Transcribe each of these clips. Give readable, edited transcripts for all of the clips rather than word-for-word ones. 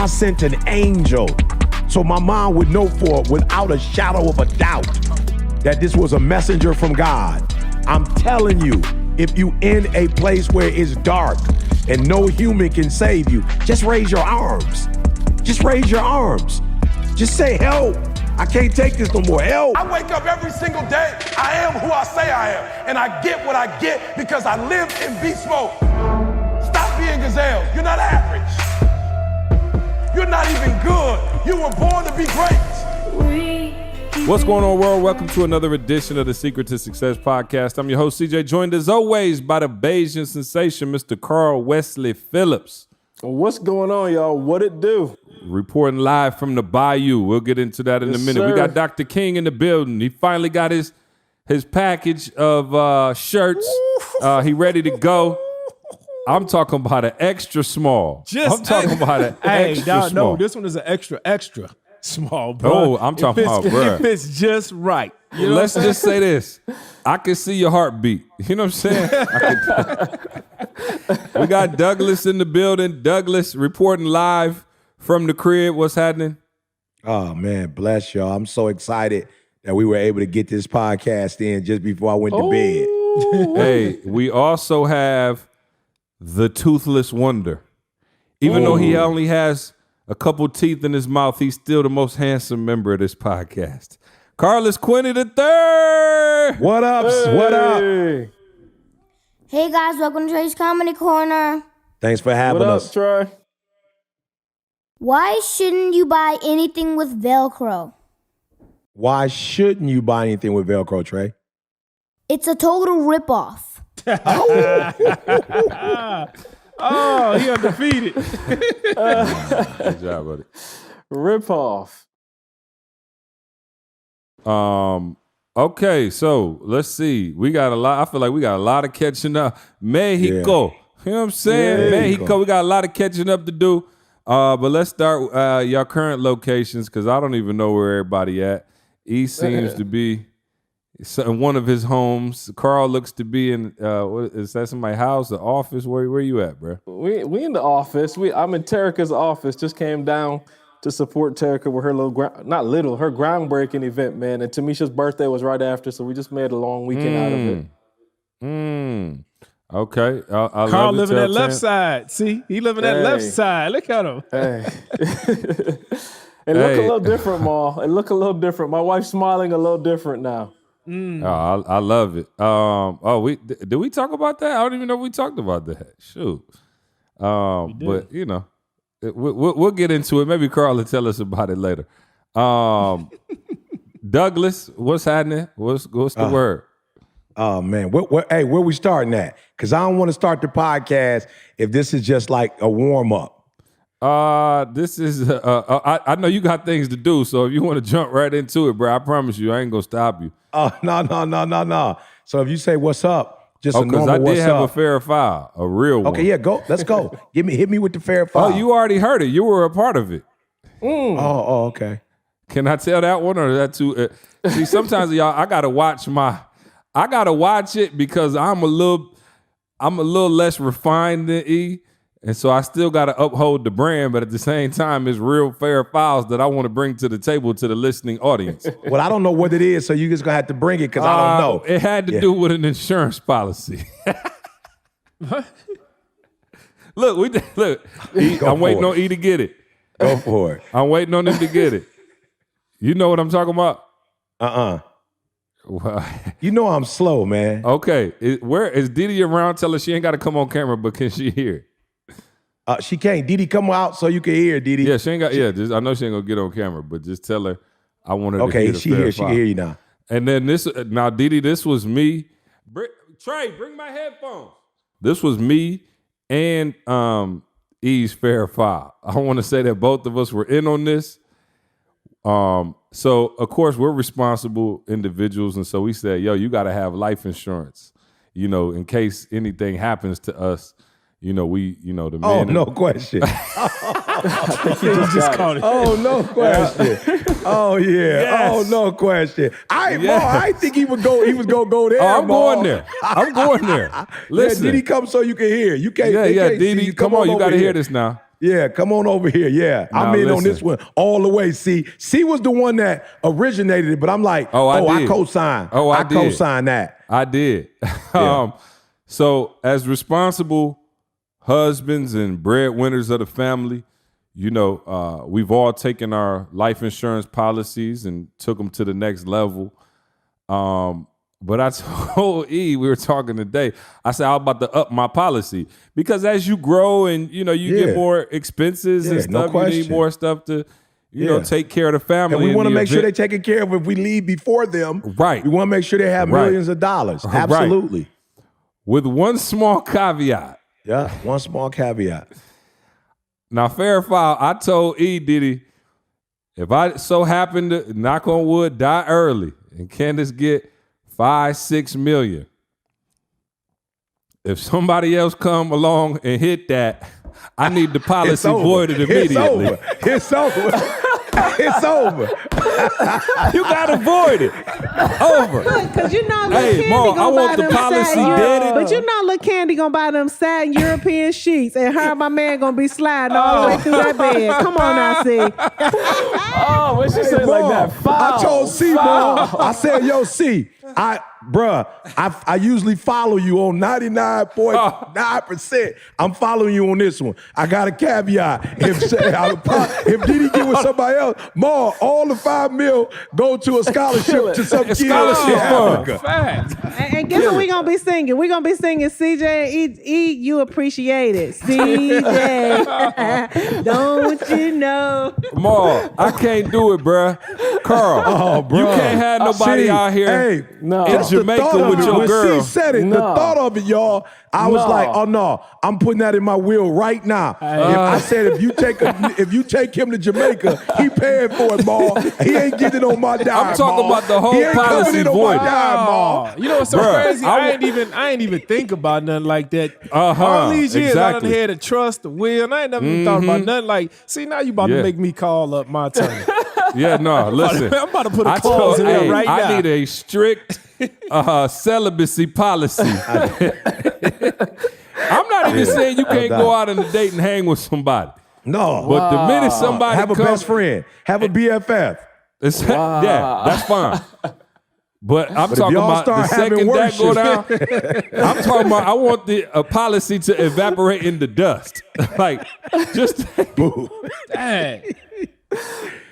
God sent an angel so my mom would know without a shadow of a doubt that this was a messenger from God. I'm telling you, if you in a place where it's dark and no human can save you, just raise your arms. Just raise your arms. Just say, help. I can't take this no more. Help. I wake up every single day. I am who I say I am. And I get what I get because I live in beast mode. Stop being gazelles. You're not average. You're not even good. You were born to be great. What's going on, world? Welcome to another edition of the Secret to Success podcast. I'm your host, CJ, joined as always by the Bayesian sensation, Mr. Carl Wesley Phillips. What's going on, y'all? What it do? Reporting live from the Bayou. We'll get into that in a minute. Sir. We got Dr. King in the building. He finally got his package of shirts. He ready to go. I'm talking about an extra small. I'm talking about an extra small. No, this one is an extra small, bro. Oh, I'm talking about, bro. It fits just right. You know Let's just say this. I can see your heartbeat. You know what I'm saying? We got Douglas in the building. Douglas reporting live from the crib. What's happening? Oh, man, bless y'all. I'm so excited that we were able to get this podcast in just before I went to bed. Hey, we also have the Toothless Wonder. Even though he only has a couple teeth in his mouth, he's still the most handsome member of this podcast. Carlos Quinney III. What up? Hey. What up? Hey guys, welcome to Trey's Comedy Corner. Thanks for having What up, us. Troy? Why shouldn't you buy anything with Velcro? Why shouldn't you buy anything with Velcro, Trey? It's a total ripoff. Oh, he undefeated. Good job, buddy. Rip off. Okay, so let's see. We got a lot. I feel like we got a lot of catching up. Mexico. You know what I'm saying? Yeah. Mexico. We got a lot of catching up to do. But let's start your current locations because I don't even know where everybody at. E seems to be in one of his homes. Carl looks to be in, what, is that somebody's house, the office? Where you at, bro? We in the office. I'm in Terica's office. Just came down to support Terica with her her groundbreaking event, man. And Tamisha's birthday was right after, so we just made a long weekend out of it. Okay. I Carl love to living tell that left Tam- side. See, he living that left Hey. side. Look at him. Hey. It look a little different, Ma. It look a little different. My wife's smiling a little different now. Oh, I love it. Did we talk about that? I don't even know if we talked about that. Shoot. But you know, we'll get into it. Maybe Carl will tell us about it later. Douglas, what's happening? What's the word? Oh, man. Where we starting at? Because I don't want to start the podcast if this is just like a warm-up. This is I know you got things to do, so if you want to jump right into it, bro, I promise you I ain't gonna stop you. Oh, no. So if you say what's up, just a Because normal I did what's have up. a fair file, a real one. Okay, yeah, go. Let's go. Hit me with the fair file. Oh, you already heard it. You were a part of it. Oh, okay. Can I tell that one or is that too? See, sometimes y'all, I gotta watch it because I'm a little less refined than E, and so I still gotta uphold the brand. But at the same time, it's real fair files that I want to bring to the table to the listening audience. Well, I don't know what it is, so you just gonna have to bring it because I don't know. It had to do with an insurance policy. Look, E, Go I'm waiting for on E to get it. Go for it. I'm waiting on him to get it. You know what I'm talking about? Well, You know I'm slow, man. okay. Where is Didi around? Tell her she ain't got to come on camera, but can she hear? She can't. Didi, come out so you can hear, Didi. Yeah, she ain't got. I know she ain't gonna get on camera, but just tell her I want her to hear Okay, the she fair here. She file. can hear you now. And then now Didi, this was me. Trey, bring my headphones. This was me and E's fair file. I want to say that both of us were in on this. So of course we're responsible individuals, and so we said, "Yo, you got to have life insurance, in case anything happens to us." The man. Oh, no question. Oh, no question. Oh, yeah. Yes. Oh, no question. I didn't think he was gonna go there. I'm Ma. going there. I'm going there. Listen, Yeah, Didi, come so you can hear. You can't. Yeah, they can't see Didi, you. come on, you over got to here. hear this now. Yeah, come on over here. Yeah, I'm in on this one all the way. C was the one that originated it, but I'm like, I co-sign. I co-sign that. I did. Yeah. So as responsible husbands and breadwinners of the family, you know, we've all taken our life insurance policies and took them to the next level. But I told E, we were talking today, I said, I'm about to up my policy. Because as you grow and, you know, you get more expenses and stuff, you need more stuff to, you know, take care of the family. And we want to make sure they're taken care of if we leave before them. Right. We want to make sure they have millions of dollars. Absolutely. Right. With one small caveat. Yeah, one small caveat. Now, fair foul, I told E, Diddy, if I so happen to, knock on wood, die early and Candace get 5-6 million. If somebody else come along and hit that, I need the policy voided immediately. It's over. It's over. You gotta void it. Over. Because you know, Hey, Ma, I want the policy dead. But you know, Lil' Candy gonna buy them satin European sheets, and her and my man gonna be sliding all the way through that bed. Come on now, C. What she said like that? Foul. I told C, bro. I said, yo, C, I usually follow you on 99.9%. I'm following you on this one. I got a caveat. If Diddy get with somebody else, Ma, all the $5 million go to a scholarship to some kid in Africa. And guess what we gonna be singing? We gonna be singing CJ and E, you appreciate it. CJ, don't you know? Ma, I can't do it, bruh. Carl, you can't have nobody out here in Jamaica with your girl. When she said it, the thought of it, y'all, I was like, oh no, I'm putting that in my will right now. I said, if you take him to Jamaica, he paying for it, Ma. He ain't getting on my dime. I'm talking about the whole he ain't policy coming in on my dime, Ma. You know what's so crazy? I ain't even think about nothing like that. All these years, I done had a trust, a will, and I ain't never even thought about nothing like. See, now you about to make me call up my attorney. Yeah, no, listen. I'm about to put a clause in there right now. I need a strict celibacy policy. I'm not even saying you can't go out on a date and hang with somebody. No. But the minute somebody have a best friend, have a BFF. Yeah, that's fine. But I'm talking about the second that go down. I'm talking about I want a policy to evaporate in the dust. Like, just Dang.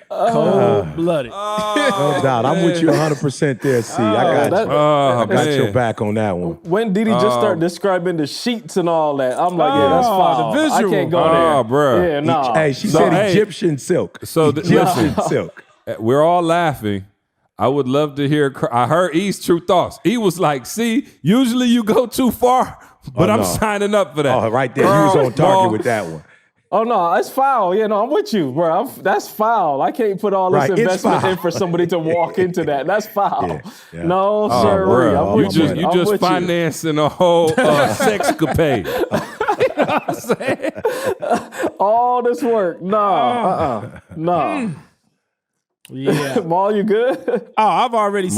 Cold-blooded. No doubt. I'm with you 100% there, C. I got you. I got your back on that one. When did he just start describing the sheets and all that? I'm like, yeah, that's foul. The visual. I can't go there. Oh, bro. Yeah, no. Hey, she said Egyptian silk. So Egyptian silk. We're all laughing. I would love to hear. I heard E's true thoughts. E was like, see, usually you go too far, but I'm signing up for that. Oh, right there. You was on target with that one. Oh, no, it's foul. Yeah, no, I'm with you, bro. That's foul. I can't put all this investment in for somebody to walk into that. That's foul. Yeah. No, sir. Bro, you just financing a whole sexcapade. You know what I'm saying? All this work. No. Yeah. Maul, you good? Oh, I've already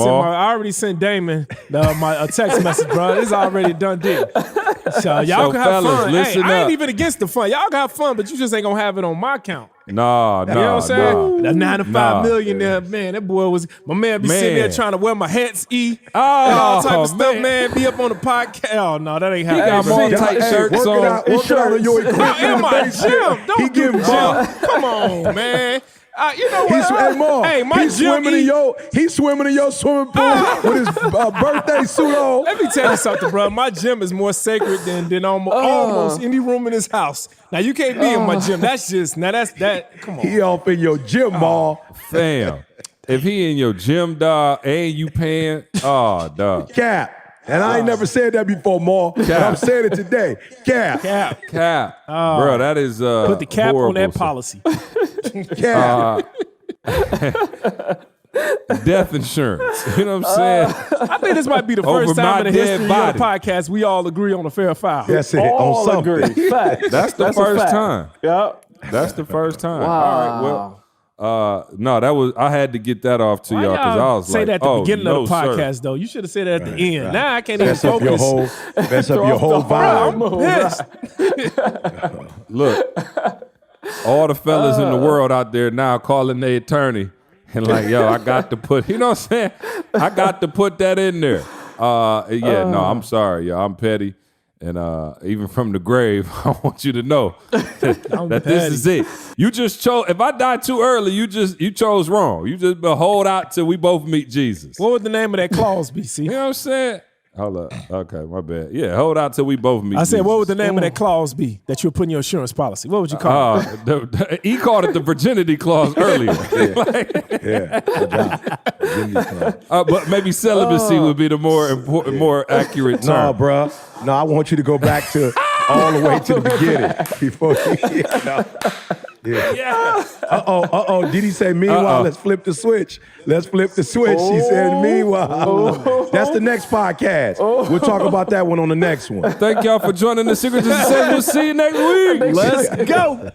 sent Damon a text message, bro. It's already done deal. So y'all can have fun. Hey, I ain't even against the fun. Y'all can have fun, but you just ain't gonna have it on my account. No. You know what I'm saying? That 9 to 5 million there, man. That boy was my man. Be sitting there trying to wear my hats, and all type of stuff, man. Be up on the podcast. Oh no, that ain't happening. He got more tight shirts on. Working out on your equipment in my the gym. Don't do the gym. Come on, man. You know what? He's swimming in your swimming pool with his birthday suit on. Let me tell you something, bro. My gym is more sacred than almost any room in this house. Now you can't be in my gym. That's that. Come on. He off in your gym, Ma. Fam, if he in your gym, dog, and you paying, dog. Cap. And I ain't never said that before, Ma. But I'm saying it today. Cap. Bro, that is put the cap horrible. on that policy. Death insurance. You know what I'm saying? I think this might be the first time in the history of the podcast we all agree on a fair foul. That's it. All on something. agree. Facts. That's the first time. Yep. That's the first time. Wow. All right, well, no, I had to get that off to y'all because I was say like, that at the beginning of the podcast, though. You should have said that at the end. Right. Now I can't even Mess up focus. your whole vibe. I'm pissed. look, all the fellas in the world out there now calling their attorney and like, yo, I got to put, you know what I'm saying? I got to put that in there. No, I'm sorry, yo, I'm petty. And even from the grave, I want you to know that this is it. You just chose. If I die too early, you chose wrong. You just hold out till we both meet Jesus. What would the name of that clause be? See, you know what I'm saying? Hold up. Okay, my bad. Yeah, hold out till we both meet. I said, Jesus. what would the name of that clause be that you would put in your insurance policy? What would you call it? He called it the virginity clause earlier. But maybe celibacy would be the more accurate term. No, bro. No, I want you to go back to all the way to the beginning before you. Yes. Did he say meanwhile? Let's flip the switch. Let's flip the switch. He said meanwhile. That's the next podcast. We'll talk about that one on the next one. Thank y'all for joining the Secret to Success. We'll see you next week. Let's go.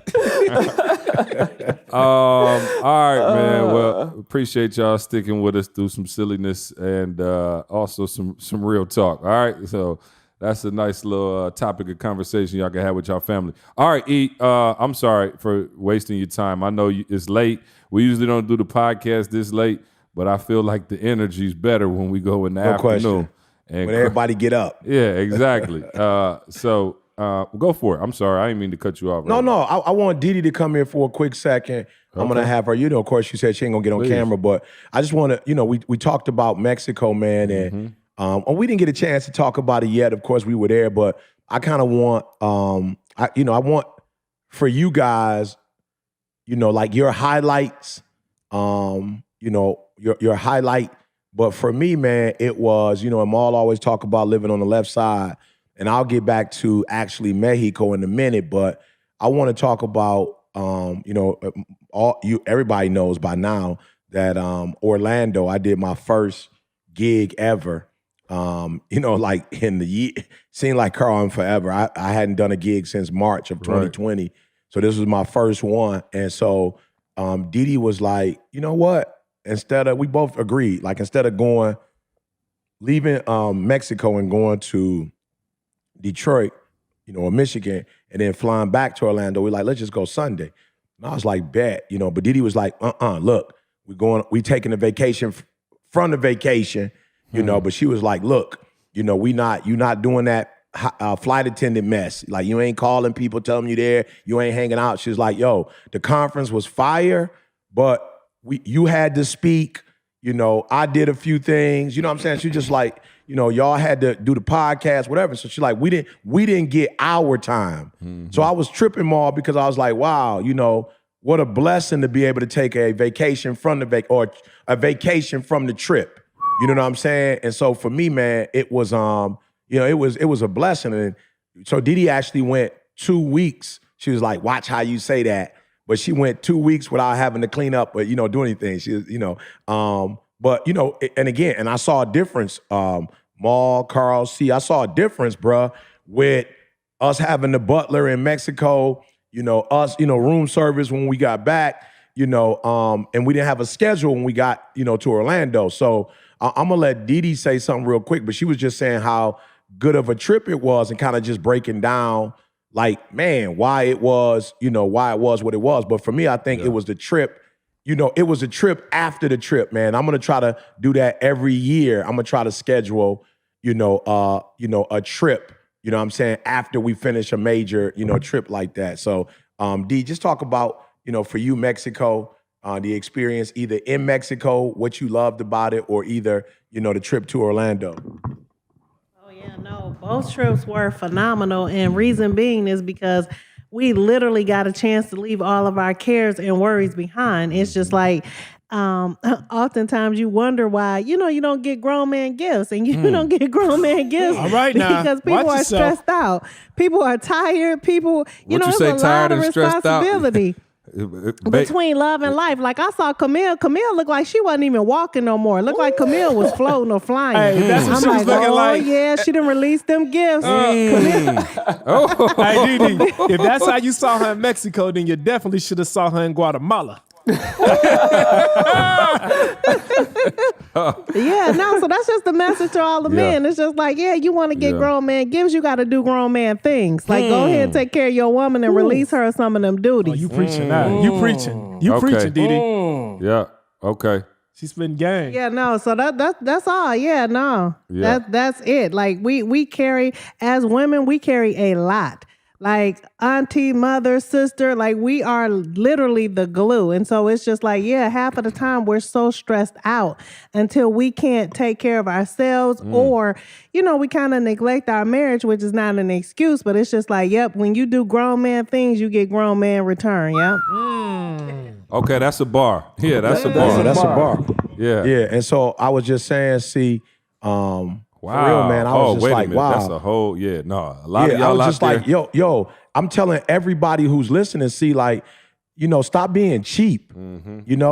All right, man. Well, appreciate y'all sticking with us through some silliness and also some real talk. All right, so that's a nice little topic of conversation y'all can have with y'all family. All right, E, I'm sorry for wasting your time. I know it's late. We usually don't do the podcast this late, but I feel like the energy's better when we go in the afternoon. And when everybody get up. Yeah, exactly. So go for it. I'm sorry. I didn't mean to cut you off. No. I want Didi to come here for a quick second. I'm going to have her. Of course, she said she ain't going to get on camera, but I just want to, we talked about Mexico, man, and we didn't get a chance to talk about it yet. Of course, we were there, but I kind of want, I want for you guys, like your highlights, your highlight. But for me, man, it was, Amal always talk about living on the left side, and I'll get back to actually Mexico in a minute. But I want to talk about, everybody knows by now that Orlando, I did my first gig ever. Like in the year, seemed like Carl and forever. I hadn't done a gig since March of 2020. Right. So this was my first one. And so Didi was like, you know what? We both agreed, like instead of leaving Mexico and going to Detroit, or Michigan, and then flying back to Orlando, we're like, let's just go Sunday. And I was like, bet, but Didi was like, look, we taking a vacation from the vacation, but she was like, look, you're not doing that flight attendant mess. Like, you ain't calling people, telling you there, you ain't hanging out. She was like, yo, the conference was fire, but you had to speak, I did a few things, you know what I'm saying? She just like, y'all had to do the podcast, whatever. So she's like, we didn't get our time. Mm-hmm. So I was tripping more because I was like, wow, what a blessing to be able to take a vacation from or a vacation from the trip. You know what I'm saying? And so for me, man, it was it was a blessing. And so Didi actually went 2 weeks. She was like, watch how you say that. But she went 2 weeks without having to clean up or, do anything. She was, but and again, and I saw a difference, Maul, Carl, I saw a difference, bruh, with us having the butler in Mexico, us, room service when we got back, and we didn't have a schedule when we got, to Orlando. So I'm gonna let Didi say something real quick, but she was just saying how good of a trip it was and kind of just breaking down like, man, why it was what it was. But for me, I think it was the trip, it was a trip after the trip, man. I'm gonna try to do that every year. I'm gonna try to schedule, a trip, what I'm saying, after we finish a major, trip like that. So D, just talk about, for you, Mexico, the experience either in Mexico, what you loved about it, or either, the trip to Orlando. Oh, yeah, no, both trips were phenomenal. And reason being is because we literally got a chance to leave all of our cares and worries behind. It's just like, oftentimes you wonder why, you don't get grown man gifts, and you don't get grown man gifts. All right, now, because people are stressed out. People are tired. People, there's a lot of responsibility. Between love and life. Like I saw Camille looked like she wasn't even walking no more. It looked like Camille was floating or flying. Hey, that's what I'm she was looking like. Yeah, she didn't release them gifts. Hey, Didi, if that's how you saw her in Mexico, then you definitely should have saw her in Guatemala. Yeah, no, so that's just the message to all the men. It's just like, yeah, you want to get grown man gifts, you got to do grown man things. Like, go ahead and take care of your woman and release her of some of them duties. Oh, you preaching now. You preaching. You preaching, Didi. Yeah. Okay. She's been gang. Yeah, no, so that's all. Yeah, no. Yeah. That's it. Like we carry, as women, we carry a lot. Like auntie, mother, sister, like we are literally the glue. And so it's just like, yeah, half of the time we're so stressed out until we can't take care of ourselves or, we kind of neglect our marriage, which is not an excuse, but it's just like, yep, when you do grown man things, you get grown man return. Yep. Okay, that's a bar. Yeah, that's a bar. That's a bar. Yeah. Yeah. And so I was just saying, see, Wow. for real, man, I was just wait like, a minute. wow. That's a whole, a lot of I y'all was out just there. like, yo, I'm telling everybody who's listening, see, like, stop being cheap.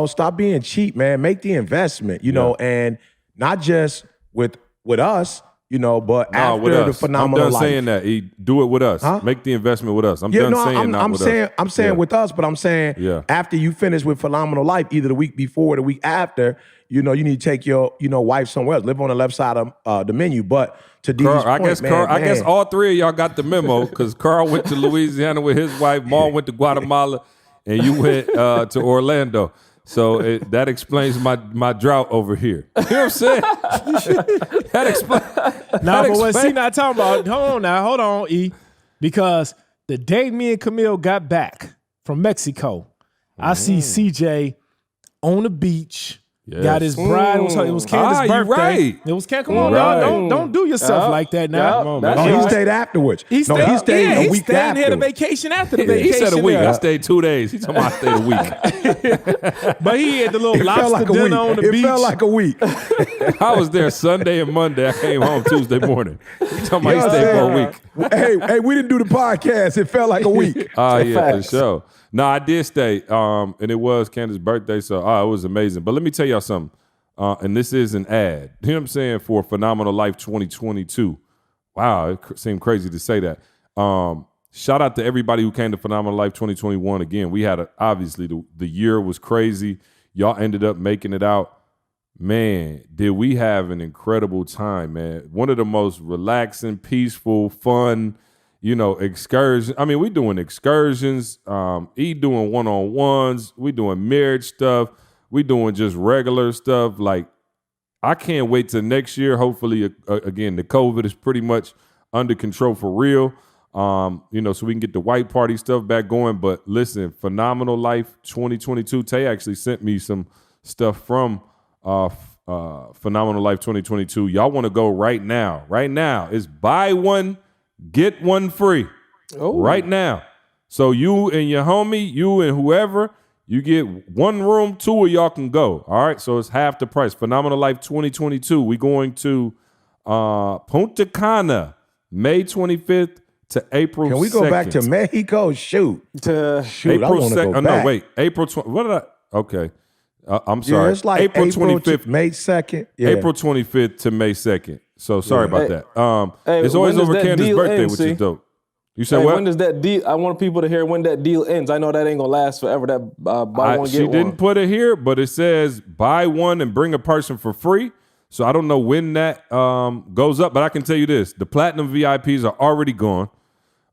Stop being cheap, man. Make the investment, and not just with us, but after the phenomenal I'm done life. saying that. Do it with us. Huh? Make the investment with us. I'm done saying that with us. I'm saying with us, but I'm saying after you finish with phenomenal life, either the week before or the week after, you need to take your, wife somewhere else. Live on the left side of the menu. But to Dee's point, I guess all three of y'all got the memo because Carl went to Louisiana with his wife, Maul went to Guatemala, and you went to Orlando. So that explains my drought over here. You know what I'm saying? That explains. Nah, but what she not talking about, hold on, E. Because the day me and Camille got back from Mexico, I see CJ on the beach. Yes. Got his bride. It was Candace's birthday. Right. It was Come on, y'all. Don't do yourself like that now. He stayed afterwards. He stayed a week stayed after. He had a vacation after the vacation. He said a week. there. I stayed 2 days. He told me I stayed a week. But he had the little It felt lobster like a dinner week. on the It beach. felt like a week. I was there Sunday and Monday. I came home Tuesday morning. He told me he stayed for a week. hey, we didn't do the podcast. It felt like a week. Oh, yeah, for sure. No, I did stay. And it was Candace's birthday, so it was amazing. But let me tell y'all something. And this is an ad, you know what I'm saying, for Phenomenal Life 2022. Wow, it seemed crazy to say that. Shout out to everybody who came to Phenomenal Life 2021. Again, we had, obviously, the year was crazy. Y'all ended up making it out. Man, did we have an incredible time, man. One of the most relaxing, peaceful, fun, excursions. I mean, we doing excursions. E doing one-on-ones. We doing marriage stuff. We doing just regular stuff. Like, I can't wait till next year. Hopefully, again, the COVID is pretty much under control for real. So we can get the white party stuff back going. But listen, Phenomenal Life 2022. Tay actually sent me some stuff from Phenomenal Life 2022. Y'all want to go right now. Right now. It's buy one, get one free. Oh. Right now. So you and your homie, you and whoever, you get one room, 2 of y'all can go. All right, so it's half the price. Phenomenal Life 2022. We're going to Punta Cana, May 25th to April 2nd. Can we go back to Mexico? Shoot, April I want to go back. No, wait. April 20. What did I? Okay, I'm sorry. Yeah, it's like April 25th, May 2nd. Yeah. April 25th to May 2nd. So sorry about that. It's always when does over that Candace's deal birthday, end, which see? is dope. You said what? When does that deal? I want people to hear when that deal ends. I know that ain't gonna last forever. That buy one get she one. didn't put it here, but it says buy one and bring a person for free. So I don't know when that goes up, but I can tell you this: the platinum VIPs are already gone.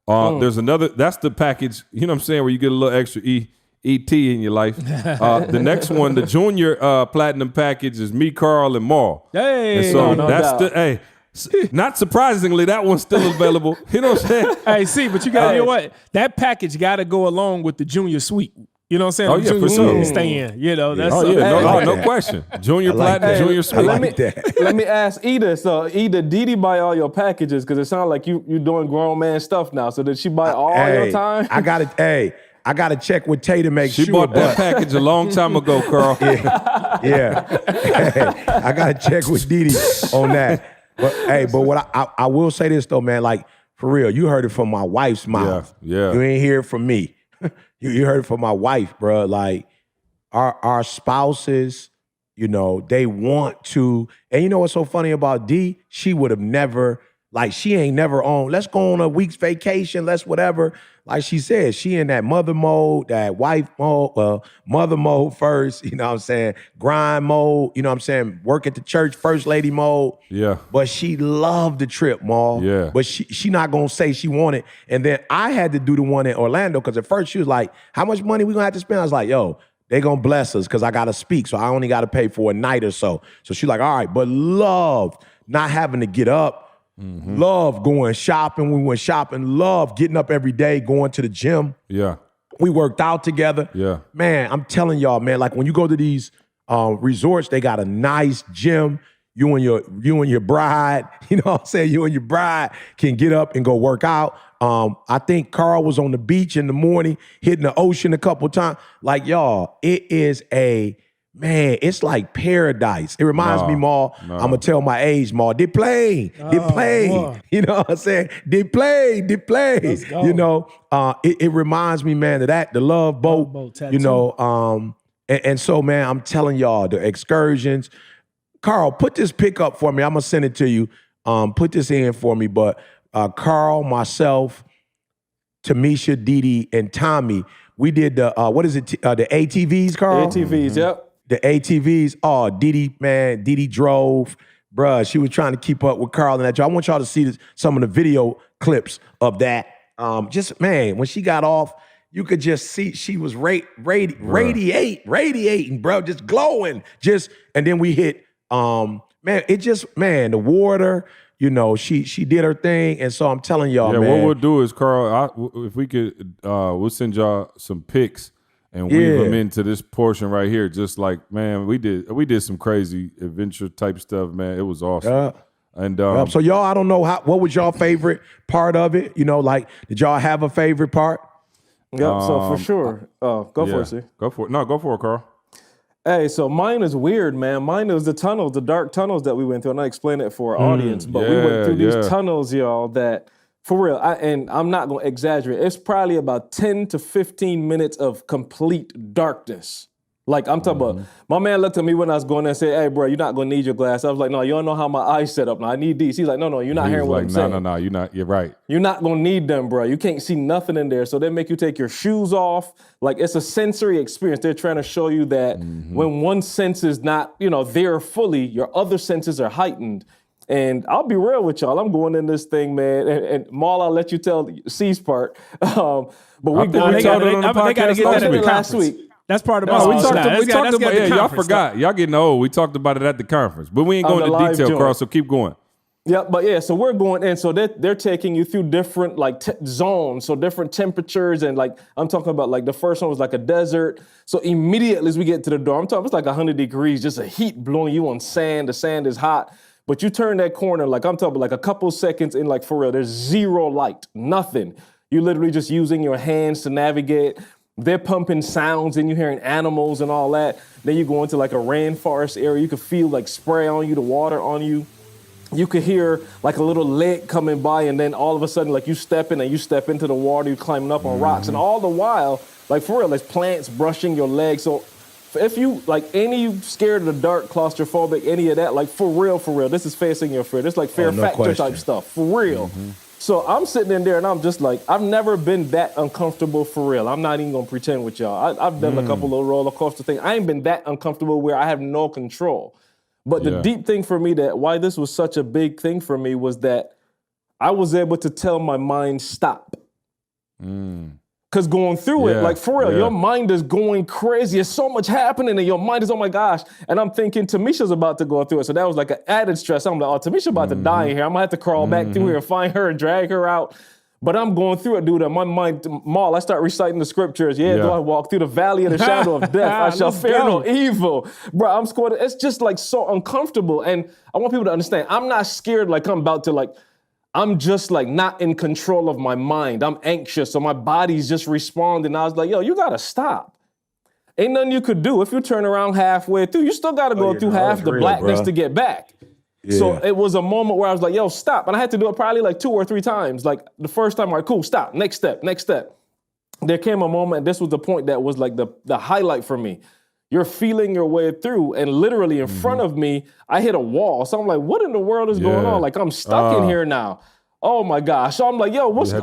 There's another. That's the package. You know what I'm saying? Where you get a little extra ET in your life. The next one, the junior platinum package, is me, Carl, and Maul. Hey, and so no that's doubt. not surprisingly, that one's still available. You know what I'm saying? Hey, see, but you got to know what? That package got to go along with the junior suite. You know what I'm saying? Oh, The yeah, junior for suite sure. stay in. That's Oh yeah, like no that. question. Junior I like platinum, that. junior I sweet. like that. Let me ask Ida. So Ida, Didi buy all your packages because it sounds like you doing grown man stuff now. So did she buy all your time? I gotta check with Tay to make She sure. bought that package a long time ago, Carl. Yeah. I gotta check with Didi on that. But what I will say this though, man, like for real, you heard it from my wife's mouth. Yeah. You ain't hear it from me. You heard it from my wife, bro. Like our spouses, they want to. And you know what's so funny about D? She would have never Like she ain't never on, let's go on a week's vacation, let's whatever. Like she said, she in that mother mode, that wife mode, mother mode first, you know what I'm saying? Grind mode, you know what I'm saying? Work at the church, first lady mode. Yeah. But she loved the trip, Ma. Yeah. But she not gonna say she wanted. And then I had to do the one in Orlando because at first she was like, how much money we gonna have to spend? I was like, yo, they gonna bless us because I gotta speak. So I only gotta pay for a night or so. So she's like, all right, but love not having to get up. Love going shopping. We went shopping. Love getting up every day, going to the gym. Yeah. We worked out together. Yeah. Man, I'm telling y'all, man, like when you go to these resorts, they got a nice gym. You and your bride, you know what I'm saying? You and your bride can get up and go work out. I think Carl was on the beach in the morning, hitting the ocean a couple times. Like, y'all, it is it's like paradise. It reminds me, Ma, I'm going to tell my age, Ma, they play. Boy. You know what I'm saying? They play. Let's go. You know, it reminds me, man, of that, the Love Boat, Boat tattoo. you know. And so, man, I'm telling y'all, the excursions. Carl, put this pic up for me. I'm going to send it to you. Put this in for me. But Carl, myself, Tamisha, Didi, and Tommy, we did the, the ATVs, Carl? ATVs, yep. The ATVs, Didi drove. Bruh, she was trying to keep up with Carl and that. I want y'all to see some of the video clips of that. When she got off, you could just see she was radiating, bro, just glowing. And then we hit, the water, you know, she did her thing. And so I'm telling y'all, man. What we'll do is, Carl, if we could, we'll send y'all some pics and weave them into this portion right here. Just like, man, we did some crazy adventure type stuff, man. It was awesome. Yeah. And so y'all, I don't know what was y'all favorite part of it? You know, like, did y'all have a favorite part? Yep. So for sure, go for it, see. Go for it. No, go for it, Carl. Hey, so mine is weird, man. Mine is the tunnels, the dark tunnels that we went through. And I explained it for our audience, but we went through these tunnels, y'all, that for real, and I'm not going to exaggerate, it's probably about 10 to 15 minutes of complete darkness. Like, I'm talking about, my man looked at me when I was going there and said, hey, bro, you're not going to need your glass. I was like, no, you don't know how my eyes set up. No, I need these. He's like, no, you're not hearing what I'm saying. No, you're right. You're not going to need them, bro. You can't see nothing in there. So they make you take your shoes off. Like, it's a sensory experience. They're trying to show you that when one sense is not, there fully, your other senses are heightened. And I'll be real with y'all. I'm going in this thing, man. And Maul, I'll let you tell C's part. But we got to get that in the last week. That's part of we talked about y'all forgot. Y'all getting old. We talked about it at the conference. But we ain't going into detail, Carl, so keep going. Yeah, but so we're going in. So they're taking you through different zones, so different temperatures. And I'm talking about the first one was like a desert. So immediately as we get to the door, I'm talking it's like 100 degrees, just a heat blowing you on sand. The sand is hot. But you turn that corner, I'm talking about a couple seconds in, for real, there's zero light, nothing. You're literally just using your hands to navigate. They're pumping sounds and you're hearing animals and all that. Then you go into a rainforest area. You can feel spray on you, the water on you. You could hear a little lake coming by, and then all of a sudden you step in and you step into the water, you're climbing up on rocks. And all the while, for real, there's plants brushing your legs. So if you any scared of the dark, claustrophobic, any of that, for real, this is facing your fear. This is fear factor type stuff, for real. So I'm sitting in there and I'm just I've never been that uncomfortable for real. I'm not even gonna pretend with y'all. I've done a couple of roller coaster things. I ain't been that uncomfortable where I have no control. But the deep thing for me why this was such a big thing for me was that I was able to tell my mind stop. Because going through it, for real, your mind is going crazy. There's so much happening and your mind is, oh my gosh. And I'm thinking Tamisha's about to go through it. So that was an added stress. I'm like, oh, Tamisha's about to die in here. I'm going to have to crawl back through here and find her and drag her out. But I'm going through it, dude. And my mind, Maul, I start reciting the scriptures. Though I walk through the valley of the shadow of death, I shall fear no evil. Bro, I'm scared. It's just so uncomfortable. And I want people to understand, I'm not scared I'm about to I'm just not in control of my mind. I'm anxious, so my body's just responding. I was like, yo, you gotta stop. Ain't nothing you could do. If you turn around halfway through, you still gotta go through half the blackness to get back. Yeah. So it was a moment where I was like, yo, stop. And I had to do it probably 2 or 3 times. The first time, all right, cool, stop, next step. There came a moment, and this was the point that was the highlight for me. you're feeling your way through. And literally in front of me, I hit a wall. So I'm like, what in the world is going on? Like, I'm stuck in here now. Oh my gosh. So I'm like, yo, what's You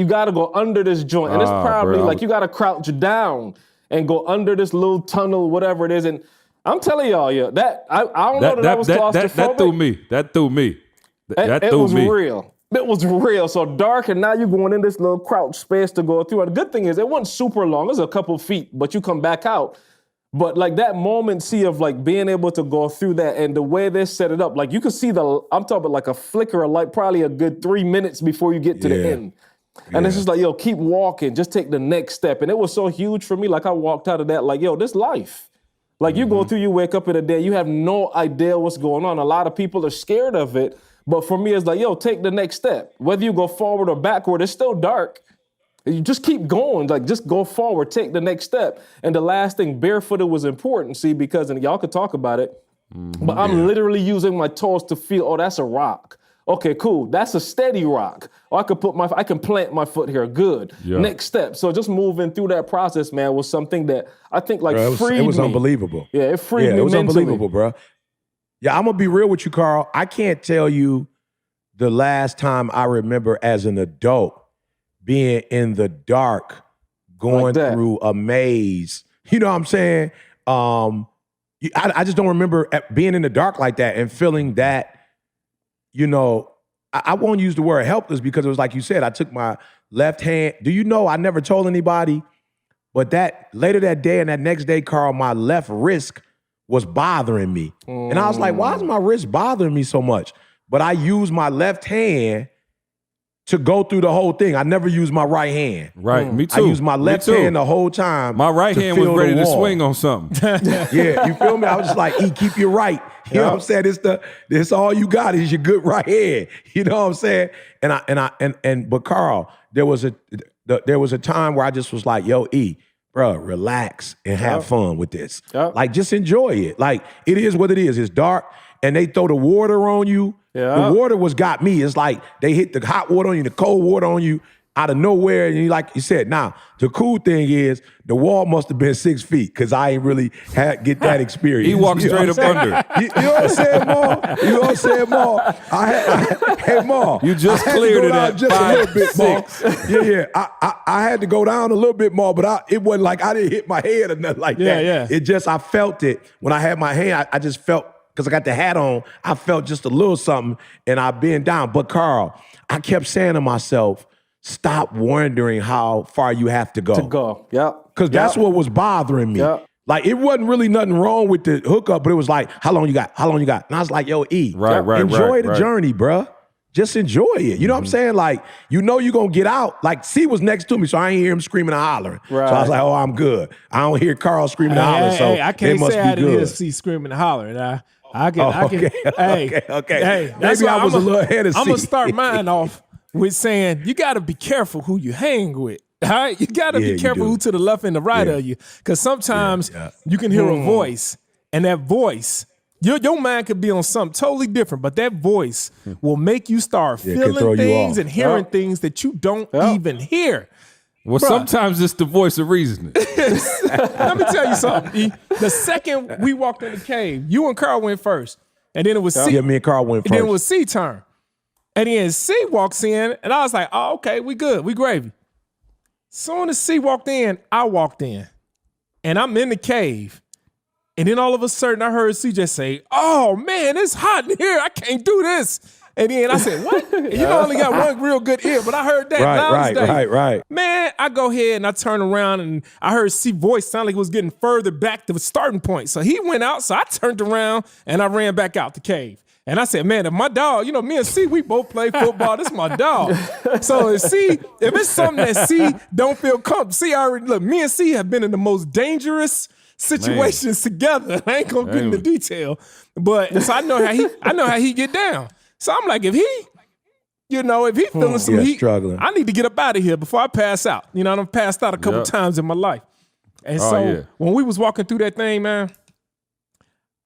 gotta go under this joint. And it's probably like you gotta crouch down and go under this little tunnel, whatever it is. And I'm telling y'all, that I don't know that was claustrophobic. That threw me. That threw me. It was real. It was real. So dark, and now you're going in this little crouch space to go through. And the good thing is, it wasn't super long. It was a couple feet, but you come back out. But like that moment, of like being able to go through that and the way they set it up, like you could see I'm talking about like a flicker of light, probably a good 3 minutes before you get to the end. And it's just like, yo, keep walking, just take the next step. And it was so huge for me. Like I walked out of that like, yo, this life. Like you go through, you wake up in a day, you have no idea what's going on. A lot of people are scared of it. But for me, it's like, yo, take the next step. Whether you go forward or backward, it's still dark. You just keep going, like just go forward, take the next step. And the last thing, barefooted was important, see, because, and y'all could talk about it, but I'm literally using my toes to feel, oh, that's a rock. Okay, cool. That's a steady rock. Or I can plant my foot here. Good. Yeah. Next step. So just moving through that process, man, was something that I think like freed me. It was unbelievable. Yeah, it freed me. It was mentally. unbelievable, bro. Yeah, I'm gonna be real with you, Carl. I can't tell you the last time I remember as an adult being in the dark, going like through a maze. You know what I'm saying? I just don't remember being in the dark like that and feeling that, you know, I won't use the word helpless because it was like you said, I took my left hand. Do you know, I never told anybody, but that later that day and that next day, Carl, my left wrist was bothering me. And I was like, why is my wrist bothering me so much? But I used my left hand to go through the whole thing. I never used my right hand. Right, me too. I used my left hand the whole time. My right hand was ready to swing on something. Yeah, you feel me? I was just like, keep your right. You know what I'm saying? It's all you got is your good right hand. You know what I'm saying? But Carl, there was a time where I just was like, yo, bro, relax and have fun with this. Like, just enjoy it. Like, it is what it is. It's dark, and they throw the water on you. The water got me. It's like they hit the hot water on you, the cold water on you out of nowhere. And like you said, now, the cool thing is the wall must have been 6 feet because I ain't really get that experience. He walked straight up under. You know what I'm saying, Ma? You know what I'm saying, Ma? Hey, Ma. You just cleared it at just 5, a little bit, 6. Ma. Yeah. I had to go down a little bit more, but it wasn't like I didn't hit my head or nothing like that. Yeah. It just, I felt it. When I had my hand, I just felt, because I got the hat on, I felt just a little something, and I bent down. But Carl, I kept saying to myself, stop wondering how far you have to go. Because that's what was bothering me. Like, it wasn't really nothing wrong with the hookup, but it was like, how long you got? How long you got? And I was like, yo, enjoy the journey, bruh. Just enjoy it. You know what I'm saying? Like, you know you're going to get out. Like, C was next to me, so I ain't hear him screaming and hollering. Right. So I was like, oh, I'm good. I don't hear Carl screaming and hollering, so I can't it must say be I didn't good. hear C screaming and hollering. Okay. Hey, that's maybe why I was a little ahead of C. I'm going to start mine off with saying, you got to be careful who you hang with. All right? You got to be careful who to the left and the right of you. Because sometimes you can hear a voice, and that voice, your mind could be on something totally different, but that voice will make you start feeling things and hearing things that you don't even hear. Well, sometimes it's the voice of reasoning. Let me tell you something, E. The second we walked in the cave, you and Carl went first. And then it was C. Yeah, me and Carl went first. And then it was C turn. And then C walks in, and I was like, oh, okay, we good. We gravy. Soon as C walked in, I walked in. And I'm in the cave. And then all of a sudden, I heard C just say, oh, man, it's hot in here. I can't do this. And then I said, what? And you know, I only got one real good ear, but I heard that Right. Man, I go ahead and I turn around and I heard C voice sound like it was getting further back to the starting point. So he went out, so I turned around and I ran back out the cave. And I said, man, if my dog, you know, me and C, we both play football. This is my dog. So if it's something that C don't feel comfortable, C already, look, me and C have been in the most dangerous situations together. I ain't gonna get into detail. But so I know how he get down. So I'm like, if he feeling some heat, struggling. I need to get up out of here before I pass out. You know, I've passed out a couple times in my life. And when we was walking through that thing, man,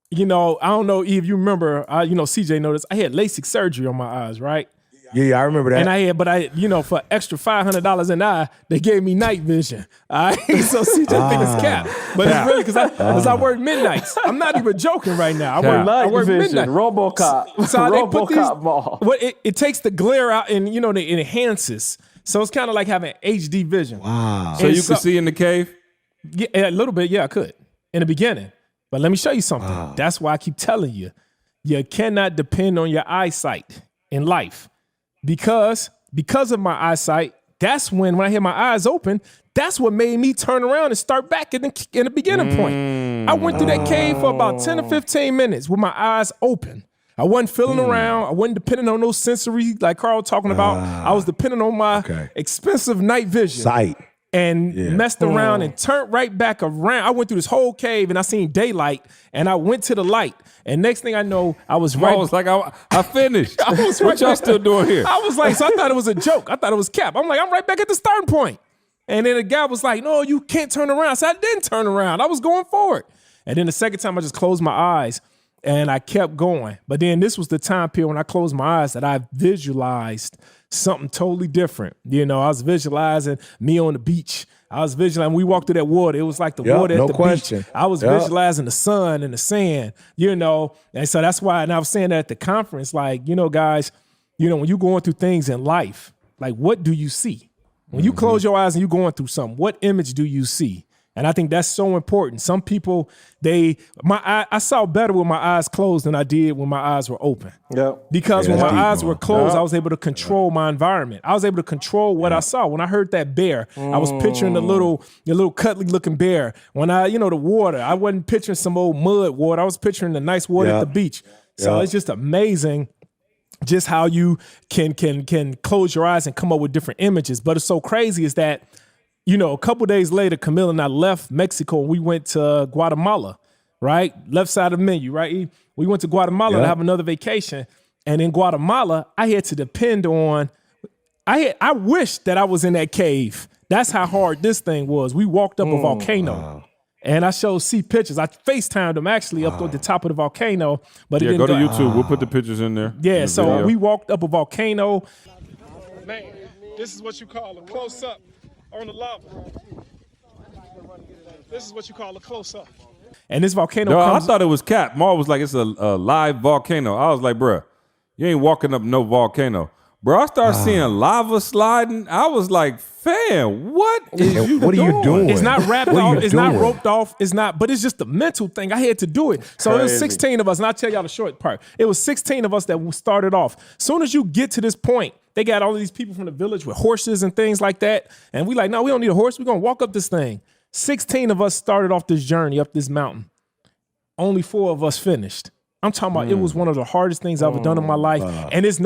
you know, I don't know if you remember, CJ noticed, I had LASIK surgery on my eyes, right? Yeah, Yeah, I remember that. And for extra $500 an eye, they gave me night vision. All right, so see, just think it's cap, but it's really because I work midnights. I'm not even joking right now. I work vision, midnight. RoboCop, So they put these, RoboCop mall. well, it takes the glare out, and it enhances. So it's kind of like having HD vision. Wow. So you could see in the cave? Yeah, a little bit. Yeah, I could in the beginning. But let me show you something. Wow. That's why I keep telling you, you cannot depend on your eyesight in life. Because of my eyesight, that's when I hear my eyes open, that's what made me turn around and start back in the beginning point. I went through that cave for about 10 or 15 minutes with my eyes open. I wasn't feeling around. I wasn't depending on no sensory like Carl was talking about. I was depending on my expensive night vision. Sight. And messed around and turned right back around. I went through this whole cave and I seen daylight and I went to the light. And next thing I know, I was right. I was like, I finished. I was What y'all still doing here? I was like, so I thought it was a joke. I thought it was cap. I'm like, I'm right back at the starting point. And then the guy was like, no, you can't turn around. So I didn't turn around. I was going forward. And then the second time I just closed my eyes and I kept going. But then this was the time period when I closed my eyes that I visualized something totally different. I was visualizing me on the beach. I was visualizing, we walked through that water. It was like the water at the beach. I was visualizing the sun and the sand, And so that's why, and I was saying that at the conference, like, guys, when you're going through things in life, like, what do you see? When you close your eyes and you're going through something, what image do you see? And I think that's so important. Some people, I saw better with my eyes closed than I did when my eyes were open. Yep. Because when my eyes were closed, I was able to control my environment. I was able to control what I saw. When I heard that bear, I was picturing the little cuddly looking bear. When the water, I wasn't picturing some old mud water. I was picturing the nice water at the beach. So it's just amazing just how you can close your eyes and come up with different images. But it's so crazy is that, a couple days later, Camille and I left Mexico and we went to Guatemala, right? Left side of the menu, right? We went to Guatemala to have another vacation. And in Guatemala, I had to depend on, I wish that I was in that cave. That's how hard this thing was. We walked up a volcano. And I showed pictures. I FaceTimed them actually up at the top of the volcano. But go to YouTube. We'll put the pictures in there. Yeah, so we walked up a volcano. Man, this is what you call a close-up on the lava. This is what you call a close-up. And this volcano comes... I thought it was cap. Maul was like, it's a live volcano. I was like, bruh, you ain't walking up no volcano. Bro, I started seeing lava sliding. I was like, fam, what are you doing? It's not wrapped off. It's not roped off. It's not, but it's just a mental thing. I had to do it. So it was 16 of us, and I'll tell y'all the short part. It was 16 of us that started off. Soon as you get to this point, they got all of these people from the village with horses and things like that. And we like, no, we don't need a horse. We're going to walk up this thing. 16 of us started off this journey up this mountain. Only 4 of us finished. I'm talking about it was one of the hardest things I've ever done in my life. And this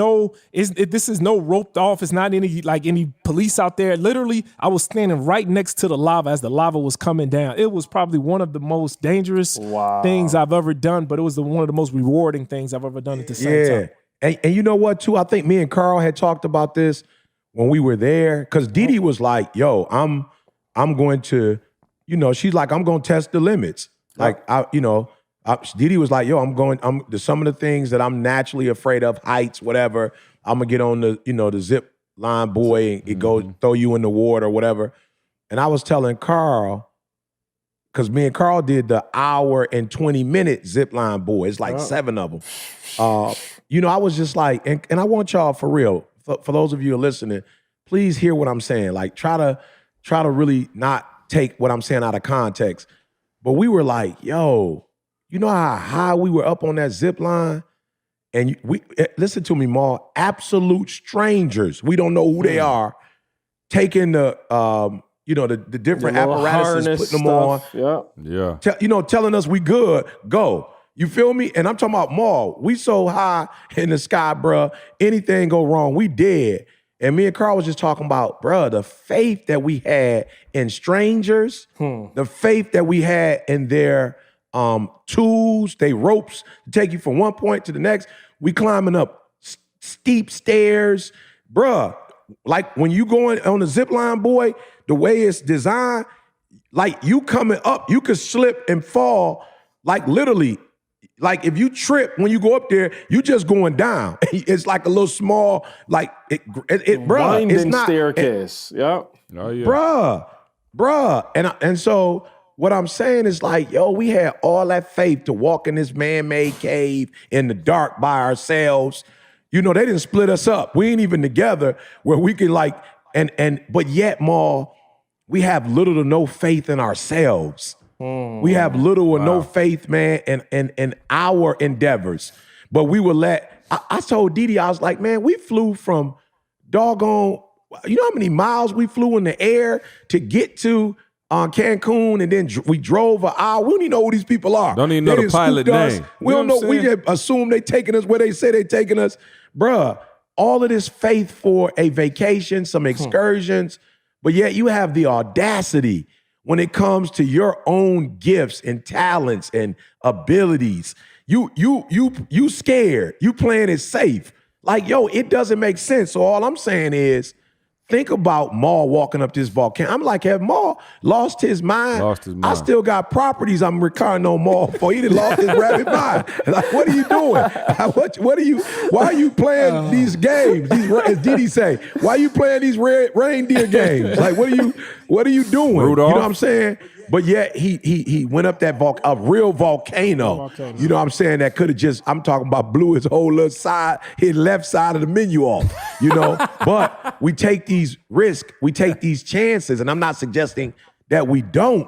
is no roped off. It's not any police out there. Literally, I was standing right next to the lava as the lava was coming down. It was probably one of the most dangerous things I've ever done, but it was one of the most rewarding things I've ever done at the same time. And you know what, too? I think me and Carl had talked about this when we were there. Because Didi was like, yo, I'm going to, she's like, I'm going to test the limits. Like, Didi was like, yo, there's some of the things that I'm naturally afraid of, heights, whatever. I'm going to get on the zip line boy and it goes throw you in the water or whatever. And I was telling Carl, because me and Carl did the hour and 20-minute zip line boy. It's like 7 of them. I was just like, and I want y'all for real, for those of you who are listening, please hear what I'm saying. Like, try to really not take what I'm saying out of context. But we were like, yo, you know how high we were up on that zip line? And listen to me, Ma, absolute strangers, we don't know who they are, taking the different apparatuses, putting them on. Yeah. Telling us we good, go. You feel me? And I'm talking about Ma, we so high in the sky, bruh, anything go wrong, we dead. And me and Carl was just talking about, bruh, the faith that we had in strangers, the faith that we had in their tools, they ropes to take you from one point to the next. We climbing up steep stairs, bruh. Like when you going on the zip line, boy, the way it's designed, like you coming up, you could slip and fall. Like literally, like if you trip when you go up there, you just going down. It's like a little small, like bruh, Winding it's not staircase. Yep. Oh yeah. Bruh. And so what I'm saying is like, yo, we had all that faith to walk in this man-made cave in the dark by ourselves. You know, they didn't split us up. We ain't even together where we can like, but yet, Ma, we have little to no faith in ourselves. We have little or no faith, man, in our endeavors. But we would I told Didi, I was like, man, we flew from doggone, you know how many miles we flew in the air to get to Cancun, and then we drove an hour. We don't even know who these people are. Don't even know the pilot name. We don't know. We just assume they taking us where they say they taking us. Bruh, all of this faith for a vacation, some excursions, but yet you have the audacity when it comes to your own gifts and talents and abilities. You scared. You playing it safe. Like, yo, it doesn't make sense. So all I'm saying is, think about Maul walking up this volcano. I'm like, have Maul lost his mind? I still got properties I'm recording on Maul for. He done lost his rabbit mind. Like, what are you doing? Why are you playing these games? As Didi say, why are you playing these reindeer games? Like, what are you doing? Rudolph? You know what I'm saying? But yet he went up that a real volcano. You know what I'm saying? That could have just, I'm talking about, blew his whole little side, his left side of the menu off, you know? But we take these risks, we take these chances, and I'm not suggesting that we don't,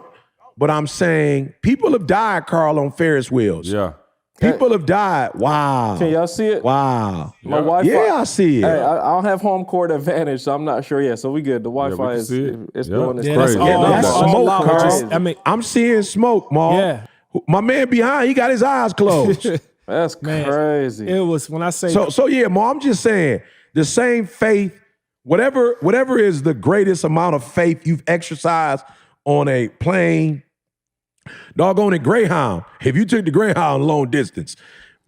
but I'm saying people have died, Carl, on Ferris wheels. Yeah. People have died. Wow. Can y'all see it? Wow. My Wi-Fi. Yeah, I see it. Hey, I don't have home court advantage, so I'm not sure yet. So we good. The Wi-Fi can is see it. it's Yeah. doing its Yeah, thing. that's all- Yeah, that's all smoke, lava, Carl. just- I mean- I'm seeing smoke, Ma. Yeah. My man behind, he got his eyes closed. That's Man, crazy. It was when I say So yeah, Ma, I'm just saying the same faith, whatever is the greatest amount of faith you've exercised on a plane, doggone it, Greyhound. If you took the Greyhound long distance,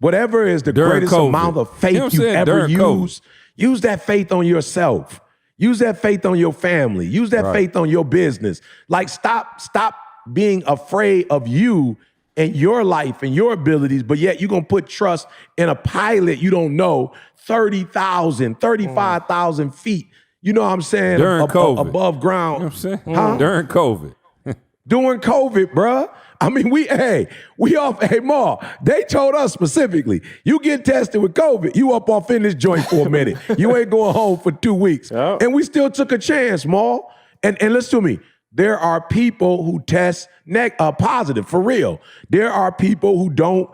whatever is the During greatest COVID. amount of faith You know what I'm you've saying? ever During COVID. used, use that faith on yourself. Use that faith on your family. Use that faith on your business. Like stop being afraid of you and your life and your abilities, but yet you're going to put trust in a pilot you don't know 30,000, 35,000 feet. You know what I'm saying? During COVID. Above ground. You know what I'm saying? Huh? During COVID. During COVID, bruh. I mean, hey, Ma, they told us specifically, you get tested with COVID, you up off in this joint for a minute. You ain't going home for 2 weeks. Yep. And we still took a chance, Ma. And listen to me, there are people who test positive, for real. There are people who don't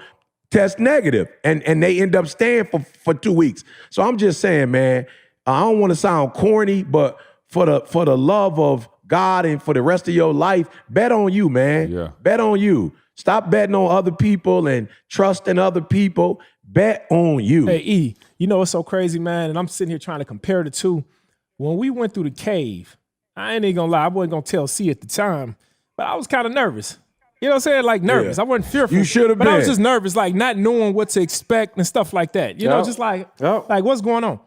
test negative, and they end up staying for 2 weeks. So I'm just saying, man, I don't want to sound corny, but for the love of God and for the rest of your life, bet on you, man. Yeah. Bet on you. Stop betting on other people and trusting other people. Bet on you. Hey, E, you know what's so crazy, man? And I'm sitting here trying to compare the two. When we went through the cave, I ain't even gonna lie, I wasn't gonna tell C at the time, but I was kind of nervous. You know what I'm saying? Like nervous. Yeah. I wasn't fearful. You should have But I was been. just nervous, like not knowing what to expect and stuff like that. You know, Yep. just like Yep. what's going on?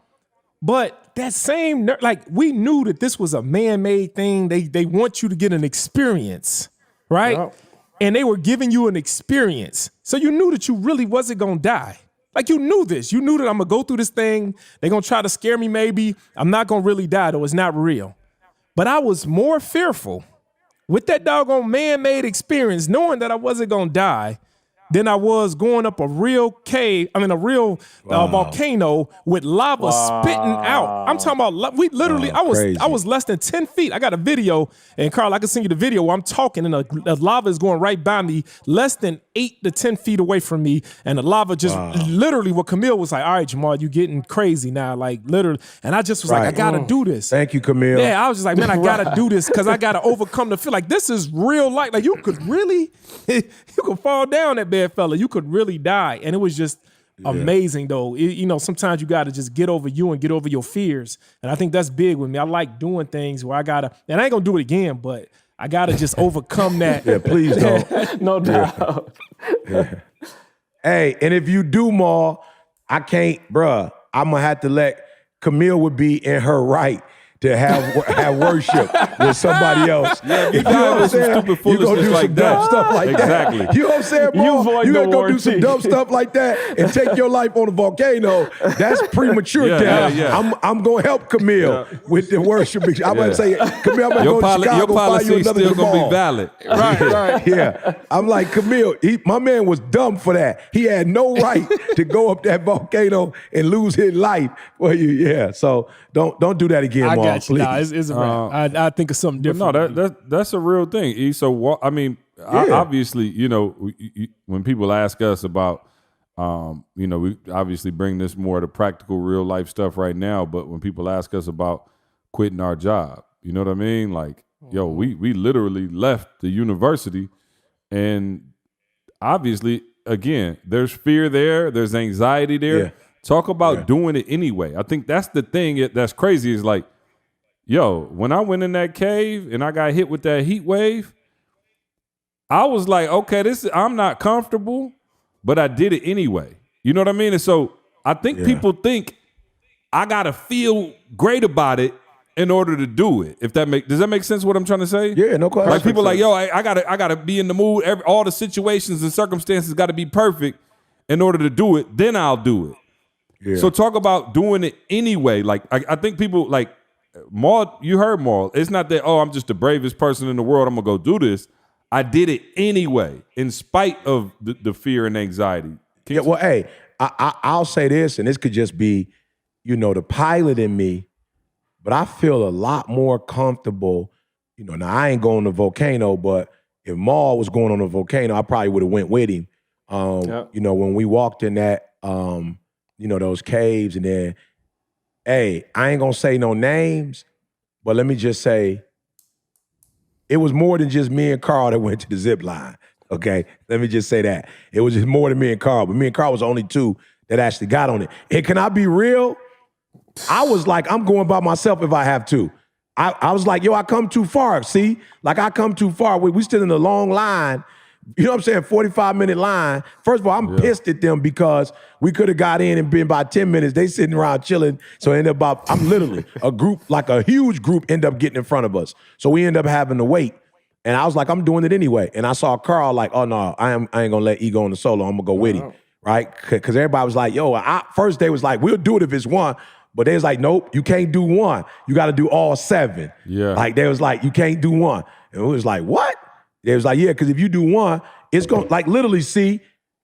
But that same, like we knew that this was a man-made thing. They want you to get an experience, right? Yep. And they were giving you an experience. So you knew that you really wasn't gonna die. Like you knew this. You knew that I'm gonna go through this thing. They're gonna try to scare me maybe. I'm not gonna really die though. It's not real. But I was more fearful with that doggone man-made experience, knowing that I wasn't gonna die, than I was going up a real volcano with lava spitting out. I'm talking about, we literally, I was less than 10 feet. I got a video, and Carl, I can send you the video where I'm talking and the lava is going right by me, less than 8 to 10 feet away from me. And the lava just literally, what Camille was like, all right, Jamal, you getting crazy now, like literally. And I just was like, I gotta do this. Thank you, Camille. Yeah, I was just like, man, I gotta do this because I gotta overcome the feel. Like this is real life. Like you could really, you could fall down that bad fella. You could really die. And it was just amazing though. You know, sometimes you gotta just get over you and get over your fears. And I think that's big with me. I like doing things where I gotta, and I ain't gonna do it again, but I gotta just overcome that. Yeah, please don't. No doubt. Hey, and if you do more, I can't, bruh, I'm gonna have to let Camille would be in her right to have worship with somebody else. Yeah, You know what I'm saying? stupid You gonna foolishness do like some dumb that. stuff like Exactly. that. You know what I'm saying, You Paul? avoid You the gotta go war do some tea. dumb stuff like that and take your life on a volcano. That's premature Yeah, death. yeah. I'm gonna help Camille with the worship. I'm gonna say, Camille, I'm gonna Your, go to Chicago, your find you policy is another still going to Jamal. be valid. Right. Yeah. I'm like, Camille, my man was dumb for that. He had no right to go up that volcano and lose his life. Well, yeah. So don't do that again, I Mark, got you. please. Nah, it's a wrap. I think of something But different. no, that's a real thing. E. So I mean, obviously, you know, when people ask us about, you know, we obviously bring this more to practical, real life stuff right now. But when people ask us about quitting our job, you know what I mean? Like, yo, we literally left the university, and obviously, again, there's fear there, there's anxiety there. Yeah. Talk about doing it anyway. I think that's the thing that's crazy is like, yo, when I went in that cave and I got hit with that heat wave, I was like, okay, I'm not comfortable, but I did it anyway. You know what I mean? And so I think people think I gotta feel great about it in order to do it. Does that make sense what I'm trying to say? Yeah, no question. Like people like, yo, I gotta be in the mood. All the situations and circumstances gotta be perfect in order to do it. Then I'll do it. Yeah. So talk about doing it anyway. Like I think people like Maul. You heard Maul. It's not that I'm just the bravest person in the world. I'm gonna go do this. I did it anyway, in spite of the fear and anxiety. Yeah, well, hey, I'll say this, and this could just be, you know, the pilot in me, but I feel a lot more comfortable. You know, now I ain't going to volcano, but if Maul was going on a volcano, I probably would have went with him. You know, when we walked in that, you know, those caves, and then, hey, I ain't gonna say no names, but let me just say, it was more than just me and Carl that went to the zip line. Okay, let me just say that. It was just more than me and Carl, but me and Carl was the only two that actually got on it. And can I be real? I was like, I'm going by myself if I have to. I was like, yo, I come too far. See, like I come too far. We stood in a long line. You know what I'm saying? 45-minute line. First of all, I'm pissed at them because we could have got in and been about 10 minutes. They sitting around chilling. So I'm literally a group, like a huge group, end up getting in front of us. So we end up having to wait. And I was like, I'm doing it anyway. And I saw Carl like, oh no, I ain't gonna let E go on the solo. I'm gonna go with him, right? Because everybody was like, yo, first they was like, we'll do it if it's one. But they was like, nope, you can't do one. You got to do all 7. Yeah. Like they was like, you can't do one. And it was like, what? They was like, yeah, because if you do one, it's going to, like, literally, see,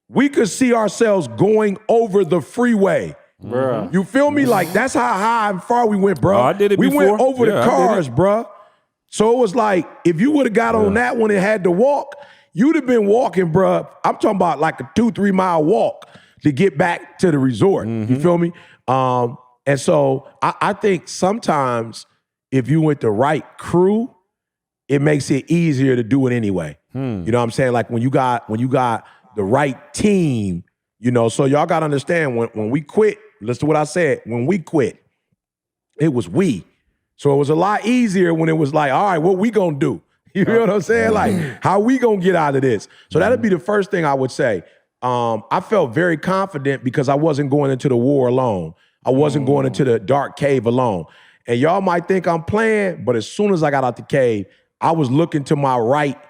we could see ourselves going over the freeway. Bruh. You feel me? Like, that's how high and far we went, bro. Oh, I did it we before. went over Yeah, the I did cars, it. bro. So it was like, if you would have got on that one and had to walk, you'd have been walking, bro. I'm talking about like a 2-3 mile walk to get back to the resort. You feel me? And so I think sometimes if you with the right crew, it makes it easier to do it anyway. You know what I'm saying? Like when you got the right team, you know, so y'all got to understand when we quit, listen to what I said, when we quit, it was we. So it was a lot easier when it was like, all right, what we gonna do? You know what I'm saying? Like, how we gonna get out of this? So that'd be the first thing I would say. I felt very confident because I wasn't going into the war alone. I wasn't going into the dark cave alone. And y'all might think I'm playing, but as soon as I got out the cave, I was looking to my right.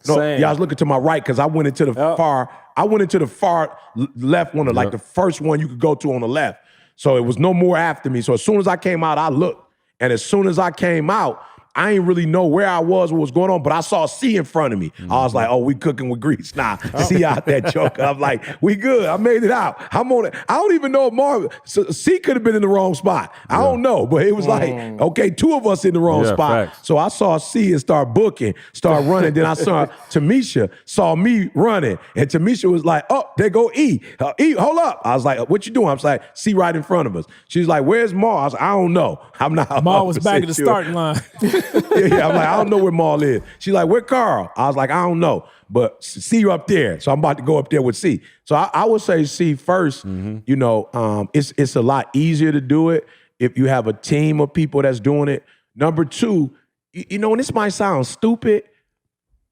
No, Same. I was looking to my right because I went into the far left one, like the first one you could go to on the left. So it was no more after me. So as soon as I came out, I looked. And as soon as I came out, I ain't really know where I was, what was going on, but I saw C in front of me. I was like, oh, we cooking with grease. Nah, C out that joker. I'm like, we good. I made it out. I'm on it. I don't even know if Marvin, C could have been in the wrong spot. I don't know, but it was like, okay, 2 of us in the wrong spot. Facts. So I saw C and start booking, start running. Then I saw Tamisha, saw me running. And Tamisha was like, oh, there go E. E, hold up. I was like, what you doing? I was like, C right in front of us. She's like, where's Ma? I was like, I don't know. I'm not. Ma was back at the 100% sure. starting line. Yeah, I'm like, I don't know where Maul is. She's like, where Carl? I was like, I don't know, but see you up there. So I'm about to go up there with C. So I would say C first. You know, it's a lot easier to do it if you have a team of people that's doing it. Number 2, you know, and this might sound stupid,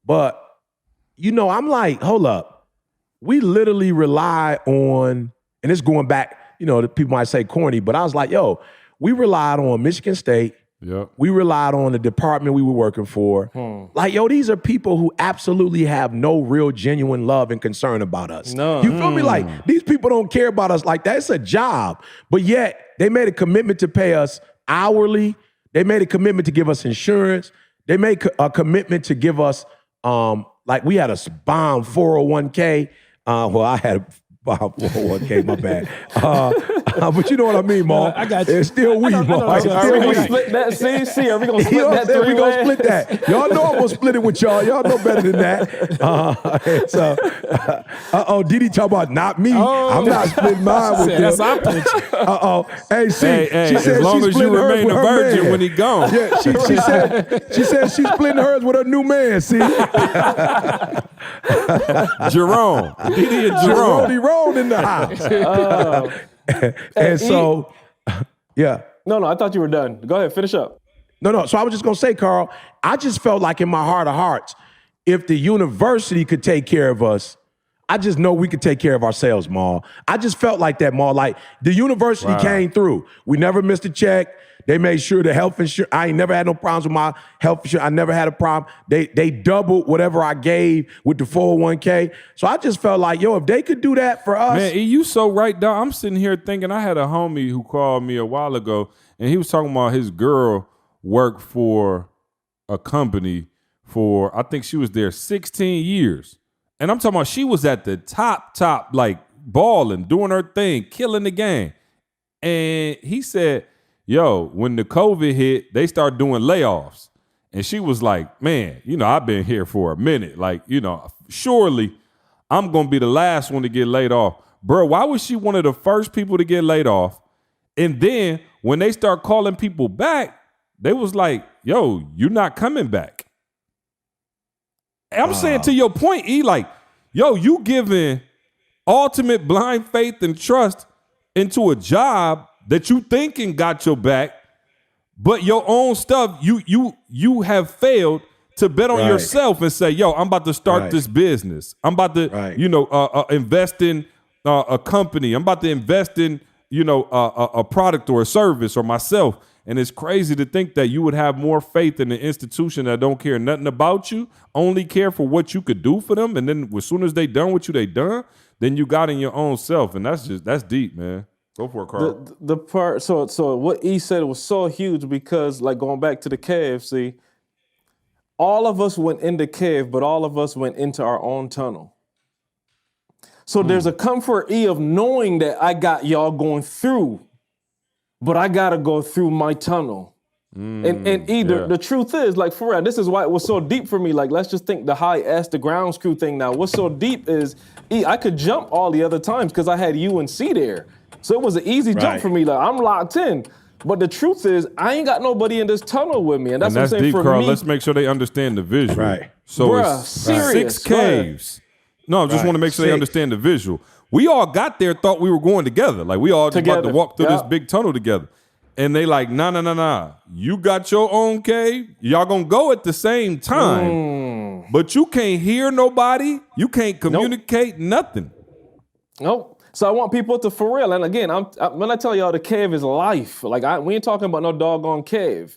but you know, I'm like, hold up. We literally rely on, and it's going back, you know, the people might say corny, but I was like, yo, we relied on Michigan State, Yep. We relied on the department we were working for. Like, yo, these are people who absolutely have no real genuine love and concern about us. No. You feel me? Like, these people don't care about us like that. It's a job. But yet, they made a commitment to pay us hourly. They made a commitment to give us insurance. They made a commitment to give us, like, we had a bomb 401k. Well, I had a bomb 401k, my bad. But you know what I mean, Maul. I got you. It's still weed, Maul. It's Are still we weed. gonna split that? See, are we gonna You split know what I'm that saying? We three gonna way? split that. Y'all know I'm gonna split it with y'all. Y'all know better than that. Didi talk about not me. I'm not splitting mine with you. That's our pitch. Hey, see, Hey, she said as long she's as you splitting hers remain with a her virgin man. when he gone. Yeah, she said she's splitting hers with her new man. See, Jerome. Didi and Jerome. Jerome rolled in the house. And so, yeah. No, I thought you were done. Go ahead, finish up. No. So I was just gonna say, Carl, I just felt like in my heart of hearts, if the university could take care of us, I just know we could take care of ourselves, Maul. I just felt like that, Maul. Like the university came through. We never missed a check. They made sure the health insurance, I ain't never had no problems with my health insurance. I never had a problem. They doubled whatever I gave with the 401k. So I just felt like, yo, if they could do that for us. Man, you so right, dog. I'm sitting here thinking, I had a homie who called me a while ago, and he was talking about his girl worked for a company for, I think she was there 16 years. And I'm talking about she was at the top, like balling, doing her thing, killing the game. And he said, yo, when the COVID hit, they started doing layoffs. And she was like, man, I've been here for a minute. Like, surely I'm going to be the last one to get laid off. Bro, why was she one of the first people to get laid off? And then when they start calling people back, they was like, yo, you're not coming back. I'm saying to your point, E, like, yo, you giving ultimate blind faith and trust into a job that you thinking got your back, but your own stuff, you have failed to bet on yourself and say, yo, I'm about to start this business. I'm about to, invest in a company. I'm about to invest in, a product or a service or myself. And it's crazy to think that you would have more faith in an institution that don't care nothing about you, only care for what you could do for them. And then as soon as they done what they done, then you got in your own self. And that's deep, man. Go for it, Carl. The part, so what E said was so huge because, like, going back to the cave, see, all of us went in the cave, but all of us went into our own tunnel. So there's a comfort, E, of knowing that I got y'all going through, but I gotta go through my tunnel. And either the truth is, like, for real, this is why it was so deep for me. Like, let's just think the high S, the ground screw thing now. What's so deep is, E, I could jump all the other times because I had U and C there. So it was an easy jump for me. Like, I'm locked in. But the truth is, I ain't got nobody in this tunnel with me. And that's what I'm saying deep, for Carl. me. Let's make sure they understand the visual. Right. So Bruh, it's serious. 6 caves. No, I just want to make sure they understand the visual. We all got there, thought we were going together. Like, we all just about to walk through this big tunnel together. And they like, nah. You got your own cave. Y'all gonna go at the same time. But you can't hear nobody. You can't communicate nothing. Nope. So I want people to, for real, and again, when I tell y'all the cave is life, like we ain't talking about no doggone cave.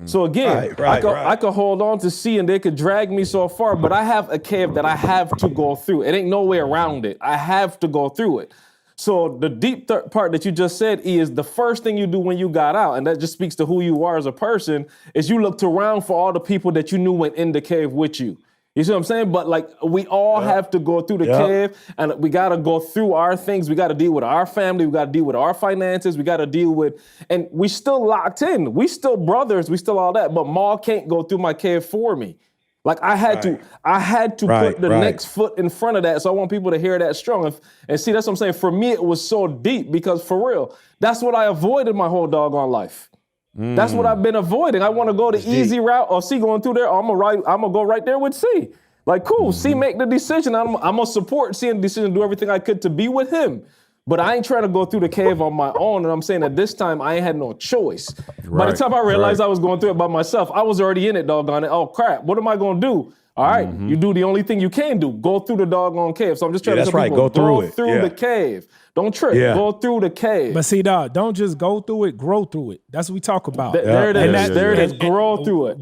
So again, I could hold on to C and they could drag me so far, but I have a cave that I have to go through. It ain't no way around it. I have to go through it. So the deep part that you just said, E, is the first thing you do when you got out, and that just speaks to who you are as a person, is you looked around for all the people that you knew went in the cave with you. You see what I'm saying? But like, we all have to go through the cave, and we got to go through our things. We got to deal with our family. We got to deal with our finances. We got to deal with, and we still locked in. We still brothers. We still all that. But Ma can't go through my cave for me. Like I had to put the next foot in front of that. So I want people to hear that strong. And see, that's what I'm saying. For me, it was so deep because for real, that's what I avoided my whole doggone life. That's what I've been avoiding. I want to go the easy route or C going through there. I'm gonna go right there with C. Like, cool, C make the decision. I'm gonna support C in the decision, do everything I could to be with him. But I ain't trying to go through the cave on my own. And I'm saying that this time I ain't had no choice. By the Right, time I realized right. I was going through it by myself, I was already in it, doggone it. Oh, crap. What am I going to do? All right, you do the only thing you can do. Go through the doggone cave. So I'm just trying to that's tell right. people, Go through it. Yeah. the cave. Don't trip. Yeah. Go through the cave. But see, dog, don't just go through it, grow through it. That's what we talk about. There it is. And that- There it is. and- Grow through it.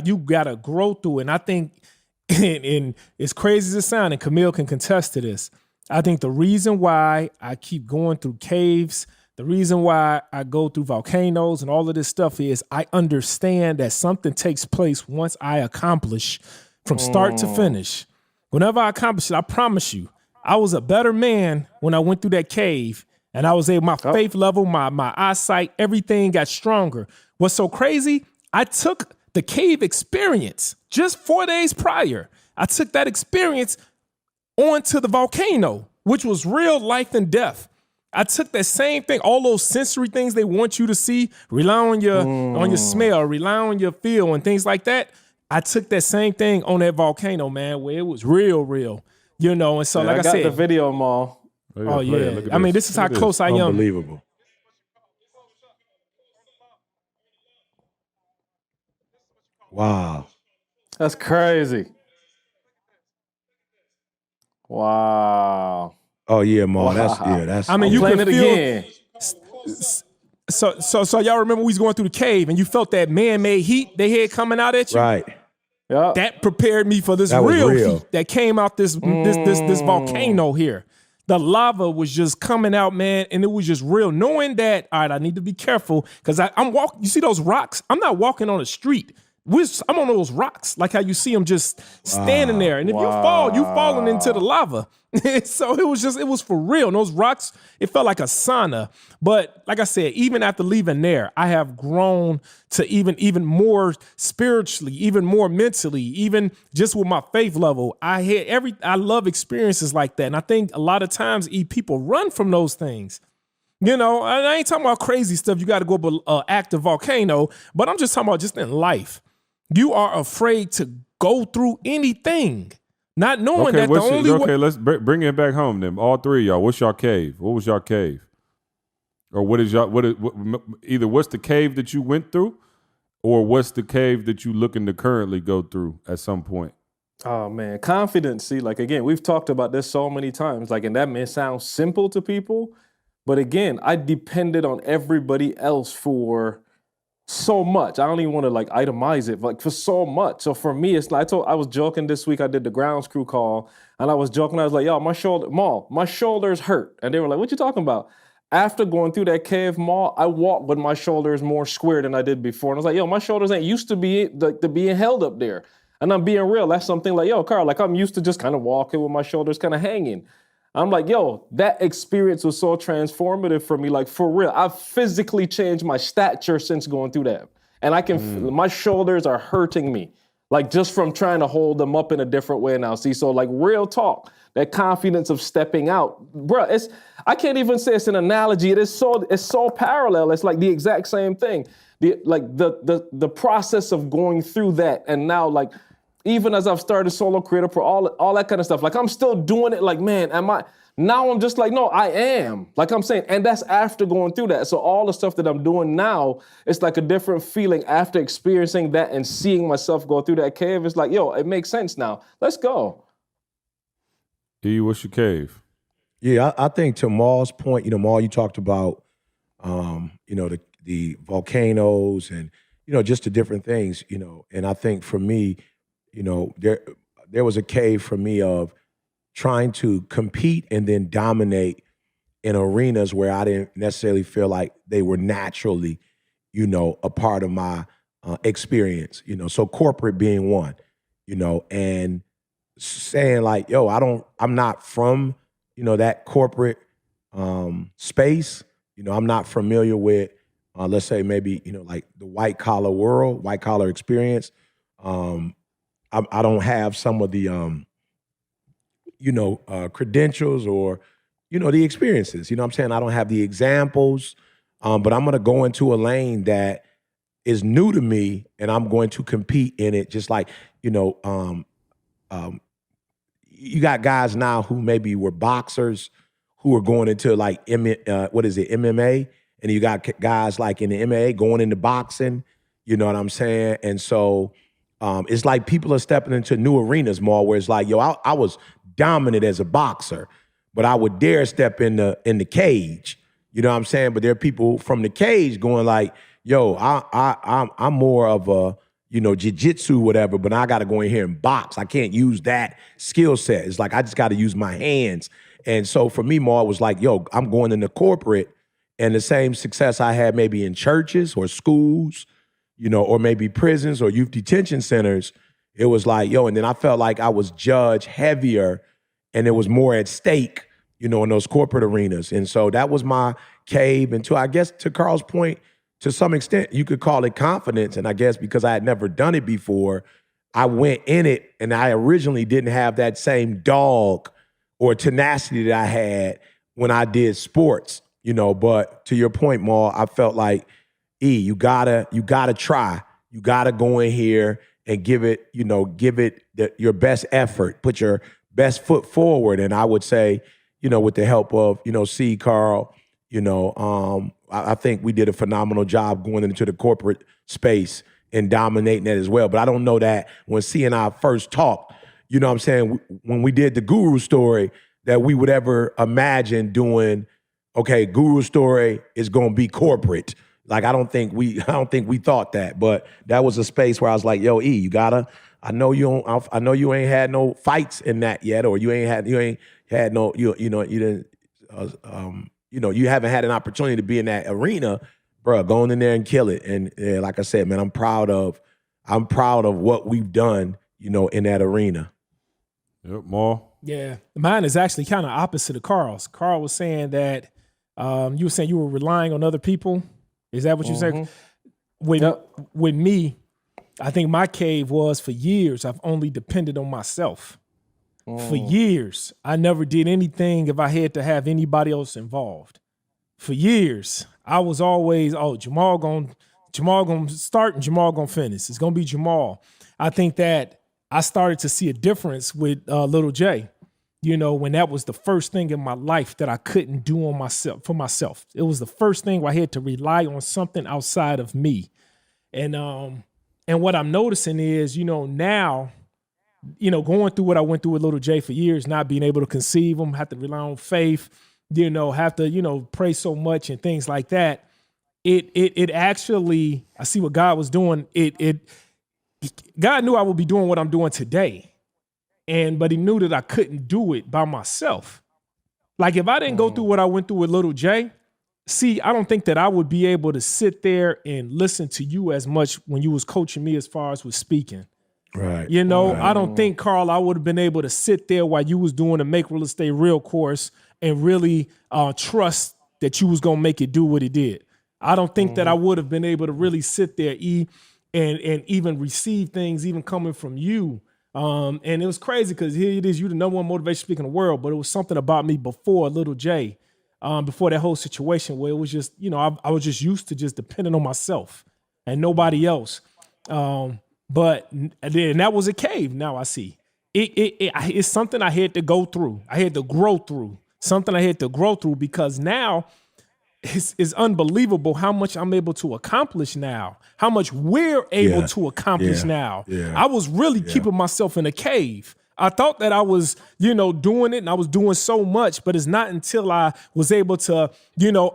You gotta grow through it. And I think, and as crazy as it sounds, and Camille can contest to this, I think the reason why I keep going through caves, the reason why I go through volcanoes and all of this stuff is I understand that something takes place once I accomplish from start to finish. Whenever I accomplish it, I promise you, I was a better man when I went through that cave, and I was able, my faith level, my eyesight, everything got stronger. What's so crazy? I took the cave experience just 4 days prior. I took that experience onto the volcano, which was real life and death. I took that same thing, all those sensory things they want you to see, rely on your smell, rely on your feel, and things like that. I took that same thing on that volcano, man, where it was real, and so like I got said, the video, Mal. oh yeah, I mean, this is how close I am. Unbelievable. Wow. That's crazy. Wow. Oh yeah, Ma. That's. I mean, I'm you playing can it feel. again. So y'all remember we was going through the cave and you felt that man-made heat they had coming out at you? right. Yeah. That prepared me for this That was real real. heat that came out this volcano here. The lava was just coming out, man, and it was just real. Knowing that, all right, I need to be careful because I'm walking. You see those rocks? I'm not walking on the street. I'm on those rocks, like how you see them just standing there. And if you fall, you falling into the lava. So it was for real. And those rocks, it felt like a sauna. But like I said, even after leaving there, I have grown to even more spiritually, even more mentally, even just with my faith level. I love experiences like that. And I think a lot of times people run from those things. And I ain't talking about crazy stuff. You got to go up an active volcano, but I'm just talking about just in life. You are afraid to go through anything, not knowing that the only way. Okay, let's bring it back home then. All three of y'all, what's your cave? What was your cave? Or either what's the cave that you went through, or what's the cave that you looking to currently go through at some point? Oh man, confidence. See, like again, we've talked about this so many times. Like, and that may sound simple to people, but again, I depended on everybody else for so much. I don't even want to like itemize it, like for so much. So for me, it's like I was joking this week. I did the grounds crew call, and I was joking. I was like, "Yo, my shoulders hurt," and they were like, "What you talking about?" After going through that cave, I walked with my shoulders more square than I did before, and I was like, "Yo, my shoulders ain't used to being held up there." And I'm being real. That's something like, "Yo, Carl, like I'm used to just kind of walking with my shoulders kind of hanging." I'm like, yo, that experience was so transformative for me. Like, for real, I've physically changed my stature since going through that. And I can, my shoulders are hurting me, like just from trying to hold them up in a different way now. See, so like real talk, that confidence of stepping out, bro, I can't even say it's an analogy. It's so parallel. It's like the exact same thing. The process of going through that. And now like, even as I've started Solo Creator Pro, all that kind of stuff, like I'm still doing it like, man, now I'm just like, no, I am. Like I'm saying, and that's after going through that. So all the stuff that I'm doing now, it's like a different feeling after experiencing that and seeing myself go through that cave. It's like, yo, it makes sense now. Let's go. E, what's your cave? Yeah, I think to Maul's point, Maul, you talked about, the volcanoes and, just the different things, and I think for me, there was a cave for me of trying to compete and then dominate in arenas where I didn't necessarily feel like they were naturally, a part of my experience, so corporate being one, and saying like, yo, I'm not from, that corporate space, I'm not familiar with, let's say maybe, like the white collar world, white collar experience. I don't have some of the, credentials or, the experiences. You know what I'm saying? I don't have the examples, but I'm going to go into a lane that is new to me, and I'm going to compete in it. Just like, you got guys now who maybe were boxers, who are going into like MMA, and you got guys like in the MMA going into boxing. You know what I'm saying? And so it's like people are stepping into new arenas more, where it's like, yo, I was dominant as a boxer, but I would dare step in the cage. You know what I'm saying? But there are people from the cage going like, yo, I'm more of a, jiu-jitsu, whatever, but I got to go in here and box. I can't use that skill set. It's like, I just got to use my hands. And so for me, more, it was like, yo, I'm going into corporate, and the same success I had maybe in churches or schools, or maybe prisons or youth detention centers, it was like, yo, and then I felt like I was judged heavier and there was more at stake, in those corporate arenas. And so that was my cave. And I guess to Carl's point, to some extent, you could call it confidence. And I guess because I had never done it before, I went in it, and I originally didn't have that same dog or tenacity that I had when I did sports, but to your point, Maul, I felt like, you gotta try. You gotta go in here and give it your best effort, put your best foot forward. And I would say, with the help of, C, Carl, I think we did a phenomenal job going into the corporate space and dominating that as well. But I don't know that when C and I first talked, what I'm saying, when we did the Guru story, that we would ever imagine doing, okay, Guru story is gonna be corporate. Like, I don't think we thought that, but that was a space where I was like, yo, E, I know you ain't had no fights in that yet, or you haven't had an opportunity to be in that arena, bro. Go in there and kill it. And like I said, man, I'm proud of what we've done, in that arena. Yep, Maul. Yeah, mine is actually kind of opposite of Carl's. Carl was saying that you were saying you were relying on other people. Is that what you said? With me, I think my cave was, for years, I've only depended on myself. For years, I never did anything if I had to have anybody else involved. For years, I was always, Jamal gonna start and Jamal gonna finish. It's gonna be Jamal. I think that I started to see a difference with Little J. When that was the first thing in my life that I couldn't do for myself. It was the first thing where I had to rely on something outside of me. And what I'm noticing is, now, going through what I went through with Little J for years, not being able to conceive him, have to rely on faith, have to, pray so much and things like that. It actually, I see what God was doing. God knew I would be doing what I'm doing today. But he knew that I couldn't do it by myself. Like, if I didn't go through what I went through with Little J, I don't think that I would be able to sit there and listen to you as much when you was coaching me as far as with speaking. Right. I don't think, Carl, I would have been able to sit there while you was doing the Make Real Estate Real course and really trust that you was going to make it do what it did. I don't think that I would have been able to really sit there, and even receive things even coming from you. And it was crazy because here it is, you the number one motivation speaker in the world, but it was something about me before Little J, before that whole situation where it was just, I was just used to just depending on myself and nobody else. But then that was a cave. Now I see it's something I had to go through. I had to grow through something I had to grow through, because now it's unbelievable how much I'm able to accomplish now, how much we're able to accomplish now. Yeah. I was really keeping myself in a cave. I thought that I was, doing it and I was doing so much, but it's not until I was able to,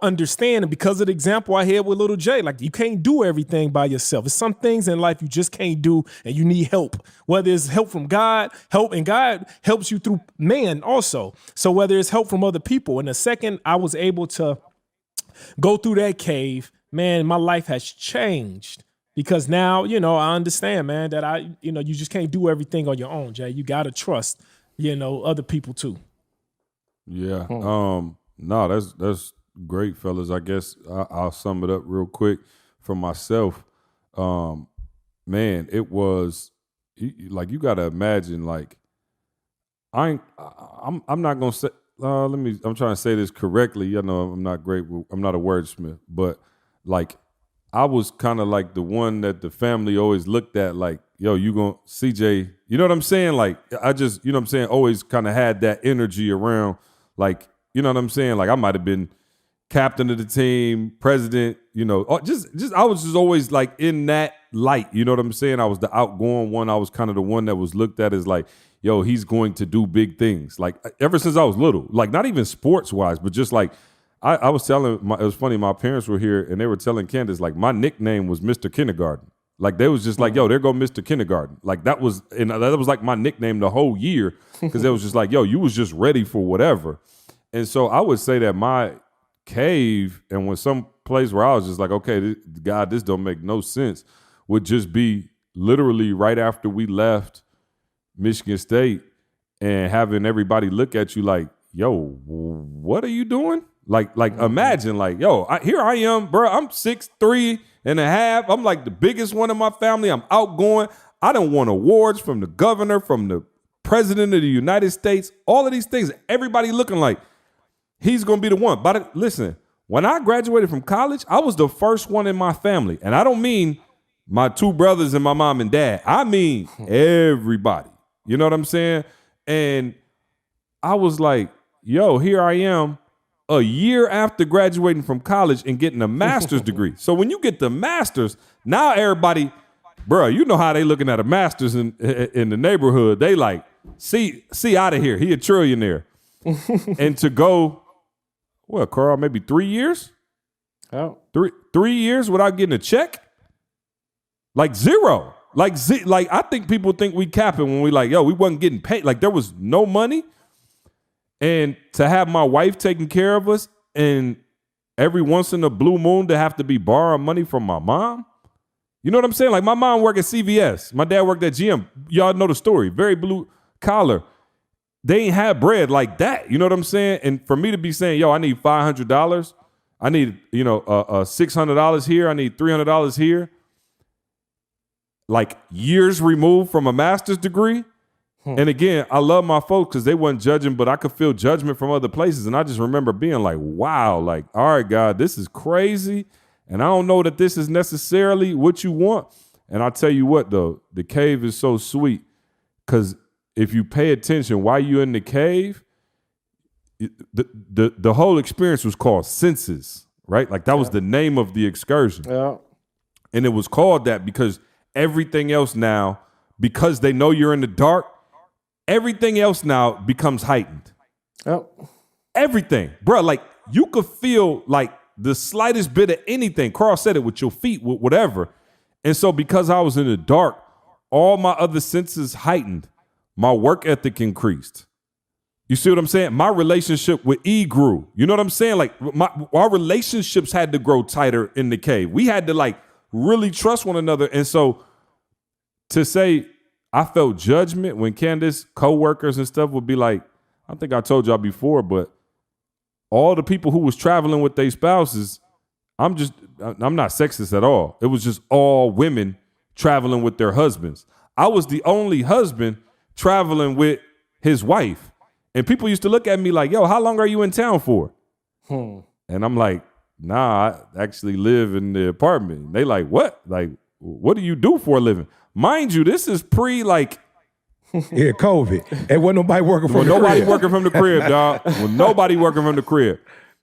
understand. And because of the example I had with Little J, like, you can't do everything by yourself. There's some things in life you just can't do, and you need help, whether it's help from God, and God helps you through man also. So whether it's help from other people, and the second I was able to go through that cave, man, my life has changed. Because now, I understand, man, that you just can't do everything on your own, Jay. You got to trust, other people too. Yeah. No, that's great, fellas. I guess I'll sum it up real quick for myself. Man, it was like, you got to imagine, like, I'm not going to say, I'm trying to say this correctly. I'm not great. I'm not a wordsmith, but like, I was kind of like the one that the family always looked at, like, yo, you gonna, CJ, you know what I'm saying? Like, I just, always kind of had that energy around, like, you know what I'm saying? Like I might have been captain of the team, president, you know, just I was just always like in that light, you know what I'm saying? I was the outgoing one. I was kind of the one that was looked at as like, yo, he's going to do big things. Like ever since I was little, like not even sports wise, but just like I was telling it was funny, my parents were here and they were telling Candace, like my nickname was Mr. Kindergarten. Like they was just like, yo, there go Mr. Kindergarten. Like that was like my nickname the whole year because it was just like, yo, you was just ready for whatever. And so I would say that my cave and when some place where I was just like, okay, God, this don't make no sense, would just be literally right after we left Michigan State and having everybody look at you like, yo, what are you doing? Like imagine like, yo, here I am, bro. I'm 6'3.5". I'm like the biggest one in my family. I'm outgoing. I done won awards from the governor, from the president of the United States, all of these things. Everybody looking like he's going to be the one. But listen, when I graduated from college, I was the first one in my family. And I don't mean my two brothers and my mom and dad. I mean everybody. You know what I'm saying? And I was like, yo, here I am a year after graduating from college and getting a master's degree. So when you get the master's, now everybody, bro, you know how they looking at a master's in the neighborhood. They like, see out of here. He a trillionaire. And to go, well, Carl, maybe 3 years? Oh. 3 years without getting a check? Like zero. Like I think people think we capping when we like, yo, we wasn't getting paid. Like there was no money. And to have my wife taking care of us and every once in a blue moon to have to be borrowing money from my mom. You know what I'm saying? Like my mom worked at CVS. My dad worked at GM. Y'all know the story. Very blue collar. They ain't have bread like that. You know what I'm saying? And for me to be saying, yo, I need $500. I need, $600 here. I need $300 here. Like years removed from a master's degree. And again, I love my folks because they weren't judging, but I could feel judgment from other places. And I just remember being like, wow, like, all right, God, this is crazy. And I don't know that this is necessarily what you want. And I'll tell you what, though, the cave is so sweet because if you pay attention while you're in the cave, the whole experience was called Senses, right? Like that was the name of the excursion. Yeah. And it was called that because everything else now, because they know you're in the dark, everything else now becomes heightened. Oh. Everything. Bro, like you could feel like the slightest bit of anything. Carl said it with your feet, with whatever. And so because I was in the dark, all my other senses heightened. My work ethic increased. You see what I'm saying? My relationship with E grew. You know what I'm saying? Like our relationships had to grow tighter in the cave. We had to like really trust one another. And so to say I felt judgment when Candace, coworkers and stuff would be like, I think I told y'all before, but all the people who was traveling with their spouses, I'm not sexist at all. It was just all women traveling with their husbands. I was the only husband traveling with his wife. And people used to look at me like, yo, how long are you in town for? And I'm like, nah, I actually live in the apartment. And they like, what? Like, what do you do for a living? Mind you, this is yeah, COVID. And wasn't nobody working from the crib. Nobody working from the crib, dog. Nobody working from the crib.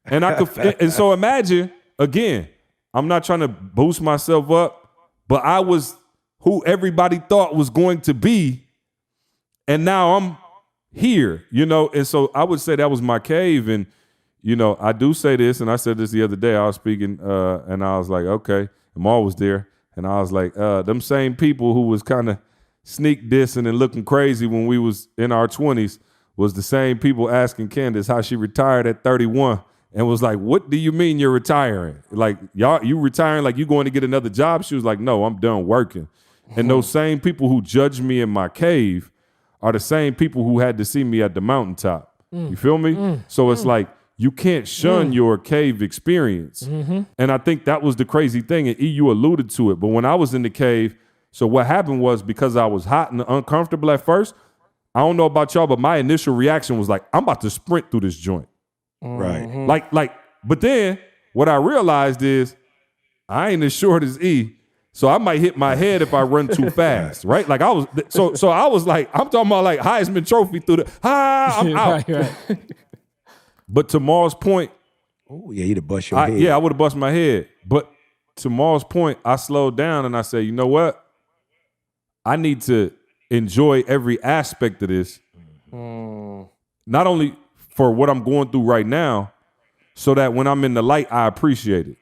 And so imagine, again, I'm not trying to boost myself up, but I was who everybody thought was going to be. And now I'm here, and so I would say that was my cave. And, I do say this, and I said this the other day. I was speaking and I was like, okay, Amal was there. And I was like, them same people who was kind of sneak dissing and looking crazy when we was in our 20s was the same people asking Candace how she retired at 31 and was like, what do you mean you're retiring? Like, you retiring like you going to get another job? She was like, no, I'm done working. And those same people who judged me in my cave are the same people who had to see me at the mountaintop. You feel me? So it's like, you can't shun your cave experience. And I think that was the crazy thing. And you alluded to it. But when I was in the cave, so what happened was because I was hot and uncomfortable at first, I don't know about y'all, but my initial reaction was like, I'm about to sprint through this joint. Right. But then what I realized is I ain't as short as E. So I might hit my head if I run too fast, right? Like I was, so I was like, I'm talking about like Heisman Trophy through the, I'm out. Right. But to Maul's point, Oh, yeah, he'd have bust your head. yeah, I would have bust my head. But to Maul's point, I slowed down and I said, you know what? I need to enjoy every aspect of this. Not only for what I'm going through right now, so that when I'm in the light, I appreciate it.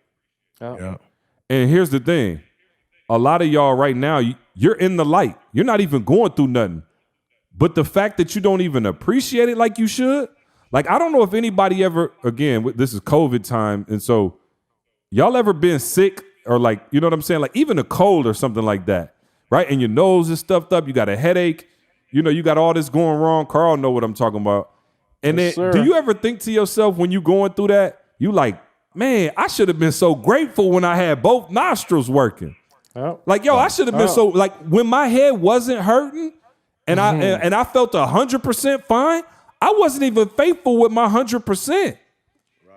Yeah. And here's the thing. A lot of y'all right now, you're in the light. You're not even going through nothing. But the fact that you don't even appreciate it like you should, like, I don't know if anybody ever, again, this is COVID time, and so y'all ever been sick or like, you know what I'm saying? Like even a cold or something like that, right? And your nose is stuffed up, you got a headache, you know, you got all this going wrong. Carl know what I'm talking about. And Yes, then sir. do you ever think to yourself when you going through that, you like, man, I should have been so grateful when I had both nostrils working. Yep. Like, yo, I should have been so, like, when my head wasn't hurting and I felt 100% fine, I wasn't even faithful with my 100%.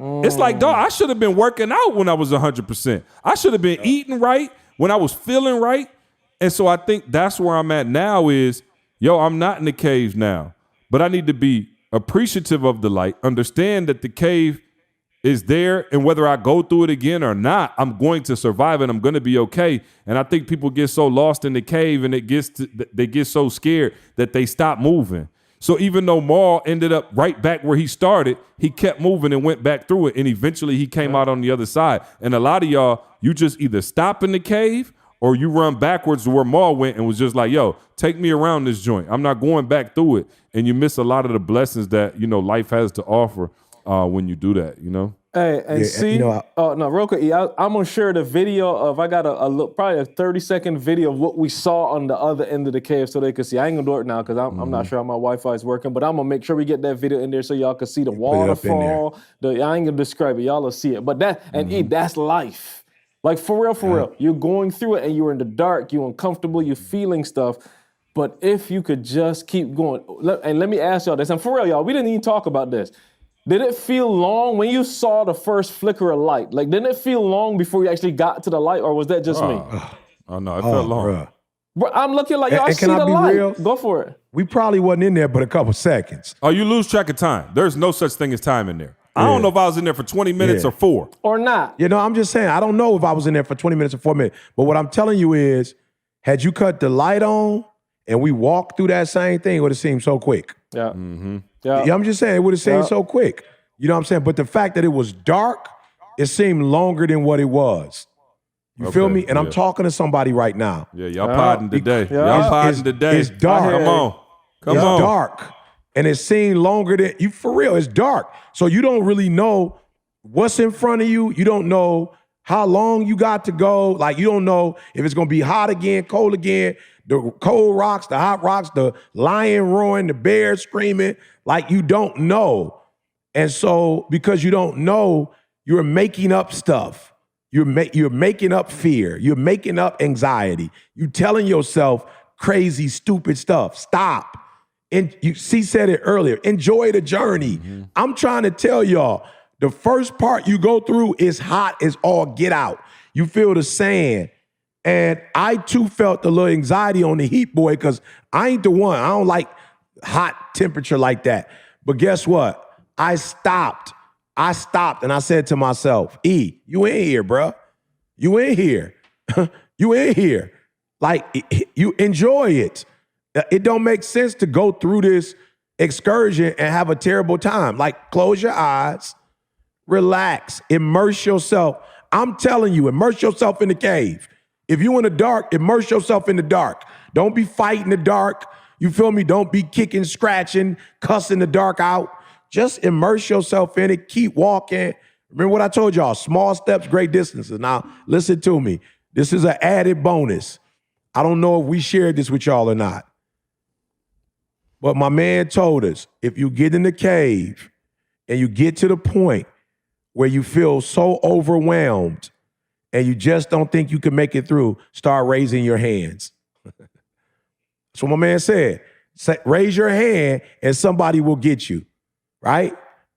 It's like, dog, I should have been working out when I was 100%. I should have been eating right when I was feeling right. And so I think that's where I'm at now is, yo, I'm not in the cave now, but I need to be appreciative of the light, understand that the cave is there, and whether I go through it again or not, I'm going to survive and I'm going to be okay. And I think people get so lost in the cave and they get so scared that they stop moving. So even though Maul ended up right back where he started, he kept moving and went back through it. And eventually he came out on the other side. And a lot of y'all, you just either stop in the cave or you run backwards to where Maul went and was just like, yo, take me around this joint. I'm not going back through it. And you miss a lot of the blessings that, you know, life has to offer when you do that, you know? Hey, and see, you know, no, real quick, I'm gonna share the video of, I got probably a 30-second video of what we saw on the other end of the cave so they can see. I ain't gonna do it now because I'm not sure how my Wi-Fi is working, but I'm gonna make sure we get that video in there so y'all can see the waterfall. I ain't gonna describe it, y'all will see it. But that, and that's life. Like for real, you're going through it and you're in the dark, you're uncomfortable, you're feeling stuff. But if you could just keep going, and let me ask y'all this, and for real, y'all, we didn't even talk about this. Did it feel long when you saw the first flicker of light? Like, didn't it feel long before you actually got to the light, or was that just me? Oh, no, it felt long. Bruh. Bro, I'm looking like, yo, I And see can I the be light. real? Go for it. We probably wasn't in there but a couple seconds. Oh, you lose track of time. There's no such thing as time in there. I don't know if I was in there for 20 minutes or 4. Or not. You know, I'm just saying, I don't know if I was in there for 20 minutes or 4 minutes. But what I'm telling you is, had you cut the light on and we walked through that same thing, it would have seemed so quick. Yeah. Yeah, I'm just saying, it would have seemed so quick. You know what I'm saying? But the fact that it was dark, it seemed longer than what it was. You feel me? And I'm talking to somebody right now. Yeah, y'all podding today. Yeah. Y'all podding today. It's dark. Come on. It's dark. And it seemed longer than, you for real, it's dark. So you don't really know what's in front of you. You don't know how long you got to go. Like, you don't know if it's going to be hot again, cold again, the cold rocks, the hot rocks, the lion roaring, the bear screaming. Like, you don't know. And so, because you don't know, you're making up stuff. You're making up fear. You're making up anxiety. You're telling yourself crazy, stupid stuff. Stop. And C said it earlier. Enjoy the journey. I'm trying to tell y'all, the first part you go through is hot as all get out. You feel the sand. And I too felt the little anxiety on the heat, boy, because I ain't the one. I don't like hot temperature like that. But guess what? I stopped and I said to myself, E, you in here, bro. You in here. You in here. Like, you enjoy it. It don't make sense to go through this excursion and have a terrible time. Like, close your eyes, relax, immerse yourself. I'm telling you, immerse yourself in the cave. If you in the dark, immerse yourself in the dark. Don't be fighting the dark. You feel me? Don't be kicking, scratching, cussing the dark out. Just immerse yourself in it. Keep walking. Remember what I told y'all, small steps, great distances. Now, listen to me. This is an added bonus. I don't know if we shared this with y'all or not. But my man told us, if you get in the cave and you get to the point where you feel so overwhelmed and you just don't think you can make it through, start raising your hands. That's what my man said. Raise your hand and somebody will get you. Right?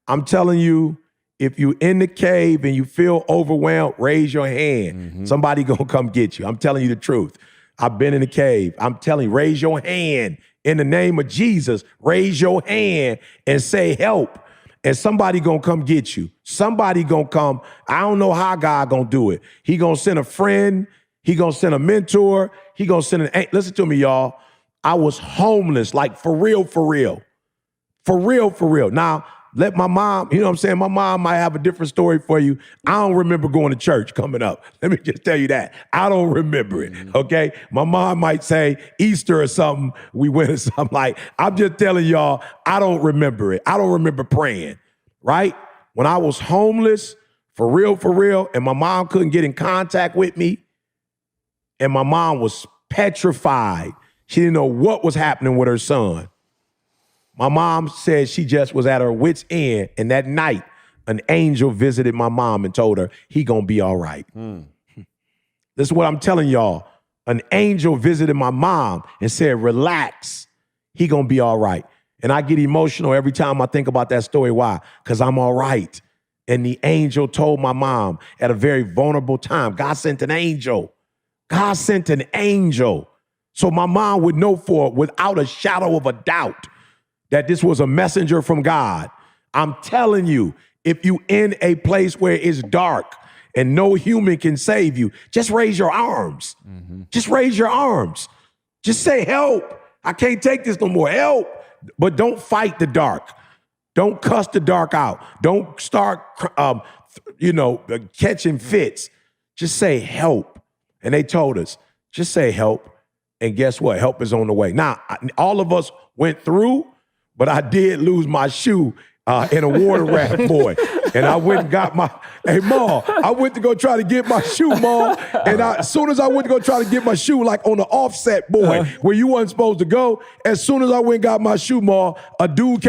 I'm telling you, if you in the cave and you feel overwhelmed, raise your hand. Somebody gonna come get you. I'm telling you the truth. I've been in the cave. I'm telling you, raise your hand in the name of Jesus. Raise your hand and say help. and somebody gonna come get you. Somebody gonna come. I don't know how God gonna do it. He gonna send a friend. He gonna send a mentor. He gonna send an. Listen to me, y'all. I was homeless, like for real, for real. For real, for real. Now, let my mom, you know what I'm saying? My mom might have a different story for you. I don't remember going to church coming up. Let me just tell you that. I don't remember it, okay? My mom might say Easter or something, we went or something like, I'm just telling y'all, I don't remember it. I don't remember praying, right? When I was homeless, for real, and my mom couldn't get in contact with me, and my mom was petrified. She didn't know what was happening with her son. My mom said she just was at her wit's end, and that night, an angel visited my mom and told her, he gonna be all right. This is what I'm telling y'all. An angel visited my mom and said, relax, he gonna be all right. And I get emotional every time I think about that story. Why? Because I'm all right. And the angel told my mom at a very vulnerable time, God sent an angel. God sent an angel. So my mom would know without a shadow of a doubt that this was a messenger from God. I'm telling you, if you in a place where it's dark and no human can save you, just raise your arms. Just raise your arms. Just say, help. I can't take this no more. Help. But don't fight the dark. Don't cuss the dark out. Don't start, catching fits. Just say help. And they told us, just say help. And guess what? Help is on the way. Now, all of us went through, but I did lose my shoe in a water raft, boy. And I went and got I went to go try to get my shoe, Ma. And as soon as I went to go try to get my shoe, like on the offset, boy, where you wasn't supposed to go, as soon as I went and got my shoe, Ma, a dude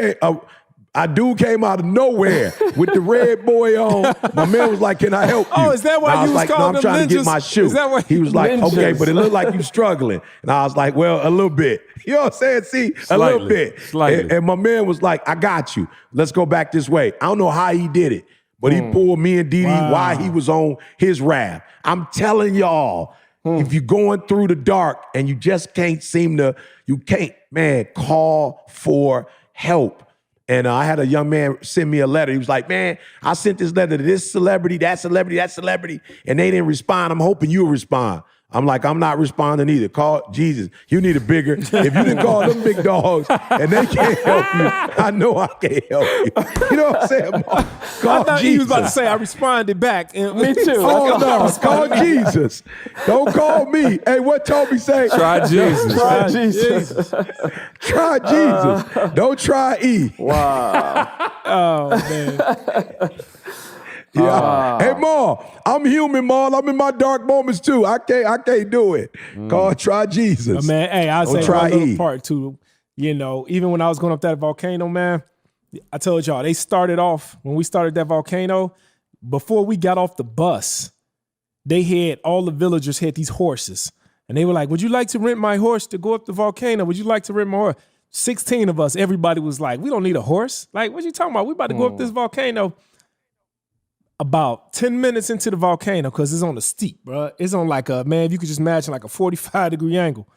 came out of nowhere with the red boy on. My man was like, can I help you? Oh, is that why you was calling them ninjas? I'm trying to get my shoe. Is that why he was like, ninjas? okay, but it looked like you struggling. And I was like, well, a little bit. You know what I'm saying? See, a little bit. Slightly. And my man was like, I got you. Let's go back this way. I don't know how he did it, but he pulled me and Dee Dee while he was on his raft. I'm telling y'all, if you're going through the dark and you just can't call for help. And I had a young man send me a letter. He was like, man, I sent this letter to this celebrity, that celebrity, that celebrity, and they didn't respond. I'm hoping you'll respond. I'm like, I'm not responding either. Call Jesus. You need a bigger. If you didn't call them big dogs and they can't help you, I know I can't help you. You know what I'm saying? Call I thought Jesus. he was about to say I responded back. Me too. Oh, no, call Jesus. Don't call me. Hey, what Toby say? Try Jesus. Try Jesus. Try Jesus. Don't try E. Wow. Oh, man. Yeah. Hey, Ma, I'm human, Ma. I'm in my dark moments too. I can't do it. Try Jesus. But man, hey, I'll Don't say try one little E. part too. You know, even when I was going up that volcano, man, I told y'all, they started off, when we started that volcano, before we got off the bus, all the villagers had these horses. And they were like, would you like to rent my horse to go up the volcano? Would you like to rent my horse? 16 of us, everybody was like, we don't need a horse. Like, what you talking about? We about to go up this volcano. About 10 minutes into the volcano, because it's on the steep, bro. It's on like if you could just imagine like a 45-degree angle.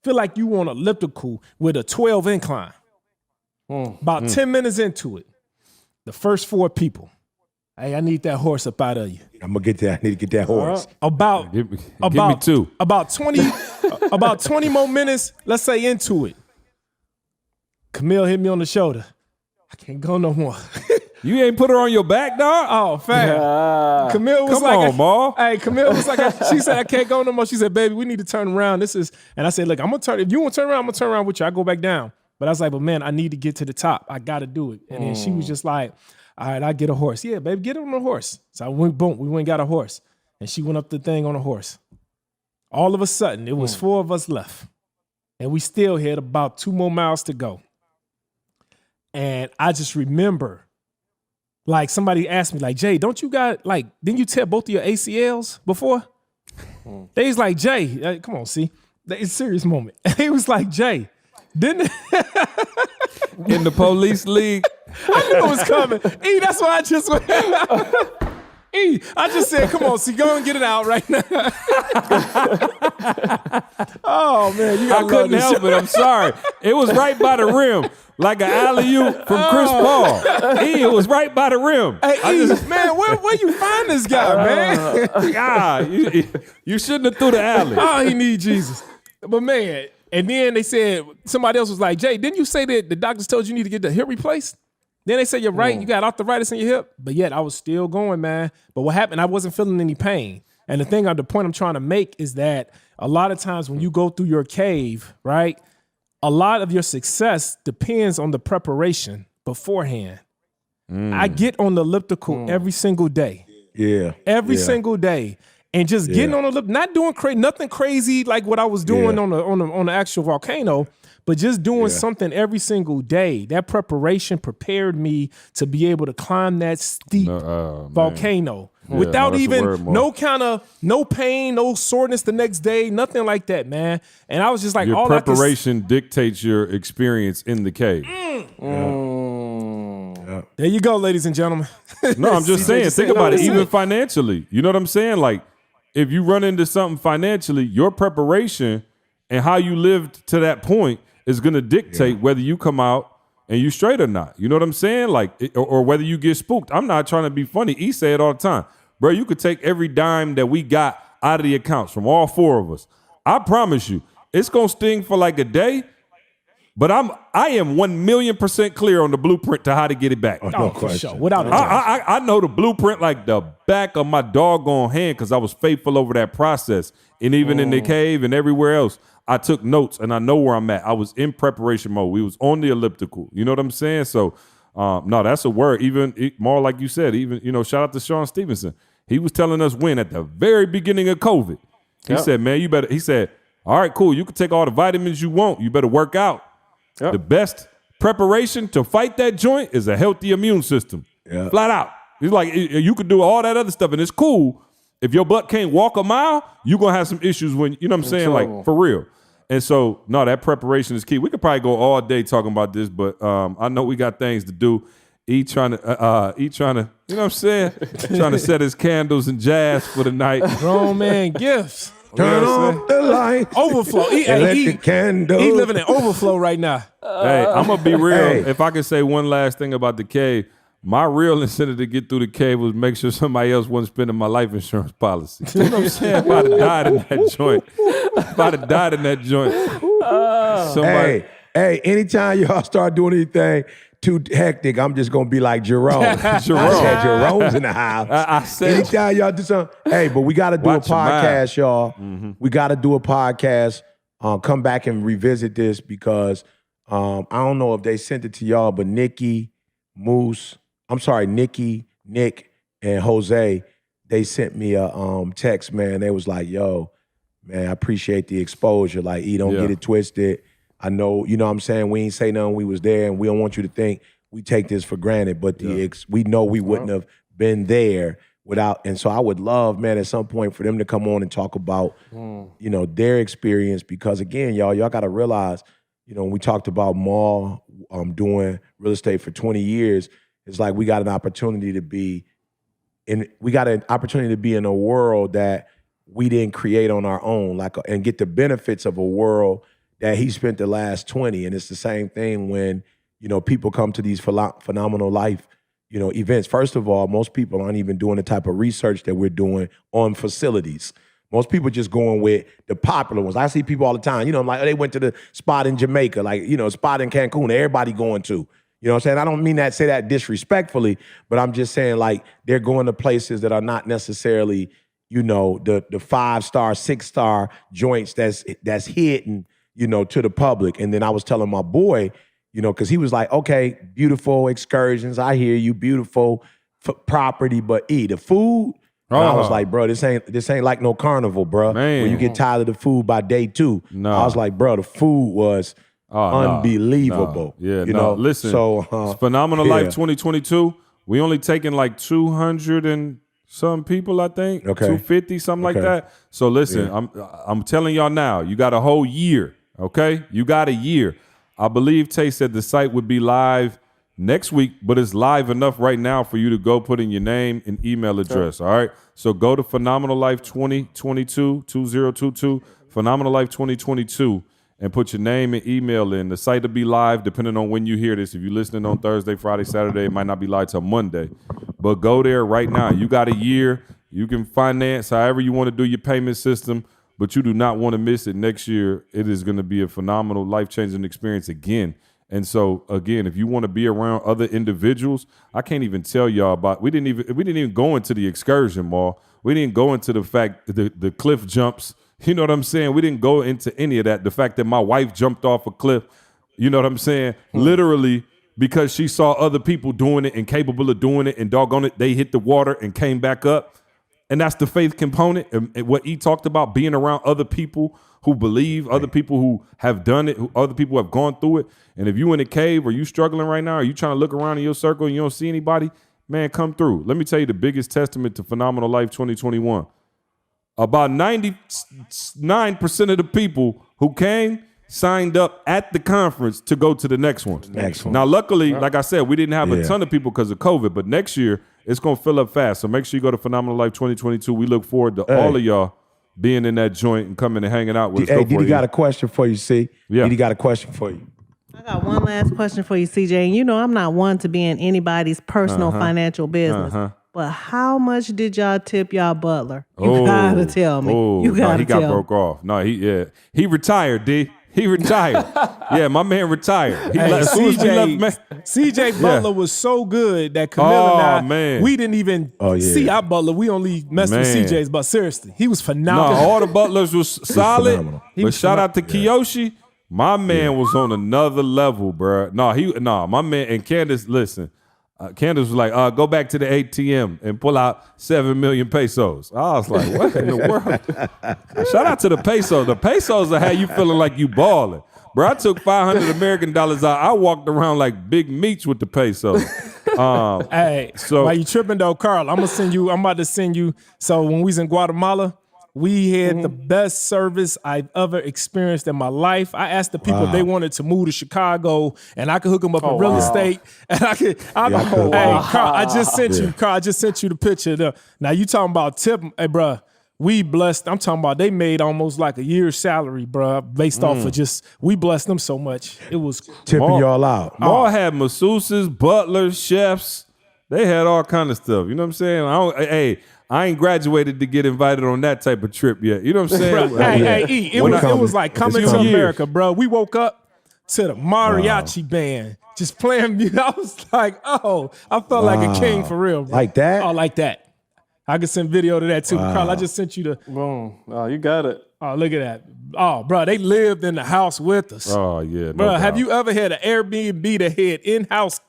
Feel like you on elliptical with a 12 incline. About 10 minutes into it, the first 4 people, hey, I need that horse up out of you. I'm gonna get that. I need to get that horse. Give me 2. About 20 more minutes, let's say, into it. Camille hit me on the shoulder. I can't go no more. You ain't put her on your back, dog? Oh, fam. Camille was Camille was like, she said, I can't go no more. She said, baby, we need to turn around. And I said, look, if you want to turn around, I'm going to turn around with you. I go back down. But I was like, but man, I need to get to the top. I got to do it. And then she was just like, all right, I get a horse. Yeah, baby, get on a horse. So I went, boom, we went and got a horse. And she went up the thing on a horse. All of a sudden, it was 4 of us left. And we still had about 2 more miles to go. And I just remember, like, somebody asked me, like, Jay, didn't you tear both of your ACLs before? They was like, Jay, come on, see? It's a serious moment. He was like, Jay, didn't In the police league. I knew it was coming. E, that's why I just went. I just said, come on, see, go and get it out right now. Oh, man, you got I couldn't help it. I'm sorry. It was right by the rim. like an alley-oop from Chris Paul. It was right by the rim. Hey, man, where you find this guy, man? God, you shouldn't have threw the alley. Oh, he need Jesus. But man, and then they said, somebody else was like, Jay, didn't you say that the doctors told you need to get the hip replaced? Then they said, you're right, you got arthritis in your hip. But yet I was still going, man. But what happened, I wasn't feeling any pain. And the point I'm trying to make is that a lot of times when you go through your cave, right, a lot of your success depends on the preparation beforehand. I get on the elliptical every single day. Yeah. Every single day. And just getting on the not doing nothing crazy like what I was doing on the actual volcano, but just doing something every single day. That preparation prepared me to be able to climb that steep volcano without even no pain, no soreness the next day, nothing like that, man. And I was just like, your all preparation dictates your experience in the cave. There you go, ladies and gentlemen. No, I'm just saying, think about it, even financially. You know what I'm saying? Like, if you run into something financially, your preparation and how you lived to that point is going to dictate whether you come out and you straight or not. You know what I'm saying? Like, or whether you get spooked. I'm not trying to be funny. He say it all the time. Bro, you could take every dime that we got out of the accounts from all four of us. I promise you, it's going to sting for like a day, but I am 1,000,000% clear on the blueprint to how to get it back. Oh, for sure. Without a doubt. I know the blueprint like the back of my doggone hand because I was faithful over that process. And even in the cave and everywhere else, I took notes and I know where I'm at. I was in preparation mode. We was on the elliptical. You know what I'm saying? So, no, that's a word. Even more like you said, even, shout out to Sean Stevenson. He was telling us when at the very beginning of COVID. He said, man, he said, all right, cool. You can take all the vitamins you want. You better work out. The best preparation to fight that joint is a healthy immune system. Flat out. He's like, you could do all that other stuff, and it's cool. If your butt can't walk a mile, you're going to have some issues when, you know what I'm saying? Like, for real. And so, no, that preparation is key. We could probably go all day talking about this, but I know we got things to do. He trying to, you know what I'm saying? Trying to set his candles and jazz for the night. Grown man gifts. Turn off the light. Overflow. He living in overflow right now. Hey, I'm going to be real. If I could say one last thing about the cave, my real incentive to get through the cave was make sure somebody else wasn't spending my life insurance policy. You know what I'm saying? If I'd have died in that joint. Hey, anytime y'all start doing anything too hectic, I'm just going to be like Jerome. I said Jerome's in the house. I said, anytime y'all do something. Hey, but we got to do a podcast, y'all. We got to do a podcast. Come back and revisit this because I don't know if they sent it to y'all, but Nikki, Nick, and Jose, they sent me a text, man. They was like, yo, man, I appreciate the exposure. Like, don't get it twisted. I know, you know what I'm saying? We ain't say nothing. We was there, and we don't want you to think we take this for granted. But we know we wouldn't have been there without. And so I would love, man, at some point for them to come on and talk about, their experience. Because again, y'all got to realize, when we talked about Maul doing real estate for 20 years, it's like we got an opportunity to be in a world that we didn't create on our own, and get the benefits of a world that he spent the last 20. And it's the same thing when, people come to these phenomenal life, events. First of all, most people aren't even doing the type of research that we're doing on facilities. Most people just going with the popular ones. I see people all the time, I'm like, they went to the spot in Jamaica, spot in Cancun, everybody going to. You know what I'm saying? I don't mean say that disrespectfully, but I'm just saying like they're going to places that are not necessarily, the 5-star, 6-star joints that's hidden, to the public. And then I was telling my boy, because he was like, okay, beautiful excursions. I hear you, beautiful property, but the food. And I was like, bro, this ain't like no carnival, bro. Man. Where you get tired of the food by day 2. No. I was like, bro, the food was unbelievable. No. Yeah, listen, so it's Phenomenal Life 2022. We only taking like 200 and some people, I think. Okay. 250, something like that. So listen, I'm telling y'all now, you got a whole year, okay? You got a year. I believe Tay said the site would be live next week, but it's live enough right now for you to go put in your name and email address, all right? So go to Phenomenal Life 2022, 2022, Phenomenal Life 2022, and put your name and email in. The site will be live depending on when you hear this. If you're listening on Thursday, Friday, Saturday, it might not be live till Monday. But go there right now. You got a year. You can finance however you want to do your payment system, but you do not want to miss it next year. It is going to be a phenomenal, life-changing experience again. And so, again, if you want to be around other individuals, I can't even tell y'all about. We didn't even go into the excursion, mall. We didn't go into the fact the cliff jumps. You know what I'm saying? We didn't go into any of that. The fact that my wife jumped off a cliff. You know what I'm saying? Literally because she saw other people doing it and capable of doing it, and doggone it, they hit the water and came back up. And that's the faith component. And what he talked about, being around other people who believe, other people who have done it, other people who have gone through it. And if you in a cave or you struggling right now, or you trying to look around in your circle and you don't see anybody, man, come through. Let me tell you the biggest testament to Phenomenal Life 2021. About 99% of the people who came signed up at the conference to go to the next one. Now, luckily, like I said, we didn't have a ton of people because of COVID, but next year it's going to fill up fast. So make sure you go to Phenomenal Life 2022. We look forward to all of y'all being in that joint and coming and hanging out with us. Hey, Didi got a question for you, C. Yeah. Didi got a question for you. I got one last question for you, CJ. And you know I'm not one to be in anybody's personal financial business. But how much did y'all tip y'all butler? You gotta tell me. You gotta he tell got broke off. No, he retired, D. He retired. Yeah, my man retired. He as soon as he left, man. CJ Butler was so good that Camille and I, we didn't even see our Butler. We only messed with CJ's, but seriously, he was phenomenal. No, all the Butlers was solid. But shout out to Kiyoshi. My man was on another level, bro. No, my man and Candace, listen. Candace was like, go back to the ATM and pull out 7 million pesos. I was like, what in the world? Shout out to the pesos. The pesos will have you feeling like you balling. Bro, I took 500 American dollars out. I walked around like Big Meats with the pesos. Hey, so while you tripping though, Carl, I'm about to send you. So when we was in Guatemala, we had the best service I've ever experienced in my life. I asked the people if they wanted to move to Chicago, and I could hook them up in real estate. And Carl, I just sent you. Carl, I just sent you the picture. Now you talking about tip? Hey, bro, we blessed. I'm talking about they made almost like a year's salary, bro, based off of just we blessed them so much. It was tipping y'all out. Mall had masseuses, butlers, chefs. They had all kind of stuff. You know what I'm saying? I ain't graduated to get invited on that type of trip yet. You know what I'm saying? It was like coming to America, bro. We woke up to the mariachi band just playing music. I was like, I felt like a king for real, bro. Like that? Oh, like that. I could send video to that too. Carl, I just sent you the. Boom. Oh, you got it. Oh, look at that. Oh, bro, they lived in the house with us. Oh, yeah. Bro, have you ever had an Airbnb that had in-house?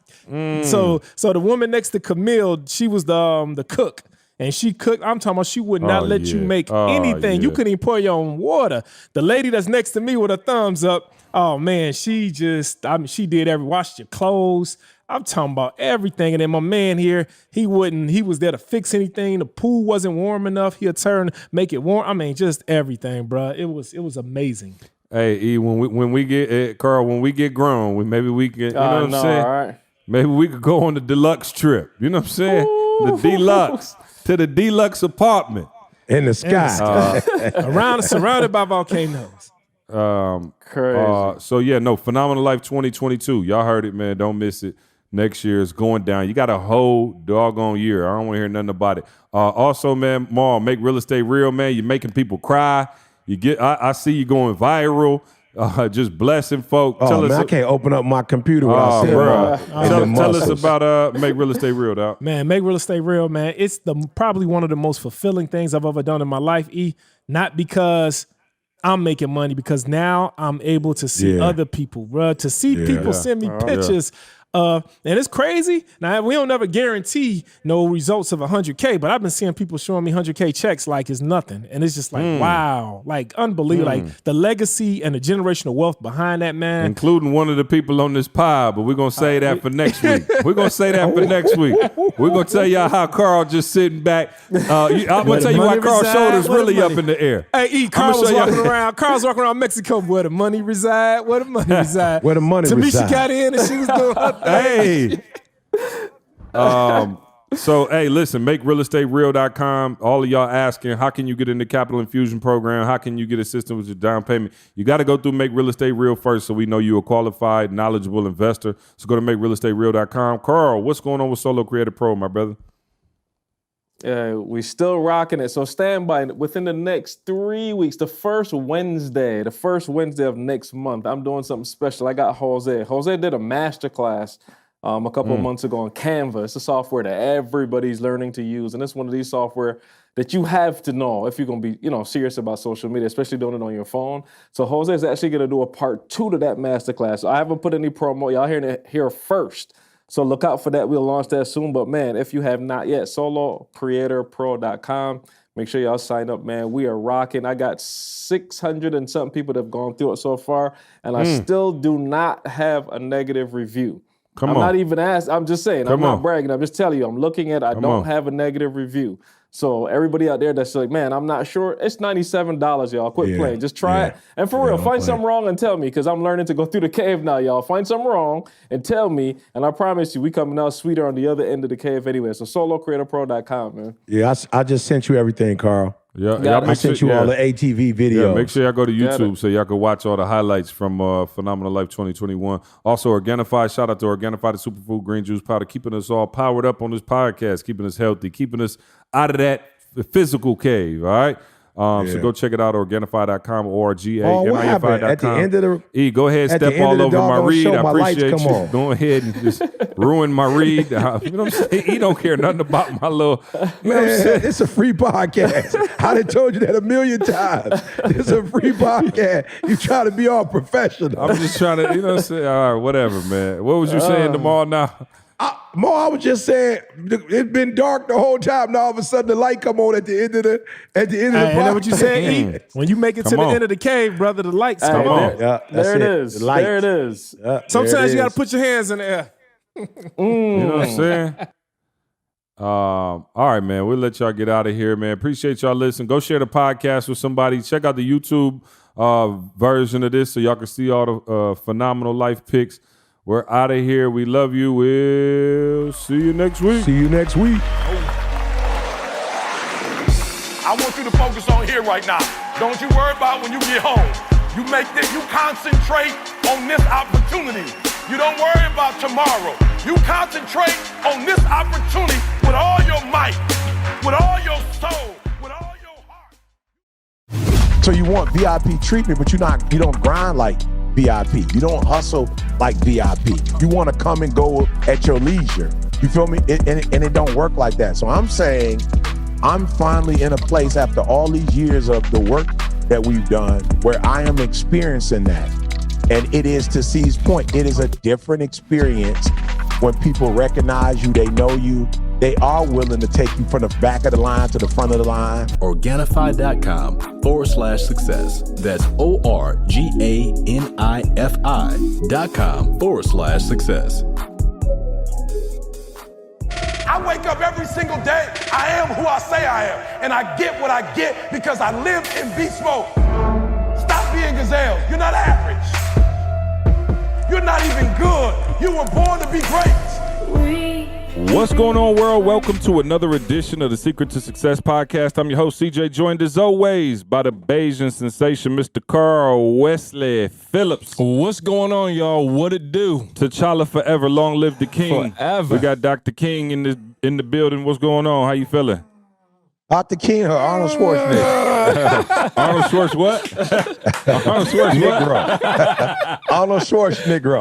So the woman next to Camille, she was the cook. And she cooked. I'm talking about she would not let you make anything. You couldn't even pour your own water. The lady that's next to me with her thumbs up, oh man, she did washed your clothes. I'm talking about everything. And then my man here, he was there to fix anything. The pool wasn't warm enough. He'll make it warm. I mean, just everything, bro. It was amazing. Hey, E, when we get Carl, when we get grown, maybe we can, you know what I'm saying? All right. Maybe we could go on the deluxe trip. You know what I'm saying? Ooh. The deluxe. To the deluxe apartment. In the sky. Surrounded by volcanoes. Crazy. Phenomenal Life 2022. Y'all heard it, man. Don't miss it. Next year is going down. You got a whole doggone year. I don't want to hear nothing about it. Also, man, Maul, make real estate real, man. You're making people cry. I see you going viral. Just blessing folk. I can't open up my computer without seeing Tell us about Make Real Estate Real, dog. Man, Make Real Estate Real, man. It's probably one of the most fulfilling things I've ever done in my life, E. Not because I'm making money, because now I'm able to see other people, bro. To see people send me pictures. And it's crazy. Now, we don't never guarantee no results of 100K, but I've been seeing people showing me 100K checks like it's nothing. And it's just like, wow, like unbelievable. Like the legacy and the generational wealth behind that, man. Including one of the people on this pod, but we're going to say that for next week. We're going to say that for next week. We're going to tell y'all how Carl just sitting back. I'm going to tell you why Carl's shoulders really up in the air. Hey, E, Carl's walking around Mexico. Where the money reside? Where the money reside? Where the money reside? Tamisha got in and she was doing her Hey. So, hey, listen, makerealestatereal.com. All of y'all asking, how can you get in the capital infusion program? How can you get assistance with your down payment? You got to go through Make Real Estate Real first so we know you're a qualified, knowledgeable investor. So go to makerealestatereal.com. Carl, what's going on with Solo Creator Pro, my brother? We still rocking it. So stand by. Within the next 3 weeks, the first Wednesday of next month, I'm doing something special. I got Jose. Jose did a masterclass a couple of months ago on Canva. It's a software that everybody's learning to use. And it's one of these software that you have to know if you're going to be, serious about social media, especially doing it on your phone. So Jose is actually going to do a part 2 to that masterclass. So I haven't put any promo. Y'all hearing it here first. So look out for that. We'll launch that soon. But man, if you have not yet, solocreatorpro.com. Make sure y'all sign up, man. We are rocking. I got 600 and something people that have gone through it so far. And I still do not have a negative review. I'm not even asked. I'm just saying. I'm not bragging. I'm just telling you. I'm looking at it. I don't have a negative review. So everybody out there that's like, man, I'm not sure. It's $97, y'all. Quit playing. Just try it. And for real, find something wrong and tell me, because I'm learning to go through the cave now, y'all. Find something wrong and tell me. And I promise you, we coming out sweeter on the other end of the cave anyway. So solocreatorpro.com, man. Yeah, I just sent you everything, Carl. Yeah, I sent you all the ATV videos. Yeah, make sure y'all go to YouTube so y'all can watch all the highlights from Phenomenal Life 2021. Also, Organifi, shout out to Organifi, the superfood green juice powder, keeping us all powered up on this podcast, keeping us healthy, keeping us out of that physical cave, all right? So go check it out, Organifi.com or Organifi.com. At the end of the go ahead, step all over my read. I appreciate you. On. Go ahead and just ruin my read. You know what I'm saying? He don't care nothing about my little. You know what I'm saying? It's a free podcast. I done told you that a million times. It's a free podcast. You try to be all professional. I'm just trying to, you know what I'm saying? All right, whatever, man. What was you saying tomorrow now? I was just saying, it's been dark the whole time. Now all of a sudden the light come on at the end of the podcast. Ain't that what you said, E? When you make it to the end of the cave, brother, the lights come on. There it is. There it is. Sometimes you got to put your hands in the air. You know what I'm saying? All right, man. We'll let y'all get out of here, man. Appreciate y'all listening. Go share the podcast with somebody. Check out the YouTube version of this so y'all can see all the Phenomenal Life pics. We're out of here. We love you. We'll see you next week. See you next week. I want you to focus on here right now. Don't you worry about when you get home. You concentrate on this opportunity. You don't worry about tomorrow. You concentrate on this opportunity with all your might, with all your soul, with all your heart. So you want VIP treatment, but you don't grind like VIP. You don't hustle like VIP. You want to come and go at your leisure. You feel me? And it don't work like that. So I'm saying I'm finally in a place after all these years of the work that we've done where I am experiencing that. And it is, to C's point, it is a different experience when people recognize you, they know you, they are willing to take you from the back of the line to the front of the line. Organifi.com/success. That's ORGANIFI.com/success. I wake up every single day. I am who I say I am. And I get what I get because I live in beast mode. Stop being gazelles. You're not average. You're not even good. You were born to be great. What's going on, world? Welcome to another edition of the Secret to Success podcast. I'm your host, CJ, joined as always by the Bayesian sensation, Mr. Carl Wesley Phillips. What's going on, y'all? What it do? T'Challa forever, long live the king. Forever. We got Dr. King in the building. What's going on? How you feeling? Dr. King or Arnold Schwarzenegger? Arnold Schwartz what? Arnold Schwartz Negro. Arnold Schwarzenegger.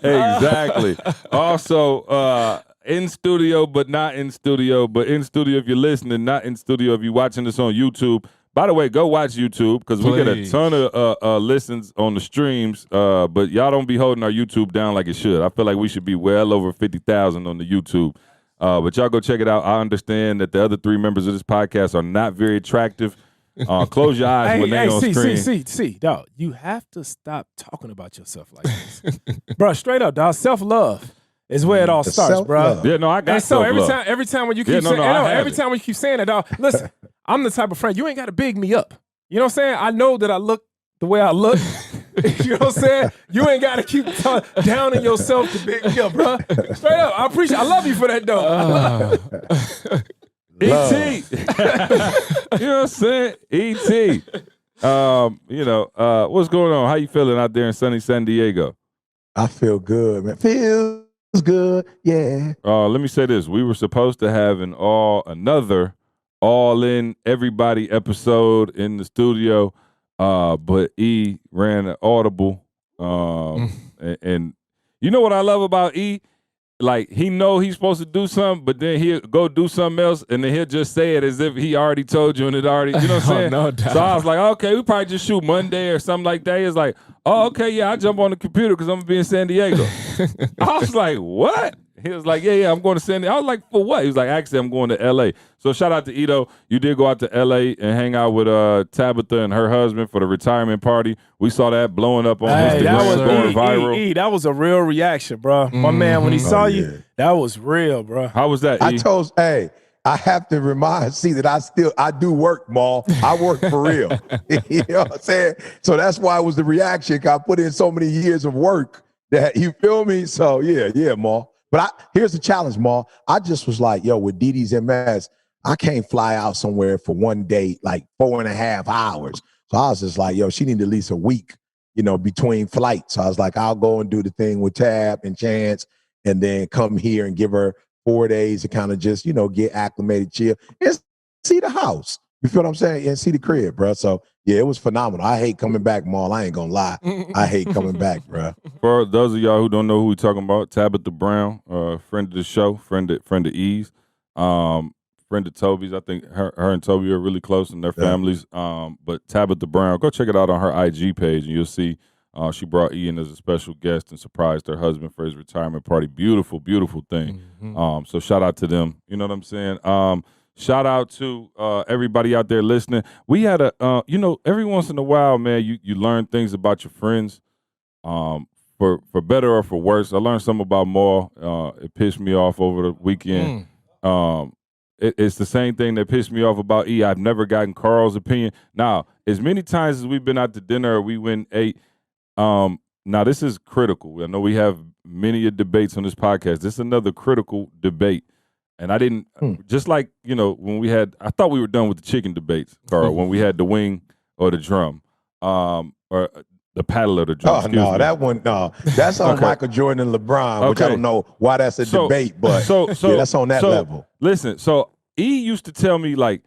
Exactly. Also, in studio, but not in studio. But in studio if you're listening, not in studio if you're watching this on YouTube. By the way, go watch YouTube because we get a ton of listens on the streams. But y'all don't be holding our YouTube down like it should. I feel like we should be well over 50,000 on the YouTube. But y'all go check it out. I understand that the other three members of this podcast are not very attractive. Close your eyes when they on screen. See, dog, you have to stop talking about yourself like this. Bro, straight up, dog, self-love is where it all starts, bro. Yeah, no, I got self-love. Every time when you keep time when you keep saying that, dog, listen, I'm the type of friend, you ain't got to big me up. You know what I'm saying? I know that I look the way I look. You know what I'm saying? You ain't got to keep downing yourself to big up, bro. Straight up. I love you for that, though. E.T. You know what I'm saying? E.T. What's going on? How you feeling out there in sunny San Diego? I feel good, man. Feels good, yeah. Let me say this. We were supposed to have another all-in everybody episode in the studio, but E ran an audible. And you know what I love about E? Like, he know he's supposed to do something, but then he'll go do something else, and then he'll just say it as if he already told you and it already, you know what I'm saying? No doubt. So I was like, okay, we probably just shoot Monday or something like that. He was like, oh, okay, yeah, I jump on the computer because I'm going to be in San Diego. I was like, what? He was like, yeah, I'm going to San Diego. I was like, for what? He was like, actually, I'm going to L.A. So shout out to Ito. You did go out to L.A. and hang out with Tabitha and her husband for the retirement party. We saw that blowing up on Instagram, that was going viral. that was a real reaction, bro. My man, when he saw you, that was real, bro. How was that, E? I have to remind that I do work, Maul. I work for real. You know what I'm saying? So that's why it was the reaction. I put in so many years of work that, you feel me? So yeah, Maul. But here's the challenge, Maul. I just was like, yo, with Didi's MS, I can't fly out somewhere for one day, like 4.5 hours. So I was just like, yo, she need at least a week, between flights. So I was like, I'll go and do the thing with Tab and Chance and then come here and give her 4 days to kind of just, get acclimated, chill, and see the house. You feel what I'm saying? And see the crib, bro. So, yeah, it was phenomenal. I hate coming back, Maul. I ain't going to lie. I hate coming back, bro. For those of y'all who don't know who we're talking about, Tabitha Brown, friend of the show, friend of E's, friend of Toby's. I think her and Toby are really close in their families. But Tabitha Brown, go check it out on her IG page, and you'll see she brought Ian as a special guest and surprised her husband for his retirement party. Beautiful, beautiful thing. So shout out to them. You know what I'm saying? Shout out to everybody out there listening. We had every once in a while, man, you learn things about your friends, for better or for worse. I learned something about Maul. It pissed me off over the weekend. It's the same thing that pissed me off about E. I've never gotten Carl's opinion. Now, as many times as we've been out to dinner or we went and ate, now this is critical. I know we have many debates on this podcast. This is another critical debate. And I didn't, just like, when we had, I thought we were done with the chicken debates, Carl, when we had the wing or the drum, or the paddle or the drum. Oh, no, that one, no. That's on Michael Jordan and LeBron, which I don't know why that's a debate, but that's on that level. Listen, so E used to tell me, like,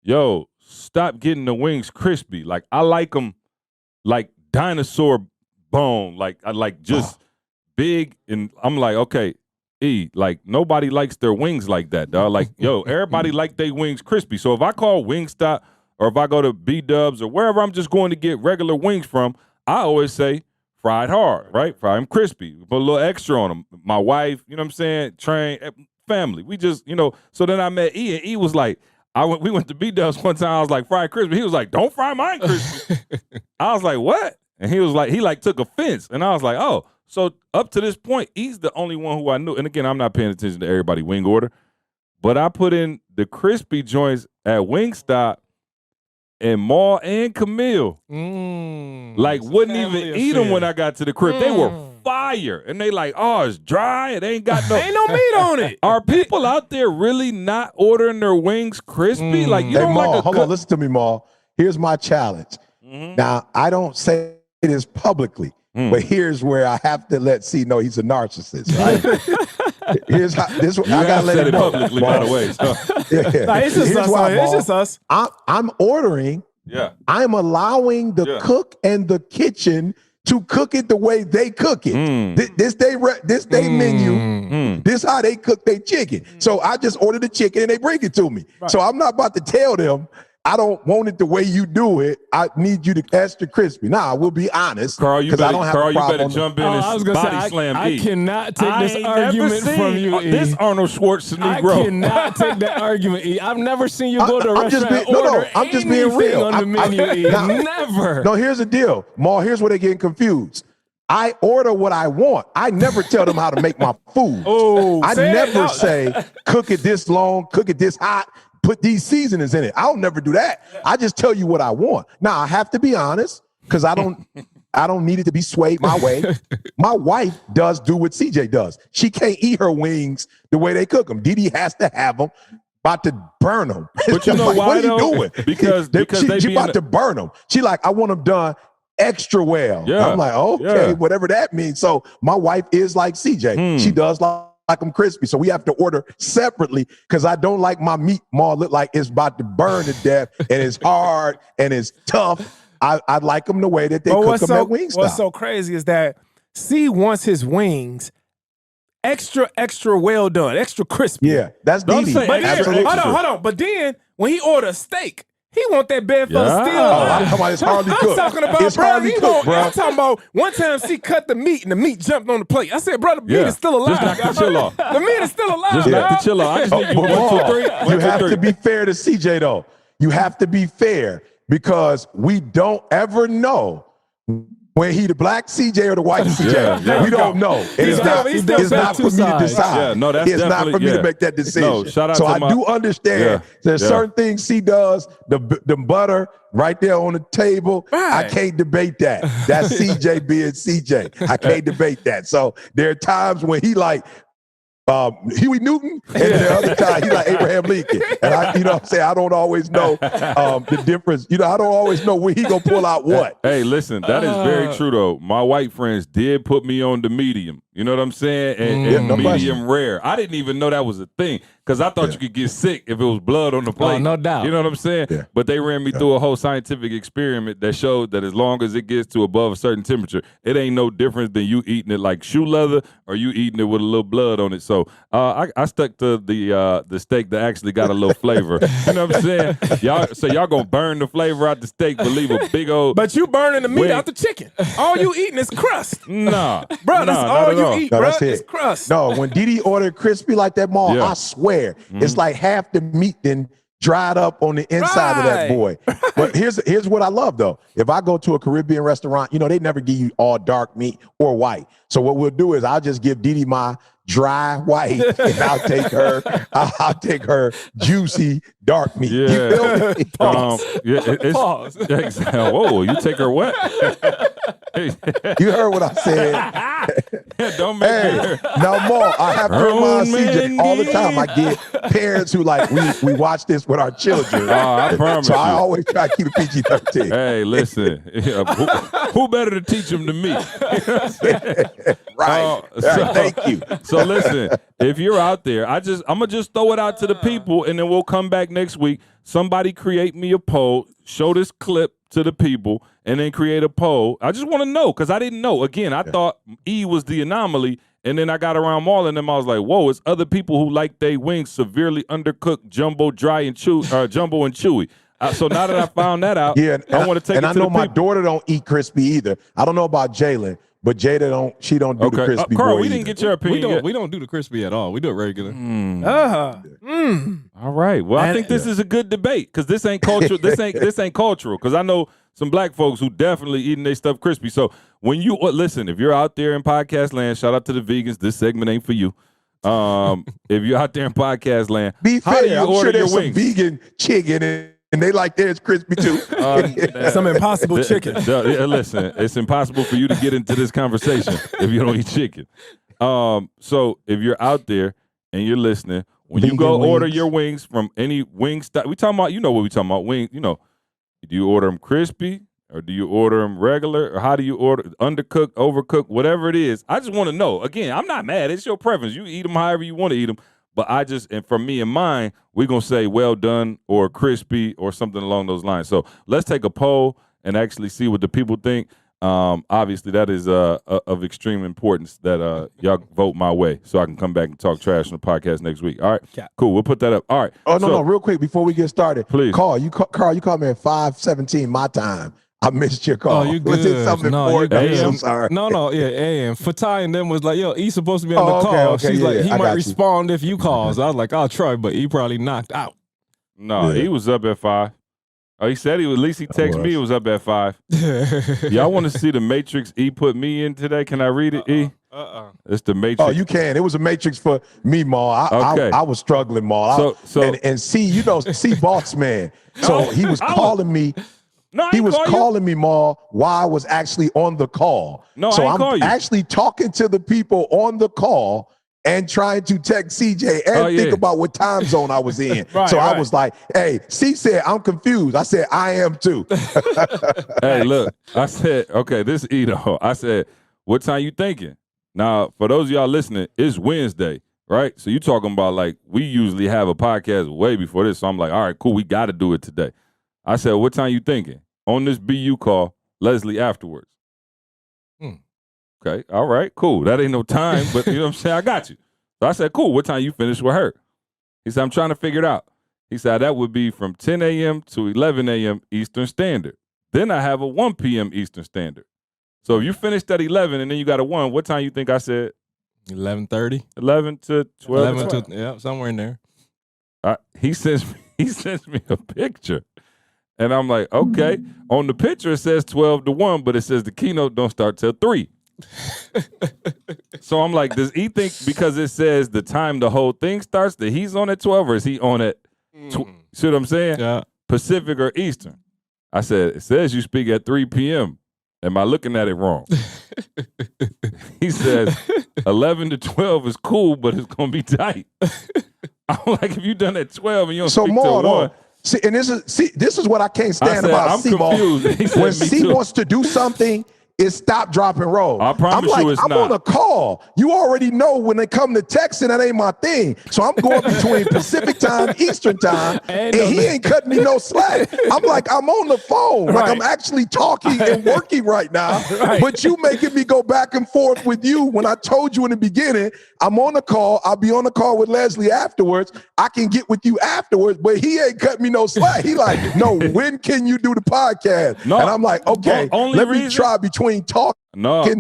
yo, stop getting the wings crispy. Like, I like them like dinosaur bone, like, I like just big. And I'm like, okay, E, like, nobody likes their wings like that, dog. Like, yo, everybody like their wings crispy. So if I call Wingstop or if I go to B-Dubs or wherever I'm just going to get regular wings from, I always say fried hard, right? Fry them crispy. Put a little extra on them. My wife, you know what I'm saying? Train, family. We just, so then I met E, and E was like, we went to B-Dubs one time. I was like, fried crispy. He was like, don't fry mine crispy. I was like, what? And he was like, he took offense. And I was like, oh. So up to this point, he's the only one who I knew. And again, I'm not paying attention to everybody wing order, but I put in the crispy joints at Wingstop, and Maul and Camille wouldn't even eat them when I got to the crib. They were fire. And they like, oh, it's dry. It ain't got ain't no meat on it. Are people out there really not ordering their wings crispy? Like, you don't Maul, like hold on, listen to me, Maul. Here's my challenge. Now, I don't say this publicly. But here's where I have to let C know he's a narcissist, right? Here's how this. I gotta let it know publicly, by the way. So. It's just us. I'm ordering. Yeah. I'm allowing the cook and the kitchen to cook it the way they cook it. This they menu. This how they cook their chicken. So I just order the chicken and they bring it to me. Right. So I'm not about to tell them, I don't want it the way you do it. I need you to extra crispy. Now, I will be honest. Carl, you better jump in and body slam E. I cannot take this argument from you, E. This Arnold Schwarzenegger. I cannot take that argument, E. I've never seen you go to a restaurant and order I'm just being real. on the menu, E. Never. No, here's the deal. Maul, here's where they're getting confused. I order what I want. I never tell them how to make my food. I never say, cook it this long, cook it this hot, put these seasonings in it. I'll never do that. I just tell you what I want. Now, I have to be honest, because I don't I don't need it to be swayed my way. My wife does do what CJ does. She can't eat her wings the way they cook them. Didi has to have them. About to burn them. But you know like, why what are you though? doing? Because she about to burn them. She like, I want them done extra well. Yeah. I'm like, okay, Yeah. whatever that means. So my wife is like CJ. She does like them crispy. So we have to order separately because I don't like my meat more look like it's about to burn to death and it's hard and it's tough. I like them the way that they cook them at Wingstop. What's so crazy is that C wants his wings extra well done, extra crispy. Yeah, that's Didi. But then, Absolutely. hold on. But then when he order a steak, he want that bed for Yeah. still. Oh, I'm talking about it's hardly I'm cooked. talking about, It's bro. hardly cooked, bro. I'm talking about one time she cut the meat and the meat jumped on the plate. I said, bro, the meat is still alive. Just knock the chill off. The meat is still alive. Just knock the chill off. I just need you But 1, 2, Maul, 3. you have to be fair to CJ though. You have to be fair because we don't ever know when he the black CJ or the white CJ. Yeah. We don't know. And it's not for me to decide. Yeah, no, that's it's not for me to make that decision. No, shout out so to I do understand there's certain things C does, the butter right there on the table. Right. I can't debate that. That's CJ being CJ. I can't debate that. So there are times when he like Huey Newton, and the other time he like Abraham Lincoln. And I, you know what I'm saying? I don't always know the difference. You know, I don't always know when he gonna pull out what. Hey, listen, that is very true though. My white friends did put me on the medium. You know what I'm saying? And medium rare. I didn't even know that was a thing because I thought you could get sick if it was blood on the plate. Oh, no doubt. You know what I'm saying? Yeah. But they ran me through a whole scientific experiment that showed that as long as it gets to above a certain temperature, it ain't no difference than you eating it like shoe leather or you eating it with a little blood on it. So I stuck to the steak that actually got a little flavor. You know what I'm saying? Y'all gonna burn the flavor out the steak, but leave a big old. But you burning the meat wing. out the chicken. All you eating is crust. Nah, Bro, that's all you eat, No, bro. that's it. It's crust. No, when Didi ordered crispy like that, Maul, Yeah. I swear, it's like half the meat then dried up on the inside of that boy. But here's what I love though. If I go to a Caribbean restaurant, you know, they never give you all dark meat or white. So what we'll do is I'll just give Didi my dry white and I'll take her juicy dark meat. Yeah. You feel me? Pause. Whoa, you take her what? You heard what I said. Don't make Hey, now more. I have to remind CJ all the time. I get parents who like we watch this with our children. I promise So I you. always try to keep it PG-13. Hey, listen. Who better to teach them than me? Right. Thank you. So listen, if you're out there, I'm gonna just throw it out to the people, and then we'll come back next week. Somebody create me a poll, show this clip to the people, and then create a poll. I just want to know because I didn't know. Again, I thought E was the anomaly, and then I got around Maul, and them I was like, whoa, it's other people who like they wings severely undercooked, jumbo, dry, and jumbo and chewy. So now that I found that out, I want to take it to the people. And I know my daughter don't eat crispy either. I don't know about Jalen, but Jada don't do the crispy Carl, boy we didn't either. get your opinion yet. We don't do the crispy at all. We do it regular. All right. Well, I think this is a good debate because this ain't cultural. this ain't cultural because I know some black folks who definitely eating their stuff crispy. So when you listen, if you're out there in podcast land, shout out to the vegans. This segment ain't for you. If you're out there in podcast land, Be how do fair, you I'm sure order there's your some wings? vegan chicken and they like theirs crispy too. Some impossible chicken. Listen, it's impossible for you to get into this conversation if you don't eat chicken. So if you're out there and you're listening, when you Vegan go order wings. your wings from any wing stop, we talking about, you know what we talking about, wings, you know, do you order them crispy or do you order them regular or how do you order undercooked, overcooked, whatever it is? I just want to know. Again, I'm not mad. It's your preference. You eat them however you want to eat them. But and for me and mine, we're going to say well done or crispy or something along those lines. So let's take a poll and actually see what the people think. Obviously, that is of extreme importance that y'all vote my way so I can come back and talk trash on the podcast next week. All right, cool. We'll put that up. All right. Oh, no, real quick before we get started. Please. Carl, you called me at 5:17 my time. I missed your call. Oh, you Was it good. something No, important? you I'm so good. sorry. No, yeah, and Fatai and them was like, yo, E supposed to be on the okay, call. okay, She's yeah, like, he I got might you. respond if you call. So I was like, I'll try, but he probably knocked out. No, Yeah. he was up at 5. Oh, he said at least he texted me. He was up at 5. Y'all want to see the Matrix E put me in today? Can I read it, E? It's the Matrix. Oh, you can. It was a matrix for me, Maul. Okay. I was struggling, Maul. So- and C, you know, C boss man. So he was calling me No, I He ain't was call you. calling me, Ma, while I was actually on the call. No, so I ain't call I'm you. actually talking to the people on the call and trying to text CJ and Oh, think yeah. about what time zone I was in. Right, so I right. was like, hey, C said, I'm confused. I said, I am too. Hey, look, I said, okay, this is Edo. I said, what time you thinking? Now, for those of y'all listening, it's Wednesday, right? So you talking about like, we usually have a podcast way before this. So I'm like, all right, cool, we got to do it today. I said, what time you thinking? On this BU call, Leslie afterwards. Okay, all right, cool. That ain't no time, but you know what I'm saying? I got you. So I said, cool, what time you finish with her? He said, I'm trying to figure it out. He said, that would be from 10 a.m. to 11 a.m. Eastern Standard. Then I have a 1 p.m. Eastern Standard. So if you finished at 11 and then you got a 1, what time you think I said? 11:30. 11 to 12? 11 to, yeah, somewhere in there. He sends me a picture. And I'm like, okay. On the picture, it says 12 to 1, but it says the keynote don't start till 3. So I'm like, does he think because it says the time the whole thing starts that he's on at 12 or is he on at, see what I'm saying? Yeah. Pacific or Eastern? I said, it says you speak at 3 p.m. Am I looking at it wrong? He says 11 to 12 is cool, but it's going to be tight. I'm like, if you done at 12 and you don't So speak more till 1. See, and this is what I can't stand said, about I'm C-Ball. confused. He said, When me C too. wants to do something, it's stop, drop, and roll. I promise I'm like, you it's I'm not. on a call. You already know when they come to texting, that ain't my thing. So I'm going between Pacific time, Eastern time, and he ain't cutting me no slack. I'm like, I'm on the phone. Like I'm actually talking and working right now. But you making me go back and forth with you when I told you in the beginning, I'm on the call. I'll be on the call with Leslie afterwards. I can get with you afterwards, but he ain't cut me no slack. He like, no, when can you do the podcast? No. And I'm like, okay, Only let me reason- try between talking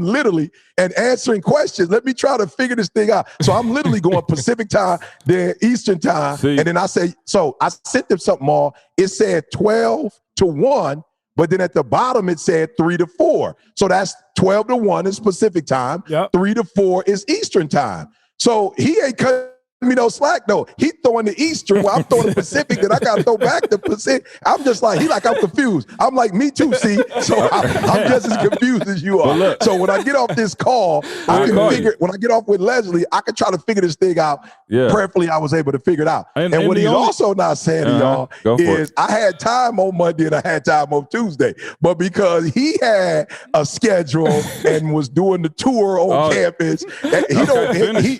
literally and answering questions. Let me try to figure this thing out. So I'm literally going Pacific time, then Eastern time. See. And then I say, so I sent them something more. It said 12 to 1, but then at the bottom it said 3 to 4. So that's 12 to 1 is Pacific time. Yep. 3 to 4 is Eastern time. So he ain't cutting me no slack though. He throwing the Eastern while I'm throwing the Pacific, then I gotta throw back the Pacific. I'm just like, I'm confused. I'm like, me too, see? So I'm just as confused as you are. look. So when I get off this call, I can figure, when I get off with Leslie, I can try to figure this thing out. Yeah. Prayerfully, I was able to figure it out. And what the he's only- also not saying to y'all Go for is it. I had time on Monday and I had time on Tuesday. But because he had a schedule and was doing the tour on campus,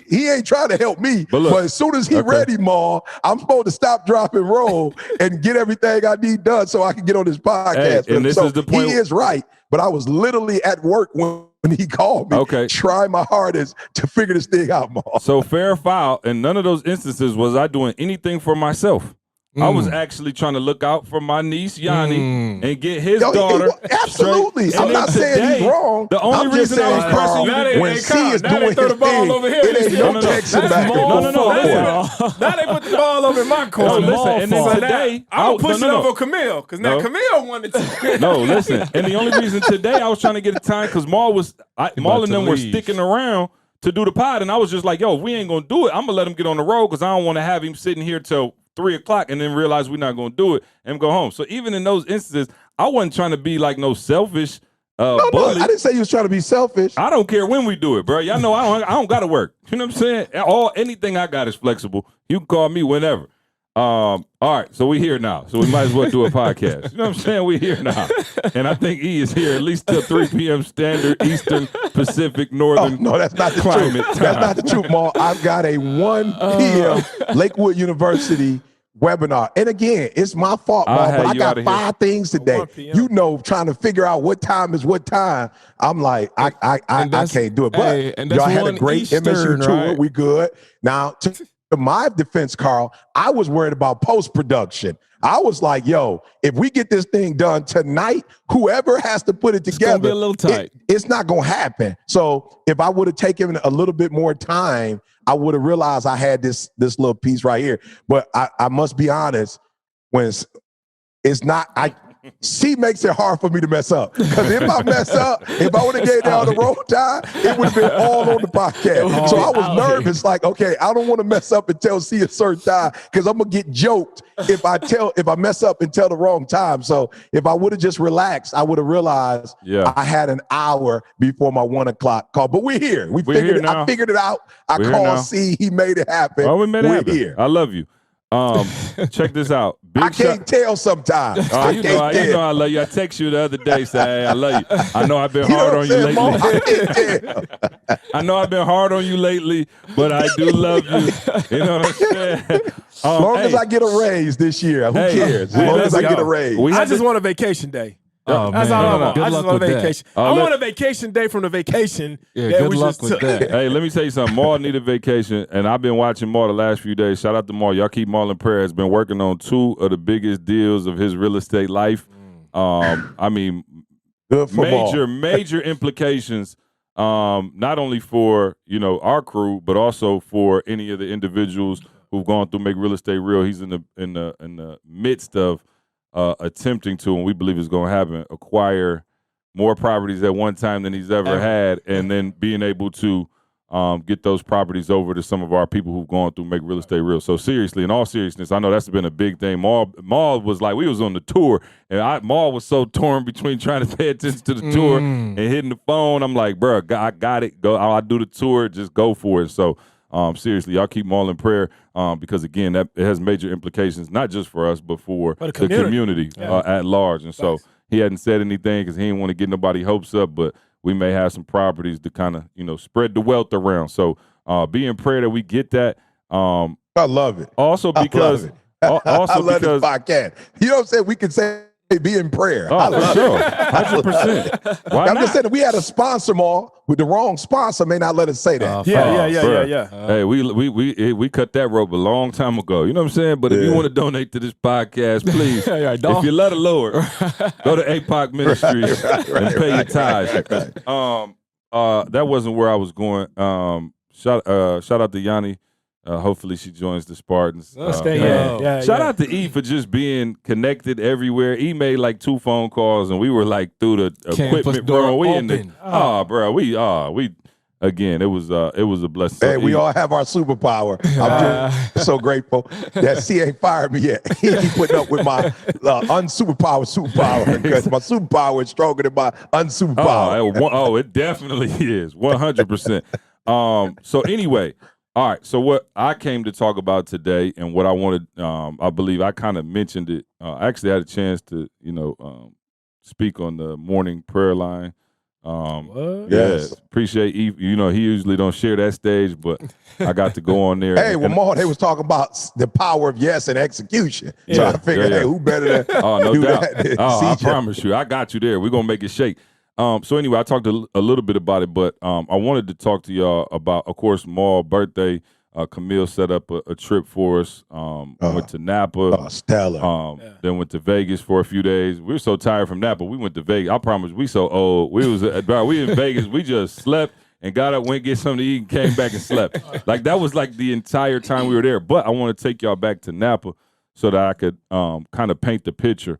he ain't trying to help me. But look, as soon as he ready, Ma, I'm supposed to stop, drop, and roll and get everything I need done so I can get on this podcast. Hey, and this so is the point. He is right, but I was literally at work when he called me, trying my hardest to figure this thing out, Ma. So fair or foul, in none of those instances was I doing anything for myself. I was actually trying to look out for my niece Yanni and get his daughter. Absolutely, straight. I'm not saying he's wrong. The only I'm just reason I was saying, pressing Carl, you to when C is doing his thing, it ain't no texting back and forth. Now they put the ball over in my court. listen, and then So today, I'm gonna push it no. over Camille because now Camille wanted to. No, listen. And the only reason today I was trying to get a time because Maul and them were sticking around to do the pod, and I was just like, yo, if we ain't gonna do it, I'm gonna let him get on the road because I don't want to have him sitting here till 3 o'clock and then realize we're not gonna do it and go home. So even in those instances, I wasn't trying to be like no selfish bully. No, I didn't say you was trying to be selfish. I don't care when we do it, bro. Y'all know I don't gotta work. You know what I'm saying? Anything I got is flexible. You can call me whenever. All right, so we here now. So we might as well do a podcast. You know what I'm saying? We here now. And I think E is here at least till 3 p.m. Standard, Eastern, Pacific, Northern. No, that's not the truth. That's not the truth, Ma. I've got a 1 p.m. Lakewood University webinar. And again, it's my fault, Ma, but I got 5 things today. You know, trying to figure out what time is what time. I'm like, I can't do it. But y'all had a great MSU tour. Right? We good. Now, to my defense, Carl, I was worried about post-production. I was like, yo, if we get this thing done tonight, whoever has to put it together, it's gonna be a little tight. It's not going to happen. So if I would have taken a little bit more time, I would have realized I had this little piece right here. But I must be honest, when it's not, she makes it hard for me to mess up. Because if I mess up, if I would have gave down the wrong time, it would have been all on the podcast. So I was nervous, like, okay, I don't want to mess up and tell C a certain time because I'm gonna get joked if I mess up and tell the wrong time. So if I would have just relaxed, I would have realized I had an hour before my 1 o'clock call. But we're here. I figured it out. I called C. He made it happen. Oh, we made it happen. Here. I love you. Check this out. I can't tell sometimes. You know I love you. I text you the other day, say, hey, I love you. I know I've been hard on you lately. I know I've been hard on you lately, but I do love you. You know what I'm saying? As long as I get a raise this year, who cares? As long as I get a raise. I just want a vacation day. Oh, That's man. all I want. Good I just luck want a with vacation. that. I want a vacation day from the vacation. Yeah, that good we luck just with took. that. Hey, let me tell you something. Maul needed vacation, and I've been watching Maul the last few days. Shout out to Maul. Y'all keep Maul in prayer. Has been working on 2 of the biggest deals of his real estate life. I mean, good for major implications. Not only for our crew, but also for any of the individuals who've gone through Make Real Estate Real. He's in the midst of attempting to, and we believe it's going to happen, acquire more properties at one time than he's ever had, and then being able to get those properties over to some of our people who've gone through Make Real Estate Real. So seriously, in all seriousness, I know that's been a big thing. Maul was like, we was on the tour, and Maul was so torn between trying to pay attention to the tour and hitting the phone. I'm like, bro, I got it. Go. I'll do the tour. Just go for it. So seriously, y'all keep Maul in prayer because, again, it has major implications, not just for us, but for the community at large. And so he hadn't said anything because he didn't want to get nobody hopes up, but we may have some properties to kind of, spread the wealth around. So be in prayer that we get that. I love it. Also because I love this podcast. You know what I'm saying? We can say be in prayer. I love it. 100%. Why I'm not? just saying, if we had a sponsor, Maul, with the wrong sponsor, may not let us say that. Yeah. Hey, we cut that rope a long time ago. You know what I'm saying? But if you want to donate to this podcast, please, if you love the Lord, go to APOC Ministries and pay your tithes. That wasn't where I was going. Shout out to Yanni. Hopefully she joins the Spartans. Shout out to E for just being connected everywhere. E made like 2 phone calls and we were like through the equipment room. We in the bro. We again. It was a blessing. Hey, we all have our superpower. I'm just so grateful that C ain't fired me yet. He putting up with my superpower because my superpower is stronger than my unsuperpower. It definitely is 100%. So anyway. All right, so what I came to talk about today and what I wanted, I believe I kind of mentioned it. I actually had a chance to, speak on the morning prayer line. Yes. Appreciate Eve. He usually don't share that stage, but I got to go on there. Hey, Maul, they was talking about the power of yes and execution. Yeah. So I figured, hey, who better to do that? I promise you, I got you there. We're going to make it shake. So anyway, I talked a little bit about it, but I wanted to talk to y'all about, of course, Maul's birthday. Camille set up a trip for us. Went to Napa. Stellar. Then went to Vegas for a few days. We were so tired from Napa. We went to Vegas. I promise, we so old. We in Vegas. We just slept and got up, went get something to eat, and came back and slept. Like that was like the entire time we were there. But I want to take y'all back to Napa so that I could kind of paint the picture.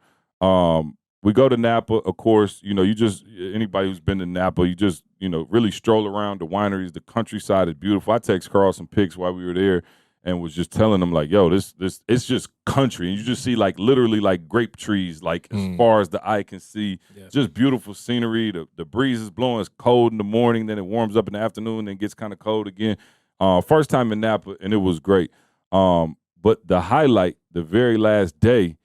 We go to Napa, of course, anybody who's been to Napa, you just, really stroll around the wineries. The countryside is beautiful. I text Carl some pics while we were there and was just telling them like, yo, this it's just country. And you just see like literally like grape trees, like as far as the eye can see, just beautiful scenery. The breeze is blowing. It's cold in the morning. Then it warms up in the afternoon, then gets kind of cold again. First time in Napa and it was great. But the highlight, the very last day,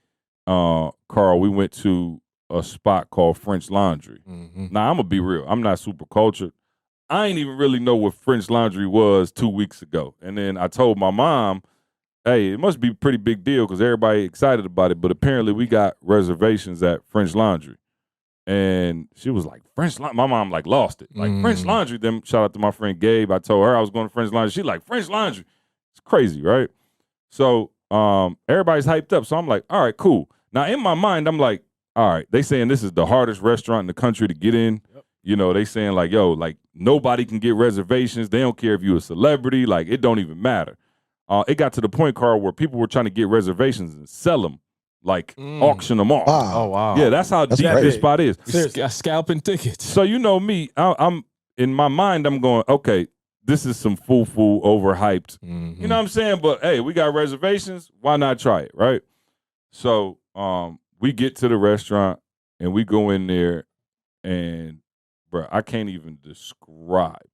Carl, we went to a spot called French Laundry. Now, I'm going to be real. I'm not super cultured. I ain't even really know what French Laundry was 2 weeks ago. And then I told my mom, hey, it must be a pretty big deal because everybody excited about it. But apparently we got reservations at French Laundry. And she was like, French Laundry? My mom like lost it. Like French Laundry. Then shout out to my friend Gabe. I told her I was going to French Laundry. She like, French Laundry. It's crazy, right? So everybody's hyped up. So I'm like, all right, cool. Now in my mind, I'm like, all right, they saying this is the hardest restaurant in the country to get in. Yep. They saying like, yo, like nobody can get reservations. They don't care if you're a celebrity. Like it don't even matter. It got to the point, Carl, where people were trying to get reservations and sell them like auction them off. Wow. Oh wow. Yeah, that's how deep great. this spot is. Scalping tickets. So you know me, I'm in my mind, I'm going, okay, this is some foo-foo, overhyped. You know what I'm saying? But hey, we got reservations. Why not try it, right? So we get to the restaurant and we go in there, and bro, I can't even describe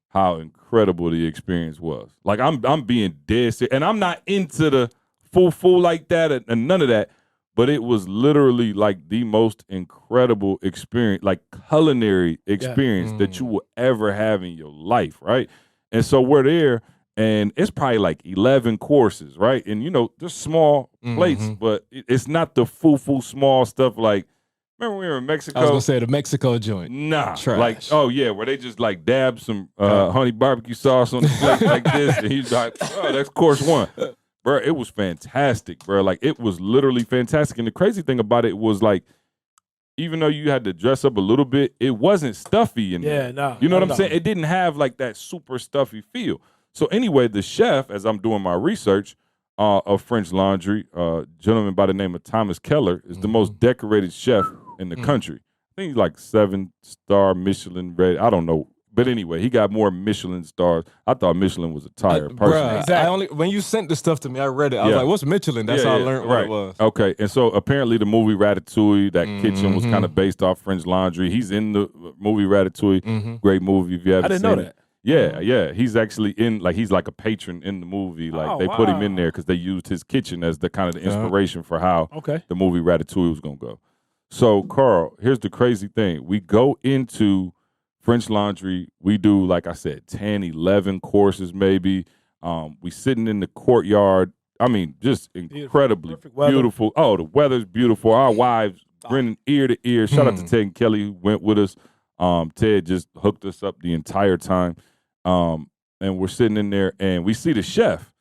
how incredible the experience was. Like I'm being dead serious, and I'm not into the foo-foo like that and none of that. But it was literally like the most incredible experience, like culinary experience that you will ever have in your life, right? And so we're there, and it's probably like 11 courses, right? And, you know, there's small plates, but it's not the foo-foo small stuff like, remember we were in Mexico? I was going to say the Mexico joint. Nah. Trash. Like, oh, yeah, where they just like dab some honey barbecue sauce on the plate like this, and he's like, oh, that's course one. Bro, it was fantastic, bro. Like, it was literally fantastic. And the crazy thing about it was, like, even though you had to dress up a little bit, it wasn't stuffy in there. no. You know what I'm saying? It didn't have, like, that super stuffy feel. So, anyway, the chef, as I'm doing my research of French Laundry, a gentleman by the name of Thomas Keller, is the most decorated chef in the country. I think he's like 7-star Michelin red. I don't know. But anyway, he got more Michelin stars. I thought Michelin was a tire person. Bruh, when you sent the stuff to me, I read it. I was like, what's Michelin? That's how I learned what it was. Okay, and so apparently the movie Ratatouille, that kitchen was kind of based off French Laundry. He's in the movie Ratatouille. Great movie if you haven't seen it. I didn't know that. Yeah. He's actually he's like a patron in the movie. Like they put him in there because they used his kitchen as the kind of the inspiration for how the movie Ratatouille was gonna go. So Carl, here's the crazy thing. We go into French Laundry, we do, like I said, 10, 11 courses maybe. We sitting in the courtyard. I mean, just incredibly beautiful. Oh, the weather's beautiful. Our wives grinning ear to ear. Shout out to Ted and Kelly who went with us. Ted just hooked us up the entire time. And we're sitting in there, and we see the chef.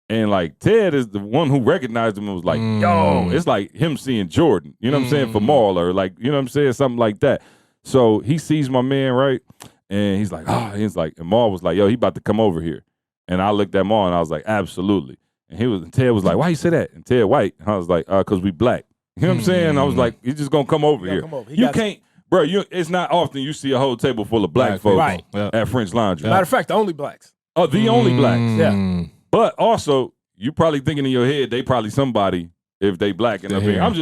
And, like, Ted is the one who recognized him and was like, yo, it's like him seeing Jordan. You know what I'm saying? For Maul, or, like, you know what I'm saying? Something like that. So he sees my man, right? And he's like, and Maul was like, yo, he about to come over here. And I looked at Maul and I was like, absolutely. And Ted was like, why you say that? And Ted White, I was like, because we black. You know what I'm saying? I was like, he's just gonna come over here. You can't, bro, it's not often you see a whole table full of black folks at French Laundry. Matter of fact, the only blacks. Oh, the only blacks. Yeah. But also, you probably thinking in your head, they probably somebody if they black and up here. I'm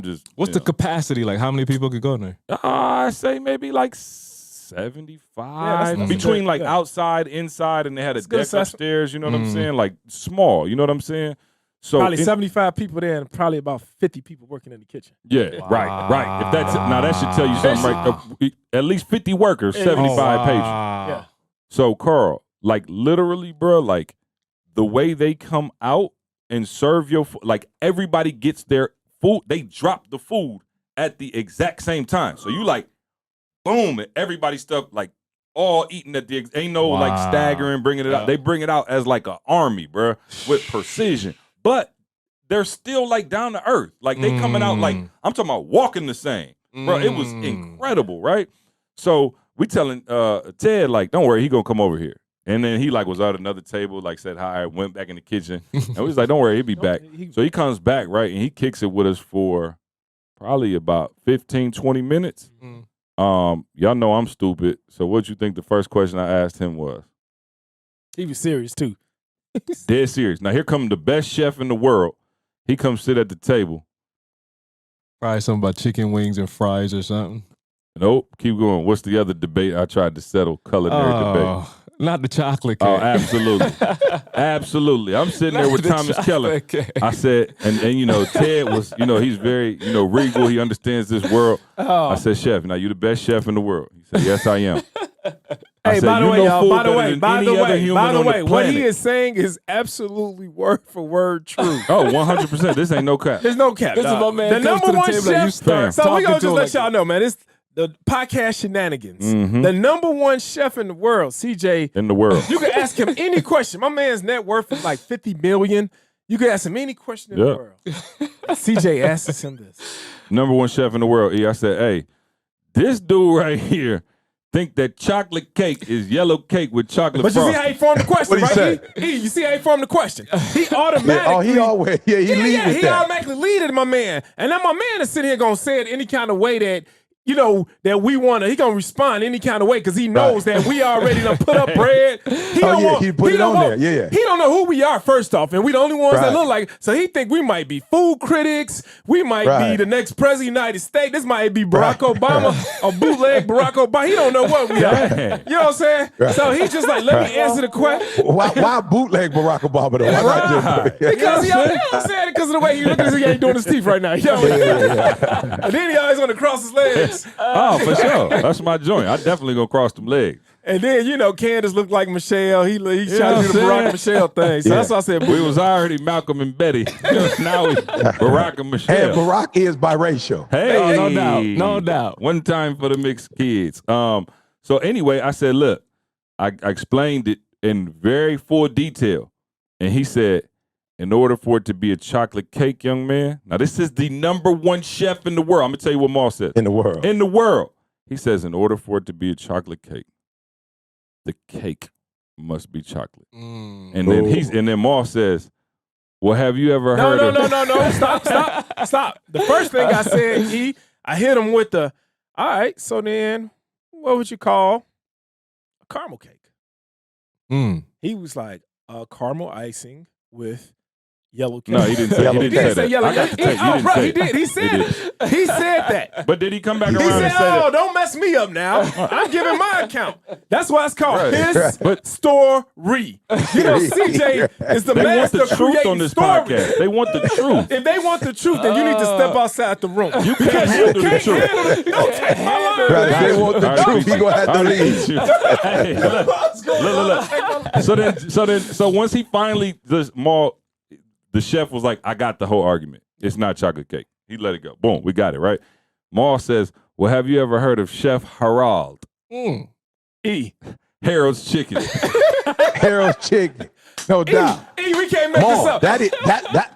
just What's the capacity? Like, how many people could go in there? I say maybe like 75 between like outside, inside, and they had a deck upstairs. You know what I'm saying? Like small. You know what I'm saying? So probably 75 people there, and probably about 50 people working in the kitchen. Yeah, right. If that's now, that should tell you something, right? At least 50 workers, 75 patrons. Yeah. So Carl, like literally, bro, like the way they come out and serve your food, like everybody gets their food. They drop the food at the exact same time. So you like, boom, and everybody's stuff like all eating at the ain't no like staggering, bringing it out. They bring it out as like an army, bro, with precision. But they're still like down to earth. Like they coming out like, I'm talking about walking the same. Bro, it was incredible, right? So we telling Ted, like, don't worry, he gonna come over here. And then he like was at another table, like said hi, went back in the kitchen. And we was like, don't worry, he'll be back. So he comes back, right? And he kicks it with us for probably about 15, 20 minutes. Y'all know I'm stupid. So what you think the first question I asked him was? He was serious too. Dead serious. Now here comes the best chef in the world. He comes sit at the table. Probably something about chicken wings and fries or something. Nope. Keep going. What's the other debate I tried to settle? Culinary debate. Not the chocolate cake. Oh, absolutely. Absolutely. I'm sitting there with Thomas Keller. Cake. I said, and you know, Ted was, you know, he's very, you know, regal. He understands this world. I said, chef, now you the best chef in the world. He said, yes, I am. Hey, by the way, y'all, by the way, what he planet. is saying is absolutely word for word true. Oh, 100%. This ain't no cap. There's no cap. This is my man. The comes number to the one table and you chef. start So we talking gonna to just him let like y'all know, man. It's the podcast shenanigans. The number one chef in the world, CJ. In the world. You can ask him any question. My man's net worth is like 50 million. You can ask him any question in the world. CJ asks him this. Number one chef in the world. I said, hey, this dude right here think that chocolate cake is yellow cake with chocolate But you frosting. see how he formed the question, What'd he right? You see how he formed the question. He automatically. he always he lead with he that. automatically leaded my man. And now my man is sitting here gonna say it any kind of way that, you know, that we want to, he gonna respond any kind of way because he knows that we already done put up bread. He put it on there. Yeah. He don't know who we are, first off, and we the only ones that Right. look like, so he think we might be food critics, we might be Right. the next president of the United States, this might be Barack Obama, or bootleg Barack Obama. He don't know what we are. You know what I'm saying? So he's just like, let me answer the question. Why bootleg Barack Obama though? Why not just Because you know what I'm saying? Because of the way he looks as if he ain't doing his teeth right now. You know what I'm saying? And then he always want to cross his legs. Oh, for sure. That's my joint. I definitely gonna cross them legs. And then, you know, Candace looked like Michelle. He tried to do the what Barack I'm and Michelle thing. So that's why I said, We was already Malcolm and Betty. Now we Barack and Michelle. And Barack is biracial. Hey, no doubt. No doubt. One time for the mixed kids. So anyway, I said, look, I explained it in very full detail. And he said, in order for it to be a chocolate cake, young man, now this is the #1 chef in the world. I'm going to tell you what Maul says. In the world. In the world. He says, in order for it to be a chocolate cake, the cake must be chocolate. And then Maul says, well, have you ever heard of... No. Stop. The first thing I said, I hit him with the, all right, so then what would you call a caramel cake? He was like, caramel icing with yellow cake. No, he didn't say, He didn't say yellow I got the cake. tape. You didn't say He did. He said it. He said that. But did he come back He around said, and say that? don't mess me up now. I'm giving my account. That's why it's called Right. his But- story. You know, CJ is the They want master the of truth creating on this stories. podcast. They want the truth. If they want the truth, then you need to step outside the room. You Because can't you handle the can't truth. handle it. Don't take my line. Right, if man. they want the All right, truth, he gonna have to all right, leave. Hey, look. So once he finally the chef was like, I got the whole argument. It's not chocolate cake. He let it go. Boom, we got it, right? Maul says, well, have you ever heard of Chef Harold? Harold's Chicken. Harold's Chicken. No doubt. We can't make this Maul, up. that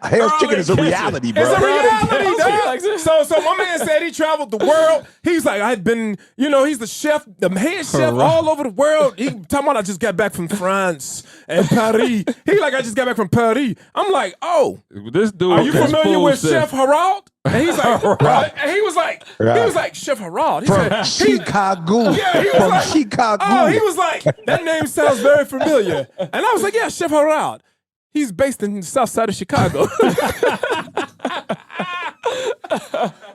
Harold's Chicken is a reality, bro. It's a reality, dog. So my man said he traveled the world. He's like, I've been, you know, he's the chef, the head chef all over the world. He talking about I just got back from France and Paris. He like, I just got back from Paris. I'm like, oh, This dude, are you this familiar fool with said- Chef Harold? And he's like, and he was like, Chef Harold. He From said, Chicago. Yeah, he was From like, Chicago. oh, he was like, that name sounds very familiar. And I was like, yeah, Chef Harold. He's based in the south side of Chicago.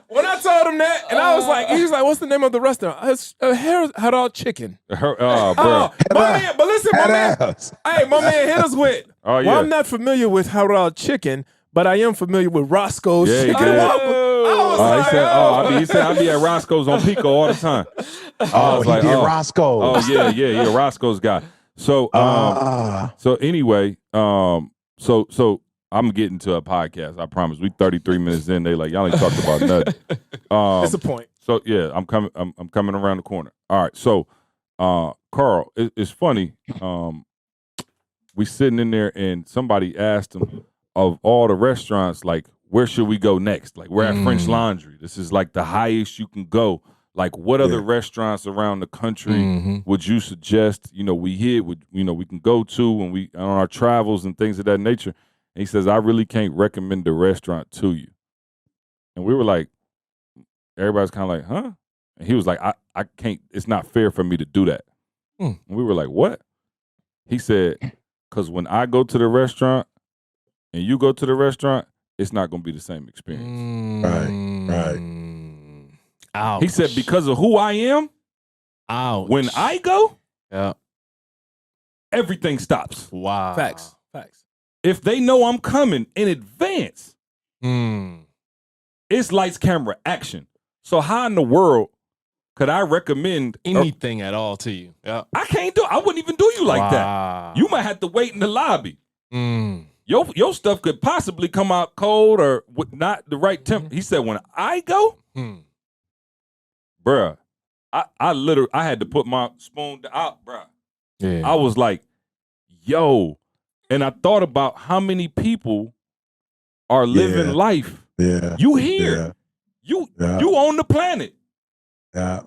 When I told him that, and I was like, he was like, what's the name of the restaurant? It's Harold Chicken. bro. My man, but listen, my man, ass. hey, my man hit us with, Oh, yeah. well, I'm not familiar with Harold Chicken, but I am familiar with Roscoe's Yeah, he Chicken. did. I was like, he said, I be at Roscoe's on Pico all the time. Oh, he did Roscoe's. Oh, yeah, Roscoe's guy. So, so anyway, so I'm getting to a podcast. I promise. We 33 minutes in. They like, y'all ain't talked about nothing. that's the point. So yeah, I'm coming around the corner. All right. So, Carl, it's funny. We sitting in there and somebody asked him of all the restaurants, like, where should we go next? Like, we're at French Laundry. This is like the highest you can go. Like, what other restaurants around the country would you suggest? You know, we can go to when we on our travels and things of that nature. And he says, I really can't recommend the restaurant to you. And we were like, everybody's kind of like, huh? And he was like, I can't. It's not fair for me to do that. And we were like, what? He said, because when I go to the restaurant and you go to the restaurant, it's not going to be the same experience. Right. Ouch. He said, because of who I am, when I go, everything stops. Wow. Facts. If they know I'm coming in advance, it's lights, camera, action. So how in the world could I recommend Anything at all to you? Yeah. I can't do. I wouldn't even do you like that. You might have to wait in the lobby. Your stuff could possibly come out cold or with not the right temp. He said, when I go, bruh, I literally I had to put my spoon out, bruh. Yeah. I was like, yo, and I thought about how many people are living life. Yeah. You here. You on the planet. Yeah.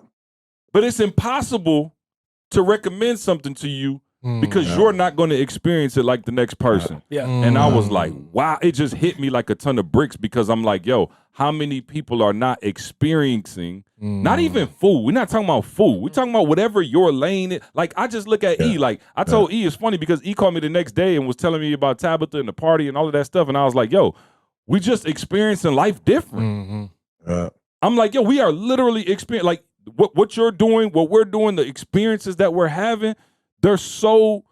But it's impossible to recommend something to you because you're not going to experience it like the next person. And I was like, wow, it just hit me like a ton of bricks because I'm like, yo, how many people are not experiencing, not even food. We're not talking about food. We're talking about whatever your lane is. Like, I just look at E. Like, I told E, it's funny because E called me the next day and was telling me about Tabitha and the party and all of that stuff. And I was like, yo, we just experiencing life different. I'm like, yo, we are literally experiencing, like, what you're doing, what we're doing, the experiences that we're having, they're so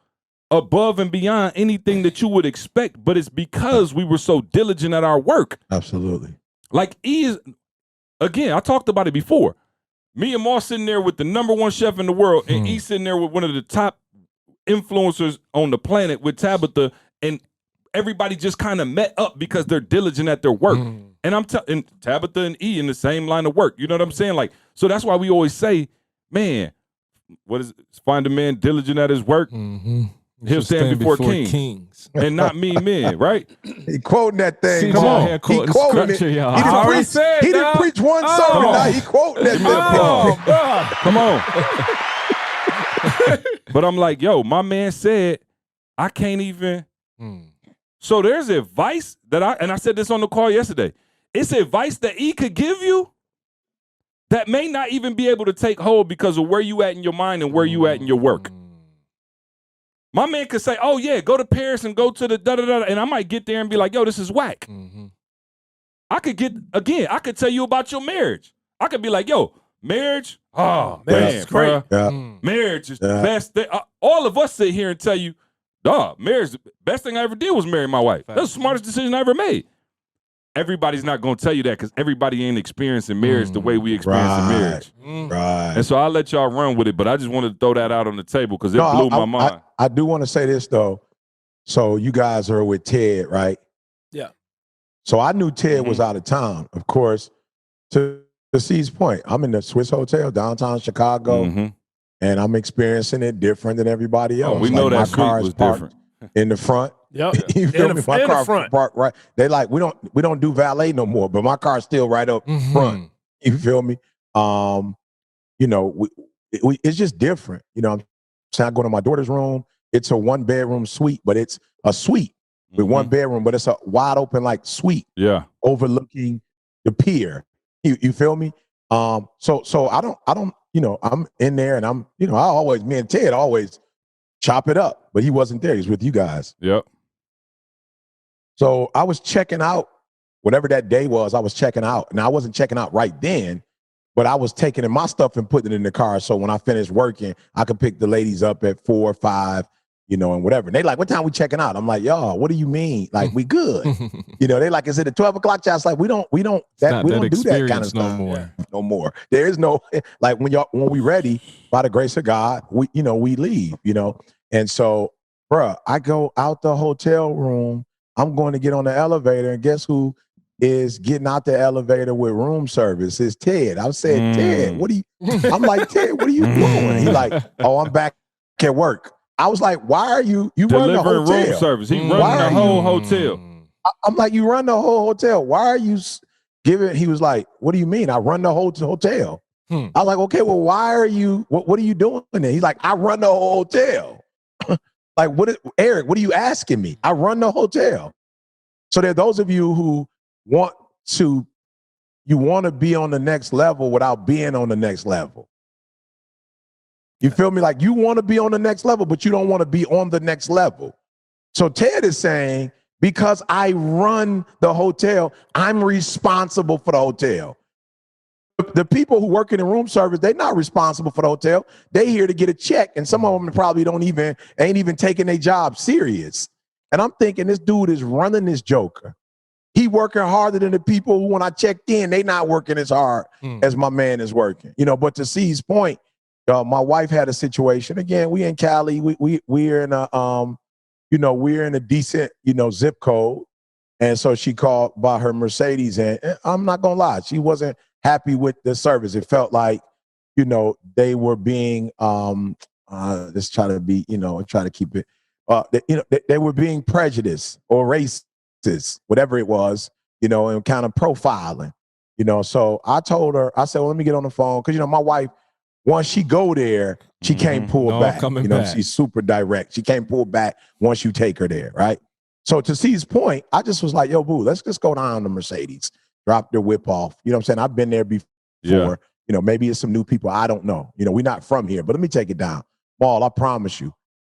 above and beyond anything that you would expect, but it's because we were so diligent at our work. Absolutely. Like E is, again, I talked about it before. Me and Moss sitting there with the #1 chef in the world, and E sitting there with one of the top influencers on the planet with Tabitha, and everybody just kind of met up because they're diligent at their work. And and Tabitha and E in the same line of work. You know what I'm saying? Like, so that's why we always say, man, what is it? Find a man diligent at his work. He'll stand before kings and not mean men, right? He quoting that thing. Come on. He quoting it. He didn't preach one sermon. Now he quoting that thing. Come on. But I'm like, yo, my man said, I can't even. So there's advice that I said this on the call yesterday. It's advice that E could give you that may not even be able to take hold because of where you at in your mind and where you at in your work. My man could say, oh, yeah, go to Paris and go to the da-da-da, and I might get there and be like, yo, this is whack. I could tell you about your marriage. I could be like, yo, marriage, oh, man, is great. Marriage is the best thing. All of us sit here and tell you, dog, marriage, the best thing I ever did was marry my wife. That's the smartest decision I ever made. Everybody's not going to tell you that because everybody ain't experiencing marriage the way we experience marriage. Right. And so I'll let y'all run with it, but I just wanted to throw that out on the table because it blew my mind. I do want to say this, though. So you guys are with Ted, right? Yeah. So I knew Ted was out of town, of course, to C's point. I'm in the Swiss Hotel, downtown Chicago, and I'm experiencing it different than everybody else. Oh, we know that suite was different. In the front. Yep. You feel me? My car front. parked right. They like, we don't do valet no more, but my car's still right up front. You feel me? You know, it's just different. You know, I'm saying I go to my daughter's room. It's a 1-bedroom suite, but it's a suite with 1 bedroom, but it's a wide open like suite. Yeah. Overlooking the pier. You feel me? So I don't, you know, I'm in there and I'm, you know, me and Ted always chop it up, but he wasn't there. He's with you guys. Yep. So I was checking out, whatever that day was, I was checking out. And I wasn't checking out right then, but I was taking in my stuff and putting it in the car. So when I finished working, I could pick the ladies up at 4 or 5, you know, and whatever. And they like, what time we checking out? I'm like, y'all, what do you mean? Like, we good. You know, they like, is it at 12 o'clock? I was like, we don't do that kind of stuff. No more. There is no, like when we ready, by the grace of God, we leave, you know? And so, bruh, I go out the hotel room. I'm going to get on the elevator, and guess who is getting out the elevator with room service? It's Ted. I said, Ted, I'm like, Ted, what are you doing? He like, oh, I'm back at work. I was like, why are you run the hotel? Room service. He running the whole hotel. I'm like, you run the whole hotel. Why are you giving? He was like, what do you mean? I run the whole hotel. I was like, okay, well, why are you, what are you doing there? He's like, I run the whole hotel. Like, Eric, what are you asking me? I run the hotel. So there are those of you who want to be on the next level without being on the next level. You feel me? Like, you want to be on the next level, but you don't want to be on the next level. So Ted is saying, because I run the hotel, I'm responsible for the hotel. The people who work in the room service, they're not responsible for the hotel. They here to get a check, and some of them probably ain't even taking their job serious. And I'm thinking, this dude is running this joker. He working harder than the people who, when I checked in, they not working as hard as my man is working. You know, but to C's point, my wife had a situation. Again, we in Cali. We're in a we're in a decent, zip code. And so she called by her Mercedes, and I'm not gonna lie, she wasn't happy with the service. It felt like, they were being let's try to be, try to keep it. They were being prejudiced or racist, whatever it was, and kind of profiling, So I told her, I said, well, let me get on the phone. Cause my wife once she go there, she can't pull No back. coming You know, back. she's super direct. She can't pull back once you take her there, right? So to C's point, I just was like, yo, boo, let's just go down to Mercedes, drop their whip off. You know what I'm saying? I've been there before. Yeah. You know, maybe it's some new people. I don't know. You know, we're not from here, but let me take it down. Ball, I promise you.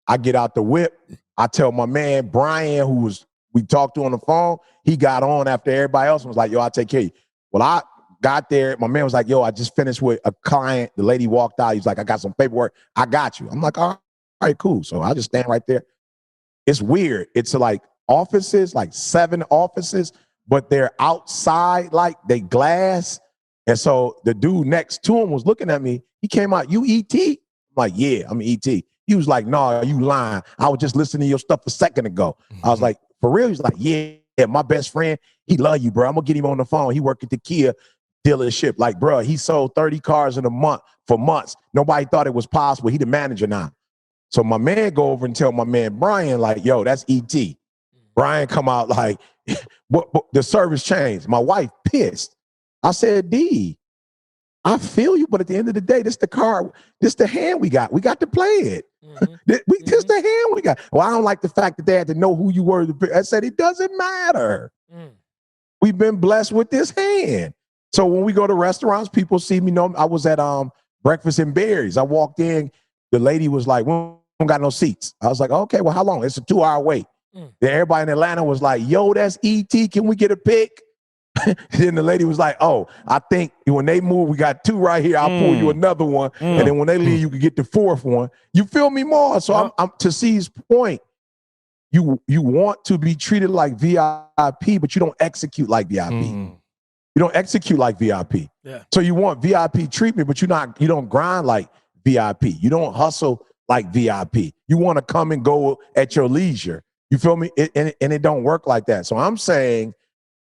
I get out the whip. I tell my man, Brian, we talked to on the phone, he got on after everybody else and was like, yo, I'll take care of you. Well, I got there. My man was like, yo, I just finished with a client. The lady walked out. He's like, I got some paperwork. I got you. I'm like, all right, cool. So I just stand right there. It's weird. It's like offices, like 7 offices, but they're outside, like they glass. And so the dude next to him was looking at me. He came out, you ET? I'm like, yeah, I'm ET. He was like, no, you lying. I was just listening to your stuff a second ago. I was like, for real? He's like, yeah, my best friend, he love you, bro. I'm gonna get him on the phone. He worked at the Kia dealership. Like, bro, he sold 30 cars in a month for months. Nobody thought it was possible. He the manager now. So my man go over and tell my man Brian, like, yo, that's ET. Brian come out like, what the service changed. My wife pissed. I said, D, I feel you, but at the end of the day, this the car, this the hand we got. We got to play it. This the hand we got. Well, I don't like the fact that they had to know who you were. I said, it doesn't matter. We've been blessed with this hand. So when we go to restaurants, people see me. Know I was at Breakfast and Berries. I walked in. The lady was like, we don't got no seats. I was like, okay, well, how long? It's a 2-hour wait. Then everybody in Atlanta was like, yo, that's ET. Can we get a pic? Then the lady was like, oh, I think when they move, we got 2 right here. I'll pull you another one. And then when they leave, you can get the 4th one. You feel me more? So I'm to C's point, you want to be treated like VIP, but you don't execute like VIP. You don't execute like VIP. Yeah. So you want VIP treatment, but you don't grind like VIP. You don't hustle like VIP. You want to come and go at your leisure. You feel me? And it don't work like that. So I'm saying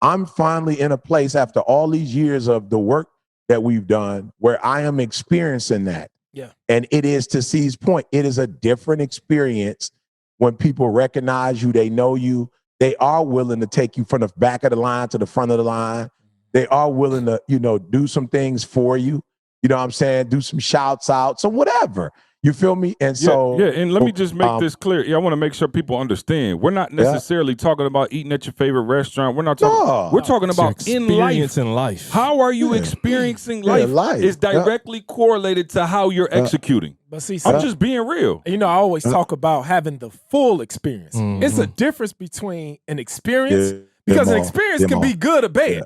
I'm finally in a place after all these years of the work that we've done where I am experiencing that. Yeah. And it is, to C's point, it is a different experience when people recognize you, they know you, they are willing to take you from the back of the line to the front of the line. They are willing to, do some things for you. You know what I'm saying? Do some shouts out. So whatever. You feel me? And so yeah, and let me just make this clear. Yeah, I want to make sure people understand. We're not necessarily talking about eating at your favorite restaurant. We're not talking. No. We're talking about in life. How are you experiencing life? Is directly correlated to how you're executing. But see, I'm just being real. I always talk about having the full experience. It's a difference between an experience, because an experience can be good or bad.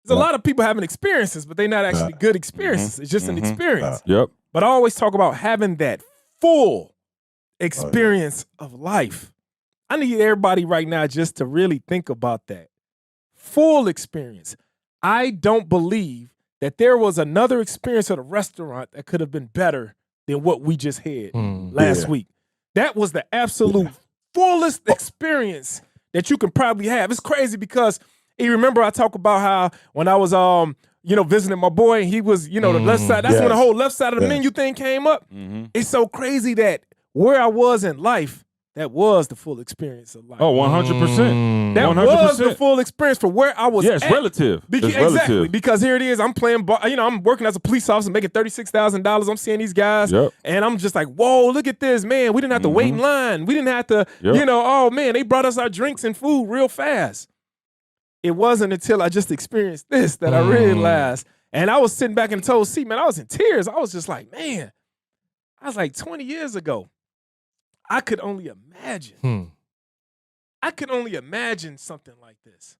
There's a lot of people having experiences, but they're not actually good experiences. It's just an experience. Yep. But I always talk about having that full experience of life. I need everybody right now just to really think about that. Full experience. I don't believe that there was another experience at a restaurant that could have been better than what we just had last week. That was the absolute fullest experience that you can probably have. It's crazy because you remember I talk about how when I was visiting my boy, and he was, the left side. That's when the whole left side of the menu thing came up. It's so crazy that where I was in life, that was the full experience of life. Oh, 100%. That 100%. Was the full experience for where I was at. It's relative. Exactly. Because here it is. I'm playing, I'm working as a police officer, making $36,000. I'm seeing these guys, and I'm just like, whoa, look at this, man. We didn't have to wait in line. We didn't have to, oh, man, they brought us our drinks and food real fast. It wasn't until I just experienced this that I realized. And I was sitting back in the total seat, man. I was in tears. I was just like, man, I was like 20 years ago. I could only imagine. I could only imagine something like this.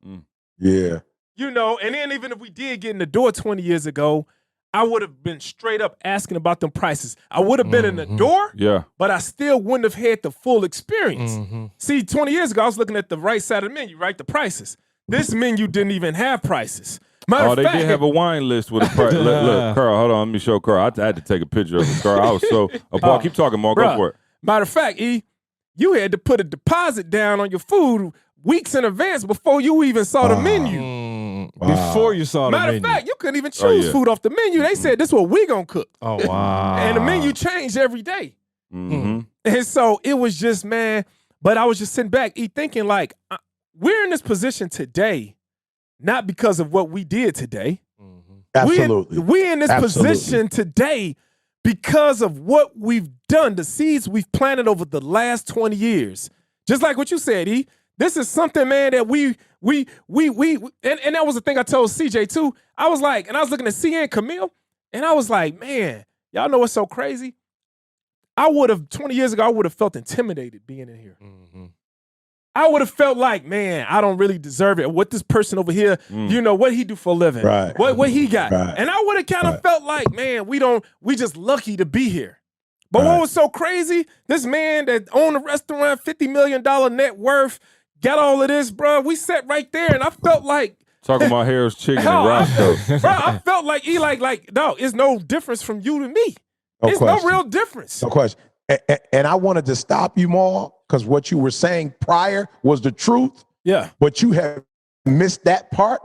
Yeah. And then even if we did get in the door 20 years ago, I would have been straight up asking about them prices. I would have been in the door, but I still wouldn't have had the full experience. See, 20 years ago, I was looking at the right side of the menu, right? The prices. This menu didn't even have prices. They did have a wine list with a price. Look, Carl, hold on. Let me show Carl. I had to take a picture of it, Carl. I was so Paul, keep talking, Mark. Go for it. Matter of fact, you had to put a deposit down on your food weeks in advance before you even saw the menu. Before you saw the menu. Matter of fact, you couldn't even choose food off the menu. They said, this is what we gonna cook. Oh, wow. And the menu changed every day. And so it was just, man, but I was just sitting back, thinking like, we're in this position today, not because of what we did today. Absolutely. We're in this position today because of what we've done, the seeds we've planted over the last 20 years. Just like what you said, E. This is something, man, that we and that was the thing I told CJ too. I was like, and I was looking at CA and Camille, and I was like, man, y'all know what's so crazy? 20 years ago, I would have felt intimidated being in here. Mm-hmm. I would have felt like, man, I don't really deserve it. What this person over here, you know, what he do for a living, Right. what he got. Right. And I would have kind of felt like, man, we just lucky to be here. But what was so crazy, this man that owned a restaurant, $50 million net worth, got all of this, bro. We sat right there, and I felt like talking about Harris Chicken and Roscoe. Bro, I felt like no, it's no difference from you to me. It's no real difference. No question. And I wanted to stop you, Maul, because what you were saying prior was the truth. Yeah. But you have missed that part,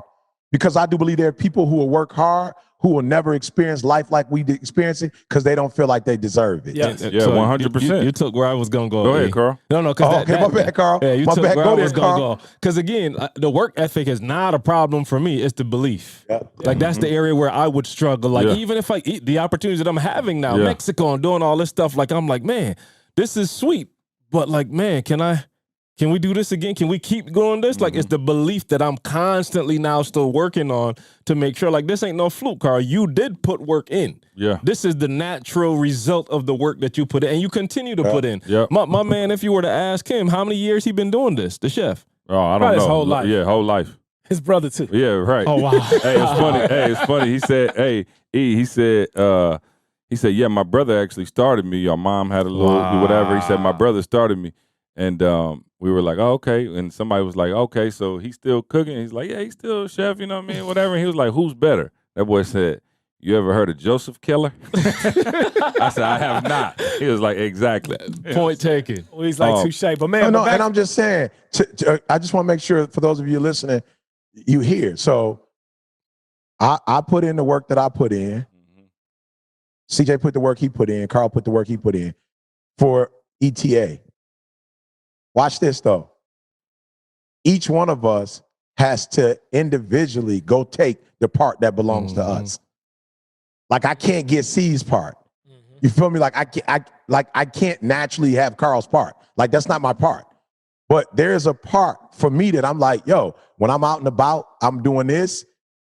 because I do believe there are people who will work hard who will never experience life like we did experience it because they don't feel like they deserve it. Yeah, 100%. You took where I was going to go. Go ahead, Carl. No, because my bad, Carl. Yeah, you my took bad. where Go I there, was going Carl. to go. Because again, the work ethic is not a problem for me. It's the belief. Like that's the area where I would struggle. Like even if the opportunities that I'm having now, Mexico and doing all this stuff, like I'm like, man, this is sweet. But like, man, can we do this again? Can we keep going this? Like, it's the belief that I'm constantly now still working on to make sure, like, this ain't no fluke, Carl. You did put work in. Yeah. This is the natural result of the work that you put in, and you continue to put in. Yeah. My man, if you were to ask him, how many years he been doing this, the chef? Oh, I don't Probably know. his whole life. Yeah, whole life. His brother too. Yeah, right. Oh, wow. Hey, it's funny. It's funny. He said, he said, yeah, my brother actually started me. Your mom had a little whatever. He said, my brother started me. And we were like, oh, okay. And somebody was like, okay, so he's still cooking. He's like, yeah, he's still a chef, you know what I mean? Whatever. And he was like, who's better? That boy said, you ever heard of Joseph Keller? I said, I have not. He was like, exactly. Point taken. Well, he's like touche. But man, No, and I'm just saying, I just want to make sure for those of you listening, you hear. So I put in the work that I put in. CJ put the work he put in. Carl put the work he put in for ETA. Watch this, though. Each one of us has to individually go take the part that belongs to us. Like, I can't get C's part. You feel me? Like, I can't naturally have Carl's part. Like, that's not my part. But there's a part for me that I'm like, yo, when I'm out and about, I'm doing this.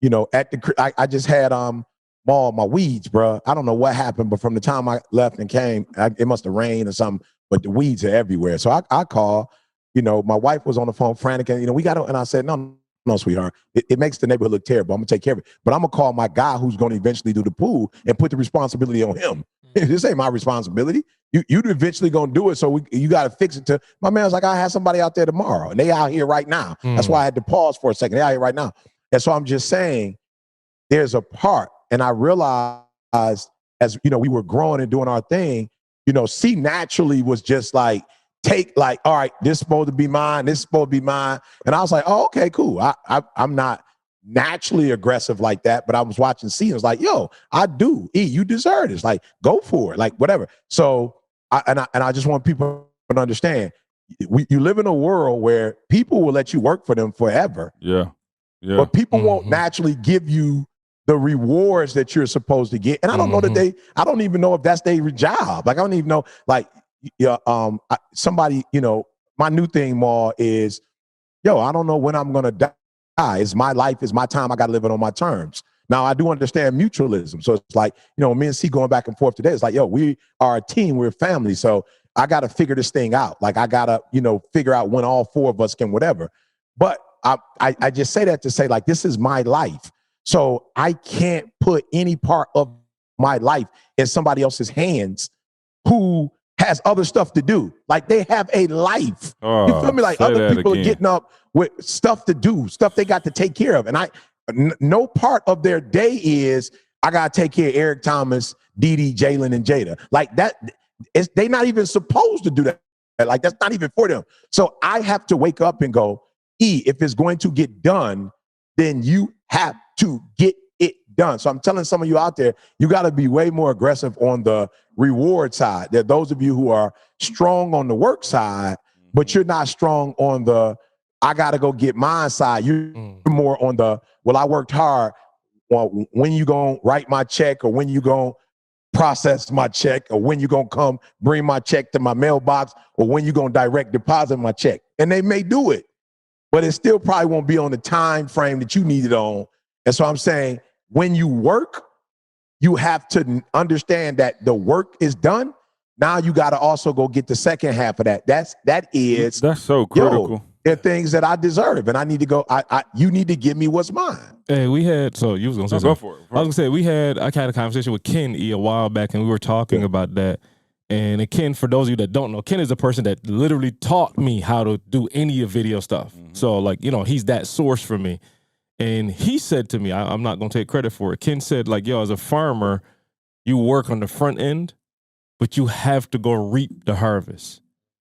You know, I just had all my weeds, bro. I don't know what happened, but from the time I left and came, it must have rained or something. But the weeds are everywhere. So I call, you know, my wife was on the phone frantic, and, you know, we got to, and I said, no, sweetheart, it makes the neighborhood look terrible. I'm going to take care of it. But I'm going to call my guy who's going to eventually do the pool and put the responsibility on him. This ain't my responsibility. You eventually going to do it, so you got to fix it. My man's like, I have somebody out there tomorrow, and they out here right now. That's why I had to pause for a second. They out here right now. And so I'm just saying, there's a part, and I realized as, you know, we were growing and doing our thing, you know, C naturally was just like, all right, this is supposed to be mine, this is supposed to be mine. And I was like, oh, okay, cool. I'm not naturally aggressive like that, but I was watching C and was like, yo, I do. E, you deserve this. Like, go for it. Like, whatever. So, I just want people to understand, you live in a world where people will let you work for them forever. Yeah. Yeah. But people won't naturally give you the rewards that you're supposed to get. And I don't know that I don't even know if that's their job. Like, I don't even know, like, somebody, you know, my new thing, Ma, is, yo, I don't know when I'm going to die. It's my life, it's my time. I got to live it on my terms. Now, I do understand mutualism. So it's like, you know, me and C going back and forth today. It's like, yo, we are a team. We're a family. So I got to figure this thing out. Like, I got to, you know, figure out when all four of us can whatever. But I just say that to say, like, this is my life. So I can't put any part of my life in somebody else's hands who has other stuff to do. Like, they have a life. You feel me? Like, other people are getting up with stuff to do, stuff they got to take care of. And no part of their day is, I got to take care of Eric Thomas, Didi, Jalen, and Jada. Like, that, they're not even supposed to do that. Like, that's not even for them. So I have to wake up and go, E, if it's going to get done, then you have to get it done. So I'm telling some of you out there, you got to be way more aggressive on the reward side. There are those of you who are strong on the work side, but you're not strong on the, I got to go get mine side. You're more on the, well, I worked hard. Well, when you going to write my check, or when you going to process my check, or when you gonna come bring my check to my mailbox, or when you gonna direct deposit my check. And they may do it, but it still probably won't be on the time frame that you need it on. And so I'm saying, when you work, you have to understand that the work is done. Now you got to also go get the second half of that. That's so critical. There are things that I deserve, and I need to go. You need to give me what's mine. Hey, we had, so you was gonna say go something. for it. I was gonna say I had a conversation with Ken a while back, and we were talking about that. And Ken, for those of you that don't know, Ken is a person that literally taught me how to do any of video stuff. So like, he's that source for me. And he said to me, I'm not gonna take credit for it. Ken said, like, yo, as a farmer, you work on the front end, but you have to go reap the harvest.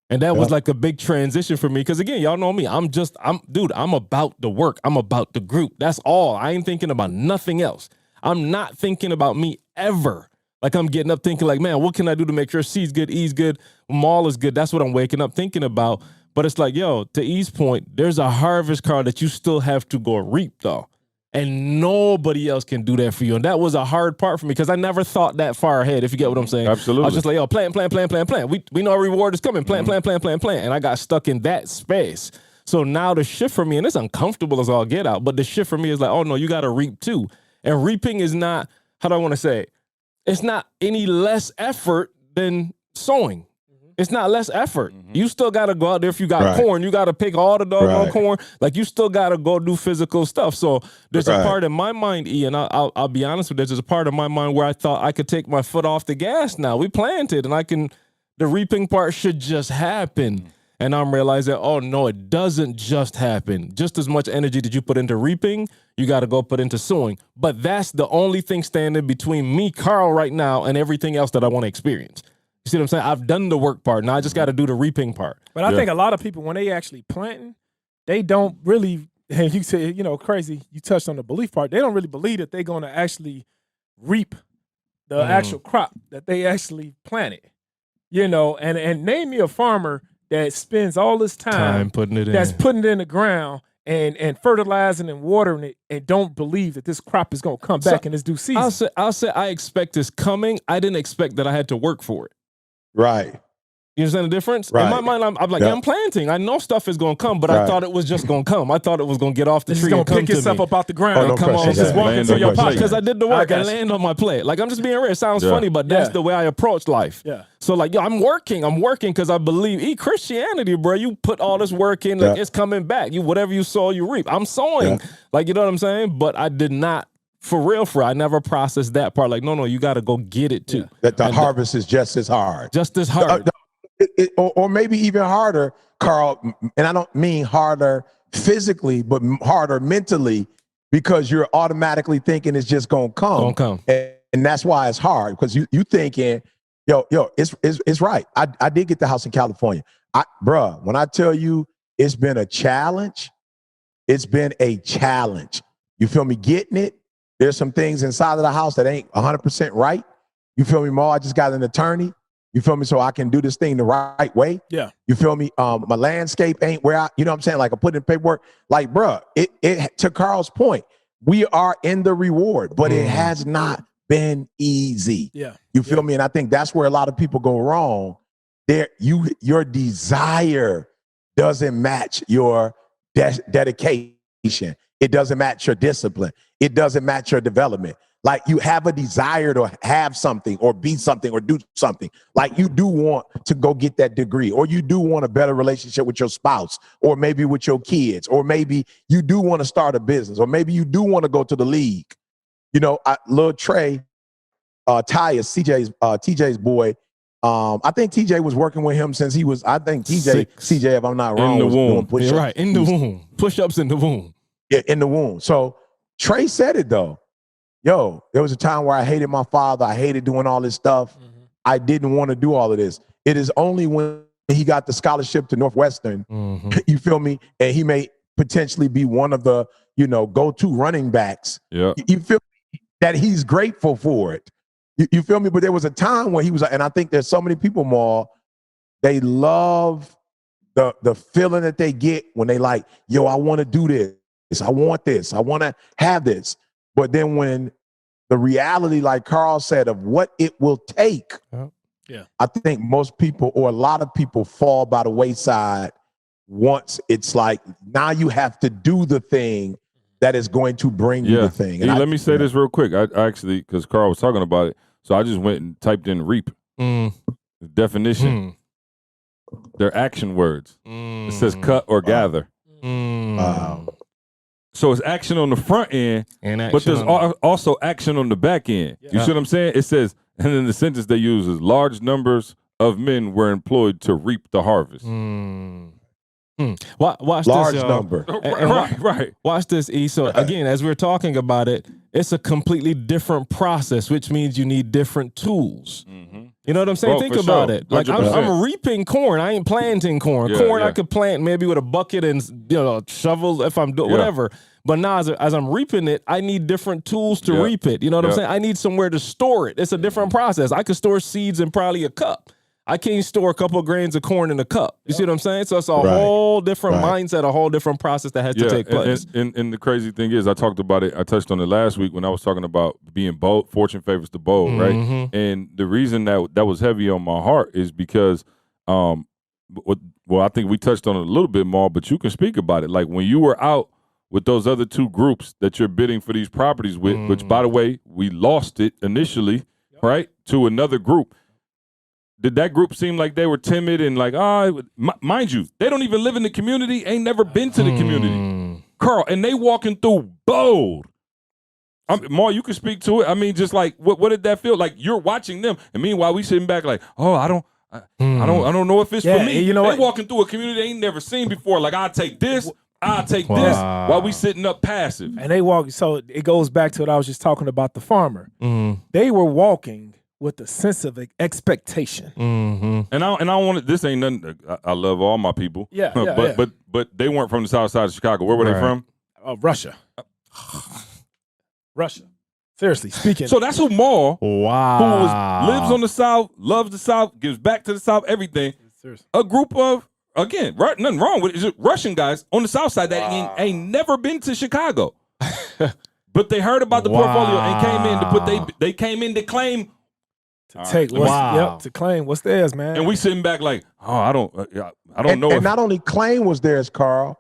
And that was like a big transition for me. Because again, y'all know me. I'm about the work. I'm about the group. That's all. I ain't thinking about nothing else. I'm not thinking about me ever. Like, I'm getting up thinking like, man, what can I do to make sure C's good, E's good, Maul is good? That's what I'm waking up thinking about. But it's like, yo, to E's point, there's a harvest card that you still have to go reap, though. And nobody else can do that for you. And that was a hard part for me because I never thought that far ahead, if you get what I'm saying. Absolutely. I was just like, yo, plan. We know our reward is coming. Plan. And I got stuck in that space. So now the shift for me, and it's uncomfortable as all get out, but the shift for me is like, oh, no, you got to reap too. And reaping is not, how do I want to say, it's not any less effort than sowing. It's not less effort. You still got to go out there. If you got corn, you got to pick all the doggone corn. Like, you still got to go do physical stuff. So there's a part in my mind, E, and I'll be honest with you, there's a part of my mind where I thought I could take my foot off the gas now. We planted, and the reaping part should just happen. And I'm realizing, oh, no, it doesn't just happen. Just as much energy that you put into reaping, you got to go put into sowing. But that's the only thing standing between me, Carl, right now, and everything else that I want to experience. You see what I'm saying? I've done the work part. Now I just got to do the reaping part. But I think a lot of people, when they actually planting, they don't really, and you say, crazy, you touched on the belief part, they don't really believe that they're going to actually reap the actual crop that they actually planted. And name me a farmer that spends all this time putting it in. That's putting it in the ground and fertilizing and watering it and don't believe that this crop is going to come back in its due season. I'll say I expect this coming. I didn't expect that I had to work for it. Right. You understand the difference? Right. In my mind, I'm like, I'm planting. I know stuff is going to come, but I thought it was just going to come. I thought it was going to get off the tree and come to me. Pick yourself up out the ground. No Come on, just walk into your pocket. Because I did the work. I land on my plate. Like, I'm just being real. It sounds funny, but that's the way I approach life. Yeah. So like, yo, I'm working because I believe Christianity, bro. You put all this work in, like, it's coming back. Whatever you sow, you reap. I'm sowing. Like, you know what I'm saying? But I did not. For real, I never processed that part. Like, no, you got to go get it too. That the harvest is just as hard. Just as hard. Or maybe even harder, Carl. And I don't mean harder physically, but harder mentally, because you're automatically thinking it's just going to come. And that's why it's hard, because you thinking, yo, it's right. I did get the house in California. Bruh, when I tell you it's been a challenge, it's been a challenge. You feel me? Getting it. There's some things inside of the house that ain't 100% right. You feel me, Ma? I just got an attorney. You feel me? So I can do this thing the right way. Yeah. You feel me? My landscape ain't where you know what I'm saying? Like, I put in paperwork. Like, bruh, it to Carl's point, we are in the reward, but it has not been easy. Yeah. You feel me? And I think that's where a lot of people go wrong. Your desire doesn't match your dedication. It doesn't match your discipline. It doesn't match your development. Like, you have a desire to have something or be something or do something. Like, you do want to go get that degree, or you do want a better relationship with your spouse, or maybe with your kids, or maybe you do want to start a business, or maybe you do want to go to the league. Lil Trey, Tyus, TJ's boy, I think TJ was working with him since he was, CJ, if I'm not wrong, was doing push-ups. Yeah, right, in the womb. Push-ups in the womb. Yeah, in the womb. So Trey said it, though. Yo, there was a time where I hated my father. I hated doing all this stuff. I didn't want to do all of this. It is only when he got the scholarship to Northwestern, you feel me, and he may potentially be one of the, go-to running backs. Yeah. You feel me? That he's grateful for it. You feel me? But there was a time when he was, and I think there's so many people, Maul, they love the feeling that they get when they like, yo, I want to do this. I want this. I want to have this. But then when the reality, like Carl said, of what it will take. Yeah. I think most people, or a lot of people, fall by the wayside once it's like, now you have to do the thing that is going to bring you the thing. And let me say this real quick. I actually, because Carl was talking about it, so I just went and typed in reap. The definition. They're action words. It says cut or gather. So it's action on the front end, but there's also action on the back end. You see what I'm saying? It says, and then the sentence they use is large numbers of men were employed to reap the harvest. Watch large this, number. Right. Watch this, E. So again, as we're talking about it, it's a completely different process, which means you need different tools. You know what I'm saying? Think about it. Like I'm reaping corn. I ain't planting corn. I could plant maybe with a bucket and a shovel if I'm doing whatever. But now as I'm reaping it, I need different tools to reap it. You know what I'm saying? I need somewhere to store it. It's a different process. I could store seeds in probably a cup. I can't store a couple of grains of corn in a cup. You see what I'm saying? So it's a whole different mindset, a whole different process that has to take place. And the crazy thing is, I talked about it. I touched on it last week when I was talking about being bold. Fortune favors the bold, right? And the reason that was heavy on my heart is because, I think we touched on it a little bit more, but you can speak about it. Like when you were out with those other two groups that you're bidding for these properties with, which, by the way, we lost it initially, right, to another group. Did that group seem like they were timid and like, mind you, they don't even live in the community, ain't never been to the community. Carl, and they walking through bold. Mar, you can speak to it. I mean, just like, what did that feel like? You're watching them, and meanwhile, we sitting back like, I don't know if it's for me. You know they what? walking through a community they ain't never seen before. Like, I'll take this while we sitting up passive. And they walk, so it goes back to what I was just talking about the farmer. They were walking with a sense of expectation. And I wanted, this ain't nothing, I love all my people. But they weren't from the south side of Chicago. Where were they from? Russia. Russia. Seriously speaking. So that's who Maul, who lives on the South, loves the South, gives back to the South, everything. Seriously. A group of, again, nothing wrong with it, it's just Russian guys on the South side that ain't never been to Chicago. But they heard about the portfolio and came in to put, they came in to claim. To claim what's theirs, man. And we sitting back like, I don't know. And not only claim was theirs, Carl,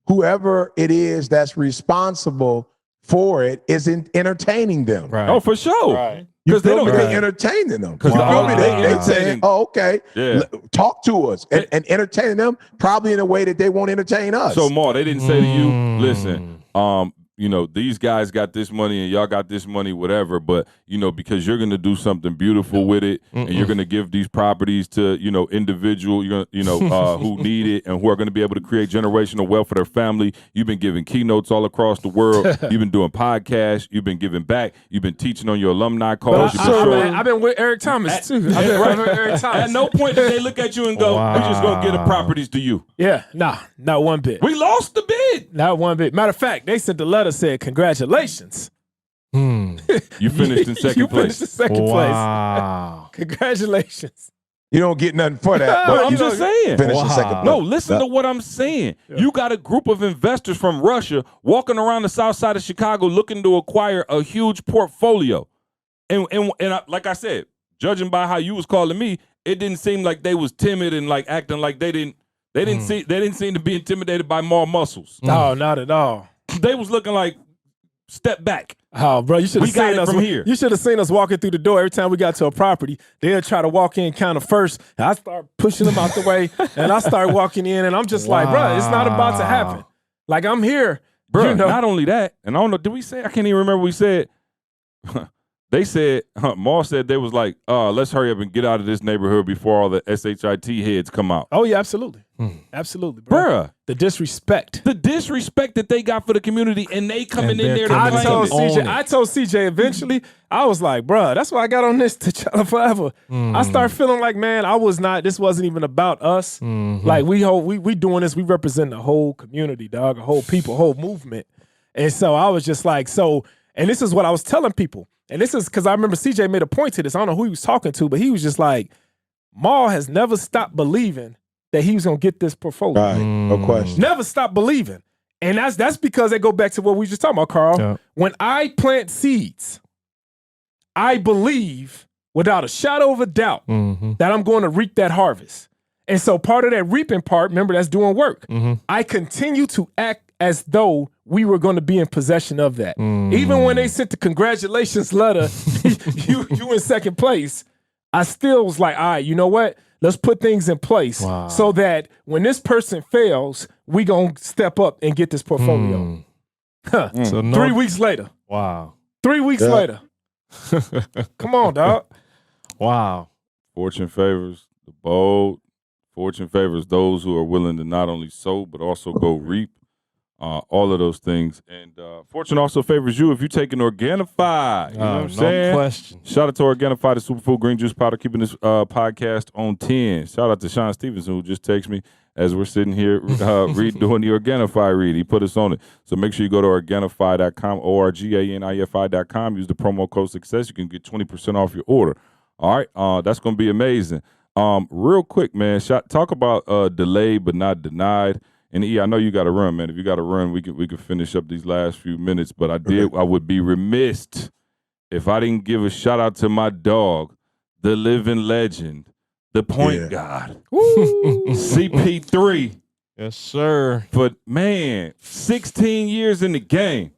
whoever it is that's responsible for it is entertaining them. Right. Oh, for sure. Right. Because they entertaining them. Because they saying, okay, talk to us and entertaining them probably in a way that they won't entertain us. So, Mar, they didn't say to you, listen, these guys got this money and y'all got this money, whatever, but, because you're going to do something beautiful with it and you're going to give these properties to, individual, who need it and who are going to be able to create generational wealth for their family. You've been giving keynotes all across the world. You've been doing podcasts. You've been giving back. You've been teaching on your alumni calls. I've been with Eric Thomas, too. I've been with Eric Thomas. At no point did they look at you and go, we're just going to get the properties to you. Yeah, not one bit. We lost the bid. Not one bit. Matter of fact, they sent the letter said, congratulations. You finished in second place. You finished in second place. Congratulations. You don't get nothing for that. But I'm just saying. Finish in second place. No, listen to what I'm saying. You got a group of investors from Russia walking around the south side of Chicago looking to acquire a huge portfolio. And like I said, judging by how you was calling me, it didn't seem like they was timid and like acting like they didn't seem to be intimidated by more muscles. No, not at all. They was looking like, step back. Oh, bro, you should have seen us from here. You should have seen us walking through the door every time we got to a property. They'll try to walk in kind of first. And I start pushing them out the way, and I start walking in, and I'm just like, bro, it's not about to happen. Like, I'm here. Bro, not only that, and I don't know, did we say, I can't even remember what we said. They said, Maul said they was like, let's hurry up and get out of this neighborhood before all the SHIT heads come out. Oh, yeah, absolutely. Absolutely, bro. Bruh. The disrespect. The disrespect that they got for the community, and they coming in there to claim it. I told CJ eventually, I was like, bruh, that's why I got on this T'Challa Forever. I started feeling like, man, this wasn't even about us. Like, we doing this, we represent the whole community, dog, a whole people, whole movement. And so I was just like, and this is what I was telling people. And this is because I remember CJ made a point to this. I don't know who he was talking to, but he was just like, Maul has never stopped believing that he was going to get this portfolio. Right, no question. Never stopped believing. And that's because they go back to what we were just talking about, Carl. Yeah. When I plant seeds, I believe without a shadow of a doubt that I'm going to reap that harvest. And so part of that reaping part, remember, that's doing work. I continue to act as though we were going to be in possession of that. Even when they sent the congratulations letter, you in second place, I still was like, all right, you know what? Let's put things in place so that when this person fails, we going to step up and get this portfolio. So 3 weeks later. Wow. 3 weeks later. Come on, dog. Wow. Fortune favors the bold. Fortune favors those who are willing to not only sow, but also go reap. All of those things. And Fortune also favors you if you take an Organifi. You know what I'm saying? No question. Shout out to Organifi, the superfood green juice powder, keeping this podcast on 10. Shout out to Sean Stevenson, who just texted me as we're sitting here doing the Organifi read. He put us on it. So make sure you go to Organifi.com, ORGANIFI.com. Use the promo code SUCCESS. You can get 20% off your order. All right? That's going to be amazing. Real quick, man, talk about delayed but not denied. And I know you got to run, man. If you got to run, we can finish up these last few minutes. But I would be remiss if I didn't give a shout out to my dog, the living legend, the point guard, CP3. Yes, sir. But man, 16 years in the game.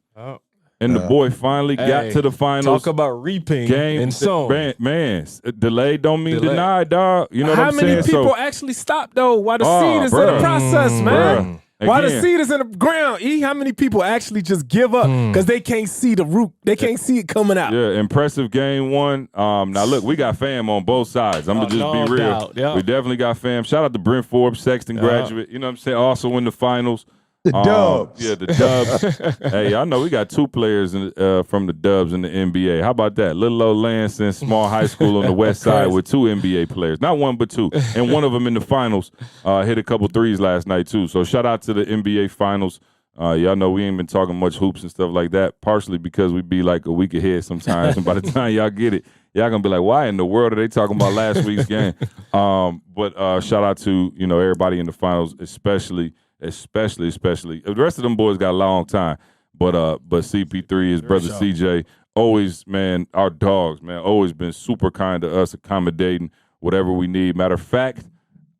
And the boy finally got to the finals. Talk about reaping game and sowing. Man, delayed don't mean denied, dog. You know what I'm saying? How many people actually stop, though, while the seed is in the process, man? While the seed is in the ground, how many people actually just give up because they can't see the root? They can't see it coming out. Yeah, impressive game one. Now, look, we got fam on both sides. I'm going to just be real. Yep. We definitely got fam. Shout out to Brent Forbes, Sexton graduate. You know what I'm saying? Also in the finals. The Dubs. Yeah, the Dubs. Hey, I know we got two players from the Dubs in the NBA. How about that? Little old Lansing, small high school on the west side with two NBA players. Not one, but two. And one of them in the finals hit a couple threes last night, too. So shout out to the NBA finals. Y'all know we ain't been talking much hoops and stuff like that, partially because we be like a week ahead sometimes. And by the time y'all get it, y'all going to be like, why in the world are they talking about last week's game? But shout out to, everybody in the finals, especially. The rest of them boys got a long time, but CP3, his brother CJ, always, man, our dogs, man, always been super kind to us, accommodating whatever we need. Matter of fact,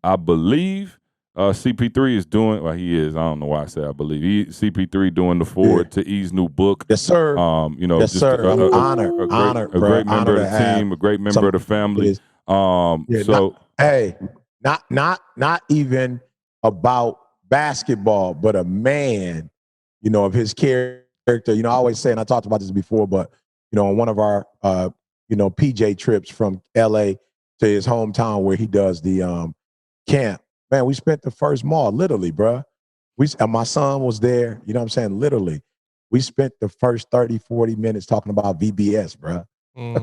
I believe CP3 is doing. Well, he is. I don't know why I say I believe. CP3 doing the forward to E's new book. Yes, sir. Yes, just sir. A great member of the team, a great member of the family. Not even about basketball, but a man, of his character. I always say, and I talked about this before, but on one of our PJ trips from LA to his hometown where he does the camp, man, we spent the first mall, literally, bruh. My son was there, you know what I'm saying? Literally. We spent the first 30, 40 minutes talking about VBS, bruh.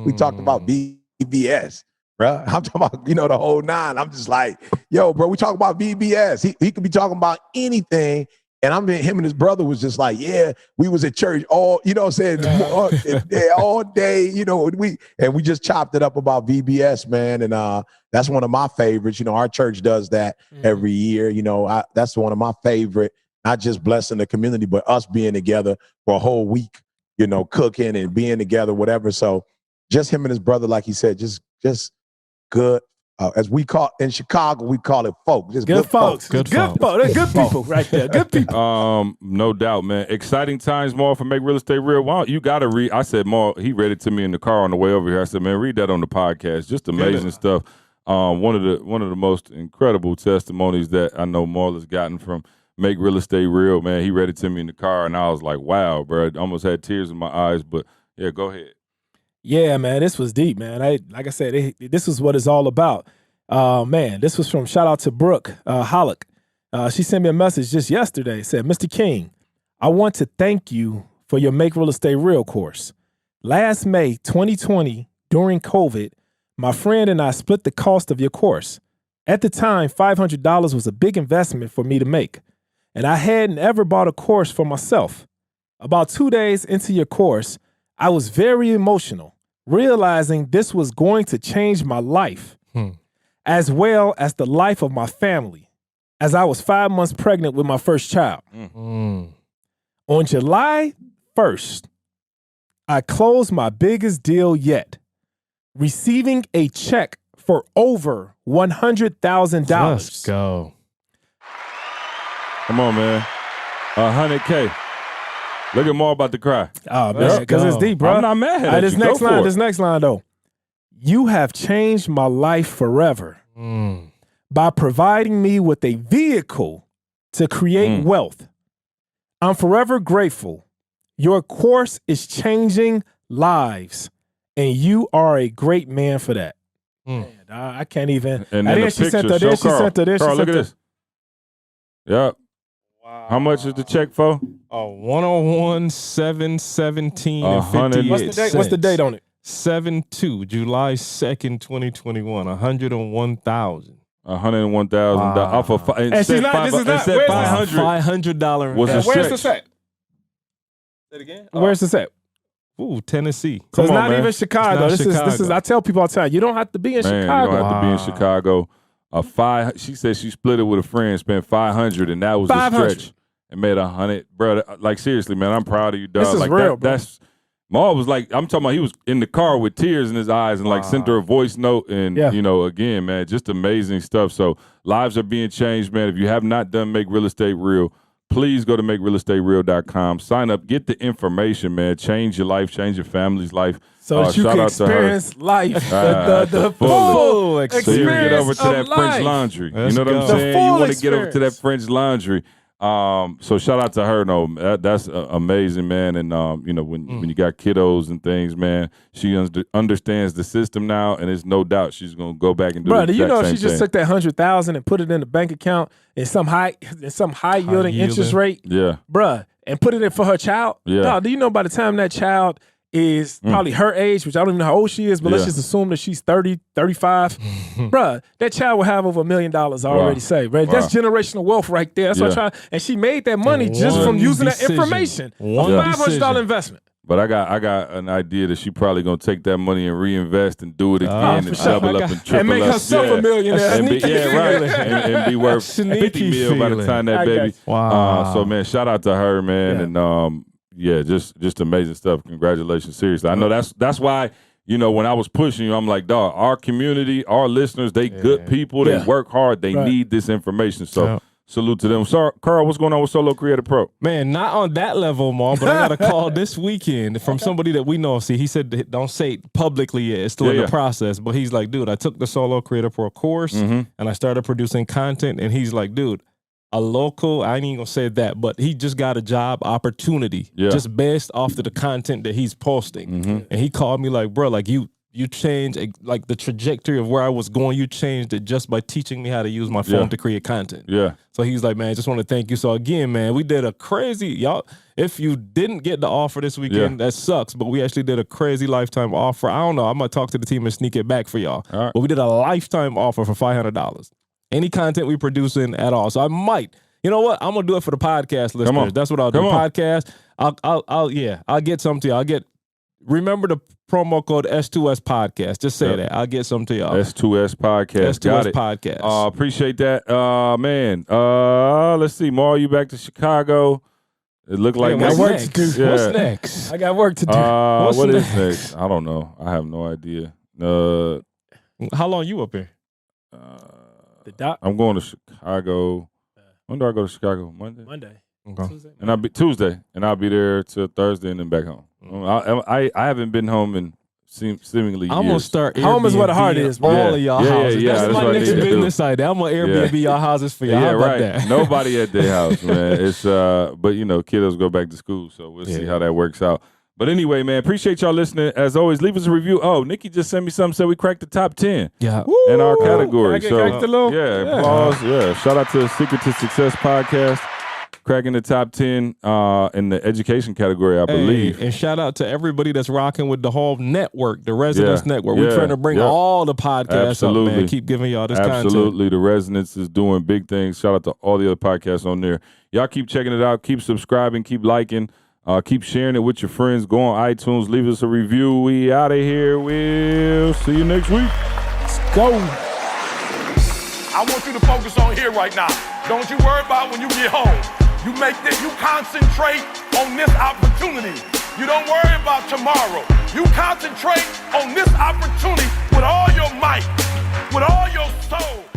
We talked about VBS. Bro, I'm talking about, the whole nine. I'm just like, yo, bro, we talk about VBS. He could be talking about anything. And him and his brother was just like, yeah, we was at church all day, we just chopped it up about VBS, man. And that's one of my favorites. Our church does that every year. That's one of my favorite, not just blessing the community, but us being together for a whole week, cooking and being together, whatever. So just him and his brother, like he said, just good, as we call in Chicago, we call it folk. Just good folks. Good folks. They're good people right there. Good people. No doubt, man. Exciting times, Maul, for Make Real Estate Real. Wow, you got to read. I said, Maul, he read it to me in the car on the way over here. I said, man, read that on the podcast. Just amazing stuff. One of the most incredible testimonies that I know Maul has gotten from Make Real Estate Real, man. He read it to me in the car, and I was like, wow, bro. I almost had tears in my eyes. But yeah, go ahead. Yeah, man, this was deep, man. Like I said, this is what it's all about. Man, this was from, shout out to Brooke Hollick. She sent me a message just yesterday. Said, Mr. King, I want to thank you for your Make Real Estate Real course. Last May 2020, during COVID, my friend and I split the cost of your course. At the time, $500 was a big investment for me to make, and I hadn't ever bought a course for myself. About 2 days into your course, I was very emotional, realizing this was going to change my life, as well as the life of my family, as I was 5 months pregnant with my first child. On July 1st, I closed my biggest deal yet, receiving a check for over $100,000. Let's go. Come on, man. 100K. Look at Maul about to cry. Oh, man, because it's deep, bro. I'm not mad at this you. next Go for line, it. this next line, though. You have changed my life forever by providing me with a vehicle to create wealth. I'm forever grateful. Your course is changing lives, and you are a great man for that. Man, I can't even. And then the she sent picture. her. Then Show she Carl. sent her. Then she Carl, sent look her. at this. Yep. Wow. How much is the check for? 101,717 and 58 What's the date on it? 7/2, July 2nd, 2021. 101,000. $101,000 off of. And she's not. This is not. Said Where's $500 was a Where's stretch. this at? Say it again. Where's this at? Ooh, Tennessee. So it's Come on, not man. even Chicago. It's This not is. I tell people all the time, you don't have to be in Man, Chicago. you don't have to be in Chicago. She said she split it with a friend, spent $500, and that was the 500. stretch, and made 100. Bro, like seriously, man, I'm proud of you, dog. This is like real, bro. That's Maul was like, I'm talking about. He was in the car with tears in his eyes, and like sent her a voice note, and again, man, just amazing stuff. So lives are being changed, man. If you have not done Make Real Estate Real, please go to MakeRealEstateReal.com. Sign up, get the information, man. Change your life, change your family's life. So that you shout can out to her. experience life, the full full experience. So you can get over to of that life. French Laundry. Let's you know what go. I'm The saying? full You want to get over to that experience. French Laundry. So shout out to her. No, that's amazing, man. And when you got kiddos and things, man, she understands the system now, and there's no doubt she's gonna go back and do Bro, the you exact know same she just thing. took that 100,000 and put it in the bank account in some high yielding interest rate, Yeah, bruh, and put it in for her child. Yeah. Dog, do you know by the time that child is probably her age, which I don't even know how old she is, but let's Yeah. just assume that she's 30, 35. Bruh, that child will have over $1 million already saved, right? Wow. That's generational wealth right there. That's what I'm trying. And she made that money just One from using decision. that information. One A $500 decision. investment. but I got an idea that she probably gonna take that money and reinvest and do it again for and sure. double up and triple And make up. herself a millionaire. And be, Sneaky right, feeling. and be worth Sneaky 50 mil by the feeling. time that I got baby. you. Wow. So man, shout out to her, man, and just amazing stuff. Congratulations, seriously. I know that's why. When I was pushing you, I'm like, dog, our community, our listeners, they good people. They work hard. They need this information. So salute to them. So, Carl, what's going on with Solo Creator Pro? Man, not on that level, Maul, but I got a call this weekend from somebody that we know. See, he said don't say it publicly yet. It's still in the process. But he's like, dude, I took the Solo Creator Pro course and I started producing content. And he's like, dude, a local, I ain't even gonna say that, but he just got a job opportunity just based off of the content that he's posting. And he called me like, bro, like you changed like the trajectory of where I was going. You changed it just by teaching me how to use my phone to create content. Yeah. So he's like, man, I just want to thank you. So again, man, we did a crazy, y'all, if you didn't get the offer this weekend, that sucks. But we actually did a crazy lifetime offer. I don't know. I'm going to talk to the team and sneak it back for y'all. All right. But we did a lifetime offer for $500. Any content we producing at all. So I might, you know what? I'm going to do it for the podcast listeners. on. That's what I'll do. Come on. Podcast. I'll get something to y'all. Remember the promo code S2S Podcast. Just say that. I'll get some to y'all. S2S Podcast. S2S Got it. Podcast. Appreciate that. Man. Let's see. Maul, you back to Chicago. It looked like what's next. next? Yeah. What's next? I got work to do. What is next? next? I don't know. I have no idea. How long you up here? The doc I'm going to Chicago. When do I go to Chicago? Monday? Monday. Okay. Tuesday. And I'll be Tuesday, and I'll be there till Thursday, and then back home. I haven't been home in seemingly I'm gonna years. start. Home is where the heart Airbnb is, bro. All of y'all houses. that's That's what my I next need to do. business idea. I'm gonna Airbnb y'all houses for y'all. Yeah, How about right. that? Nobody at their house, man. It's but kiddos go back to school, so we'll see how that works out. But anyway, man, appreciate y'all listening. As always, leave us a review. Oh, Nikki just sent me something, said we cracked the top 10 Yeah. in our category. Can I get cracked a little? Yeah, applause. Yeah, shout out to the Secret to Success podcast, cracking the top 10 in the education category, I believe. And shout out to everybody that's rocking with the whole network, the Resonance Network. We're trying to bring all the podcasts up, man. Keep giving y'all this content. Absolutely. The Resonance is doing big things. Shout out to all the other podcasts on there. Y'all keep checking it out. Keep subscribing. Keep liking. Keep sharing it with your friends. Go on iTunes. Leave us a review. We out of here. We'll see you next week. Let's go. I want you to focus on here right now. Don't you worry about when you get home. You concentrate on this opportunity. You don't worry about tomorrow. You concentrate on this opportunity with all your might, with all your soul.